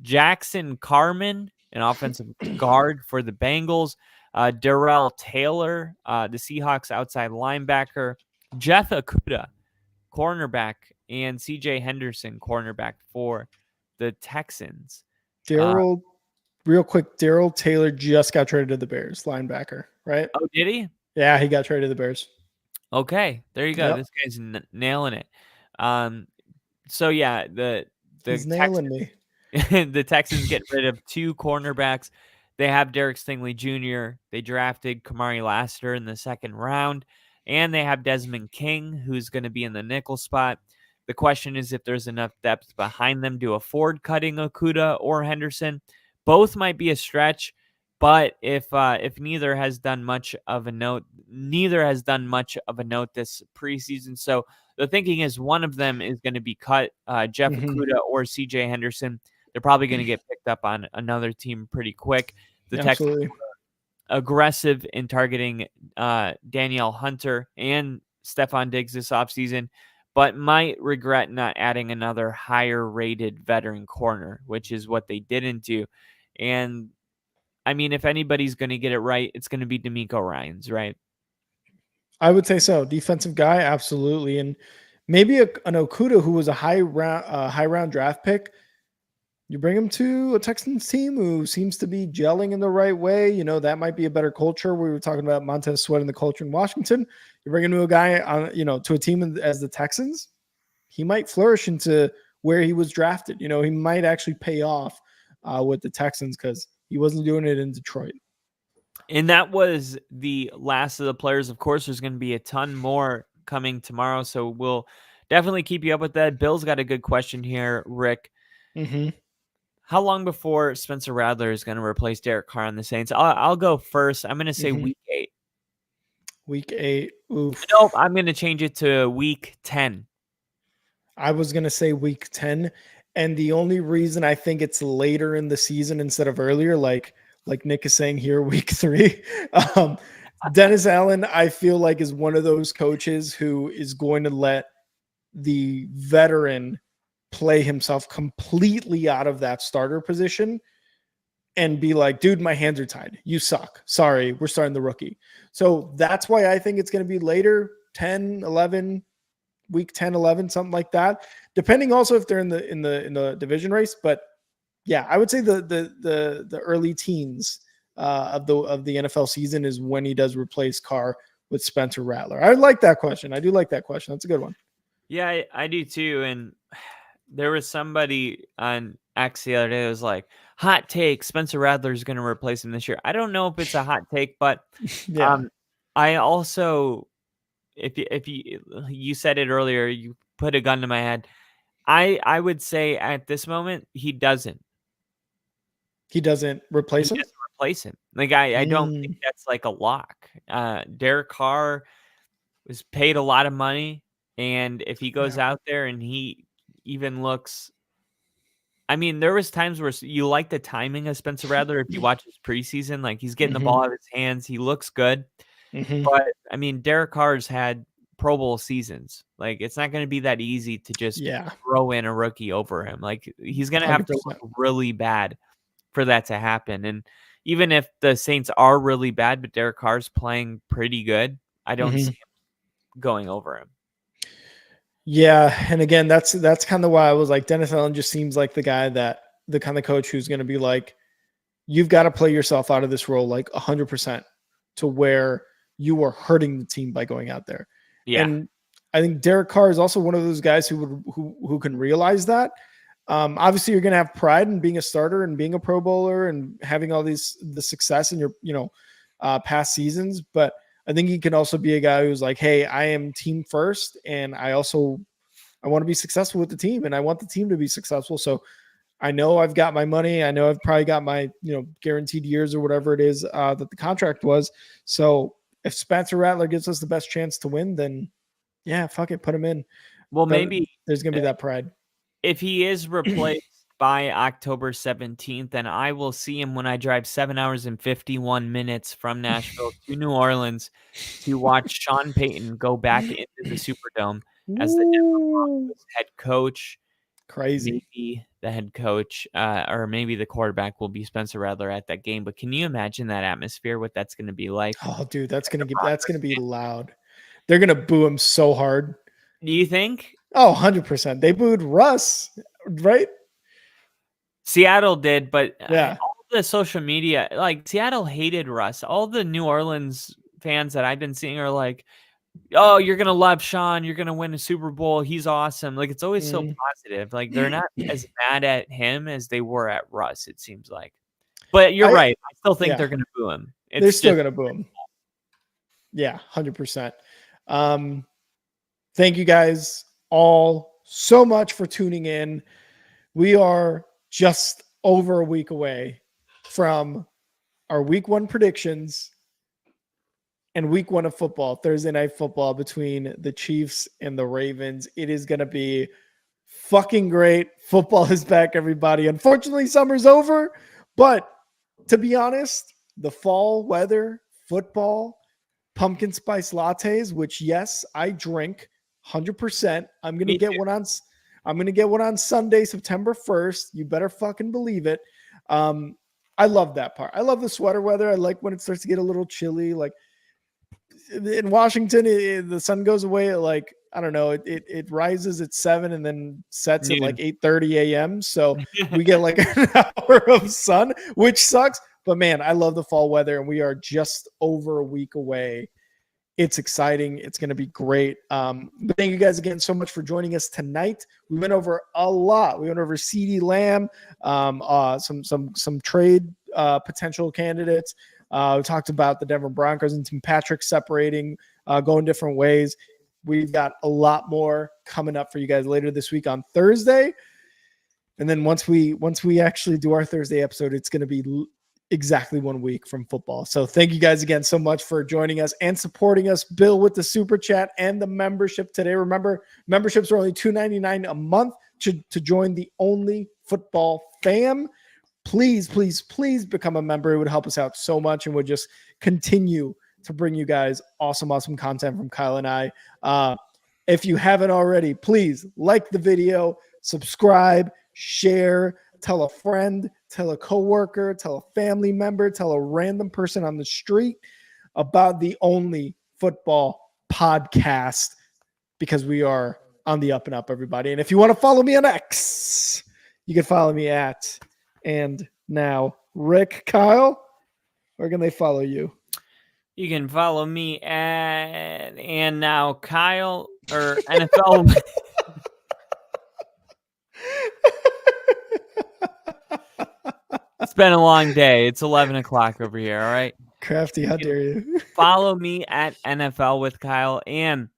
S2: Jackson Carman, an offensive guard for the Bengals. Darrell Taylor, the Seahawks outside linebacker. Jeff Okudah, cornerback, and C.J. Henderson, cornerback for the Texans.
S1: Darrell Taylor just got traded to the Bears, linebacker, right?
S2: Oh, did he?
S1: Yeah, he got traded to the Bears.
S2: Okay, there you go.
S1: Yep.
S2: This guy's nailing it. So yeah, the
S1: He's nailing me.
S2: the Texans get rid of 2 cornerbacks. They have Derek Stingley Jr. They drafted Kamari Lassiter in the 2nd round, and they have Desmond King, who's going to be in the nickel spot. The question is if there's enough depth behind them to afford cutting Okudah or Henderson. Both might be a stretch, but if neither has done much of a note this preseason. So the thinking is one of them is going to be cut, Jeff Okudah or C.J. Henderson. They're probably going to get picked up on another team pretty quick. The Texans aggressive in targeting Danielle Hunter and Stephon Diggs this offseason, but might regret not adding another higher-rated veteran corner, which is what they didn't do. And, I mean, if anybody's going to get it right, it's going to be DeMeco Ryans, right?
S1: I would say so. Defensive guy, absolutely. And maybe an Okudah who was a high round draft pick. You bring him to a Texans team who seems to be gelling in the right way. You know, that might be a better culture. We were talking about Montez Sweat and the culture in Washington. You bring him to a guy on, to a team as the Texans, he might flourish into where he was drafted. You know, he might actually pay off with the Texans because he wasn't doing it in Detroit.
S2: And that was the last of the players. Of course, there's going to be a ton more coming tomorrow, so we'll definitely keep you up with that. Bill's got a good question here, Rick. How long before Spencer Rattler is going to replace Derek Carr on the Saints? I'll go first. I'm going to say week 8.
S1: Week 8. Oof.
S2: Nope, I'm going to change it to week 10.
S1: I was going to say week 10. And the only reason I think it's later in the season instead of earlier, like Nick is saying here, week 3, Dennis Allen, I feel like is one of those coaches who is going to let the veteran play himself completely out of that starter position and be like, dude, my hands are tied. You suck. Sorry, we're starting the rookie. So that's why I think it's going to be later, 10, 11, week 10, 11, something like that. Depending also if they're in the division race. But yeah, I would say the early teens of the NFL season is when he does replace Carr with Spencer Rattler. I like that question. I do like that question. That's a good one.
S2: Yeah, I do too. And there was somebody on X the other day that was like, hot take, Spencer Rattler is going to replace him this year. I don't know if it's a hot take, but
S1: yeah.
S2: I also, if you said it earlier, you put a gun to my head. I would say at this moment, he doesn't.
S1: He doesn't replace him?
S2: He doesn't replace him. Like, I don't think that's like a lock. Derek Carr was paid a lot of money. And if he goes out there and he even looks, I mean, there was times where you like the timing of Spencer Rattler. If you watch his preseason, like he's getting the ball out of his hands. He looks good. But I mean, Derek Carr's had Pro Bowl seasons. Like, it's not going to be that easy to just throw in a rookie over him. Like, he's going to have to look really bad for that to happen. And even if the Saints are really bad, but Derek Carr's playing pretty good, I don't see him going over him.
S1: Yeah, and again, that's kind of why I was like, Dennis Allen just seems like the kind of coach who's going to be like, you've got to play yourself out of this role like 100% to where you are hurting the team by going out there. Yeah. And I think Derek Carr is also one of those guys who can realize that. Obviously, you're going to have pride in being a starter and being a Pro Bowler and having all the success in your past seasons, but I think he can also be a guy who's like, hey, I am team first, and I want to be successful with the team, and I want the team to be successful. So I know I've got my money. I know I've probably got my guaranteed years or whatever it is that the contract was. So if Spencer Rattler gives us the best chance to win, then yeah, fuck it, put him in.
S2: Well, maybe
S1: there's going to be that pride.
S2: If he is replaced by October 17th, and I will see him when I drive 7 hours and 51 minutes from Nashville to New Orleans to watch Sean Payton go back into the Superdome as the Denver Broncos head coach.
S1: Crazy.
S2: Maybe the head coach or maybe the quarterback will be Spencer Rattler at that game. But can you imagine that atmosphere, what that's going to be like?
S1: Oh, dude, that's gonna be loud. They're gonna boo him so hard.
S2: Do you think?
S1: Oh, 100%. They booed Russ, right?
S2: Seattle did, but
S1: Yeah.
S2: all the social media, like Seattle hated Russ. All the New Orleans fans that I've been seeing are like, oh, you're going to love Sean. You're going to win a Super Bowl. He's awesome. Like, it's always so positive. Like, they're not as mad at him as they were at Russ, it seems like. But you're right. I still think they're going to boo him.
S1: They're still going to boo him. Yeah, 100%. Thank you guys all so much for tuning in. We are just over a week away from our week 1 predictions and week 1 of football, Thursday night football between the Chiefs and the Ravens. It is going to be fucking great. Football is back, everybody. Unfortunately, summer's over, but to be honest, the fall weather, football, pumpkin spice lattes, which yes, I drink 100%. I'm going to get one on I'm going to get one on Sunday, September 1st. You better fucking believe it. I love that part. I love the sweater weather. I like when it starts to get a little chilly. Like in Washington, the sun goes away at like, I don't know, it rises at 7 and then sets at like 8:30 a.m. So we get like an hour of sun, which sucks. But man, I love the fall weather, and we are just over a week away. It's exciting. It's going to be great. But thank you guys again so much for joining us tonight. We went over a lot. We went over CeeDee Lamb, some trade potential candidates. We talked about the Denver Broncos and Tim Patrick separating, going different ways. We've got a lot more coming up for you guys later this week on Thursday. And then once we actually do our Thursday episode, it's going to be exactly 1 week from football. So thank you guys again so much for joining us and supporting us. Bill with the super chat and the membership today. Remember, memberships are only $2.99 a month to join the Only Football fam. Please, please, please become a member. It would help us out so much and would just continue to bring you guys awesome content from Kyle and I. If you haven't already, please like the video, subscribe, share, tell a friend, tell a coworker, tell a family member, tell a random person on the street about the Only Football podcast, because we are on the up and up, everybody. And if you want to follow me on X, you can follow me at And Now Rick. Kyle, where can they follow you?
S2: You can follow me at And Now Kyle or NFL. It's been a long day. It's 11 o'clock over here. All right.
S1: Crafty, how dare you?
S2: Follow me at NFL with Kyle. And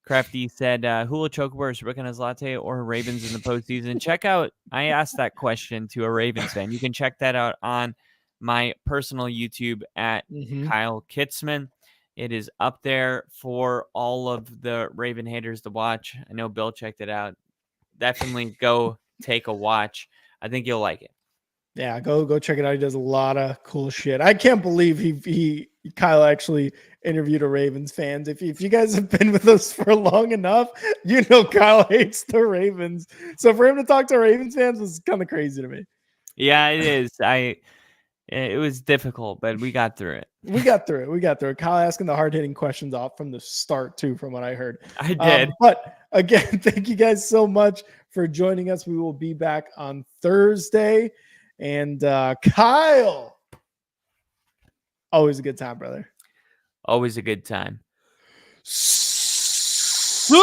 S2: Crafty said, who will choke worse, Rick and his latte or Ravens in the postseason? Check out, I asked that question to a Ravens fan. You can check that out on my personal YouTube at Kyle Kitzman. It is up there for all of the Raven haters to watch. I know Bill checked it out. Definitely go take a watch. I think you'll like it.
S1: Yeah, go check it out. He does a lot of cool shit. I can't believe Kyle actually interviewed a Ravens fans. If you guys have been with us for long enough, you know Kyle hates the Ravens. So for him to talk to Ravens fans was kind of crazy to me.
S2: Yeah, it is. It was difficult, but we got through it.
S1: We got through it. Kyle asking the hard-hitting questions off from the start, too, from what I heard.
S2: I did.
S1: But again, thank you guys so much for joining us. We will be back on Thursday. And Kyle, always a good time, brother.
S2: Always a good time.
S1: See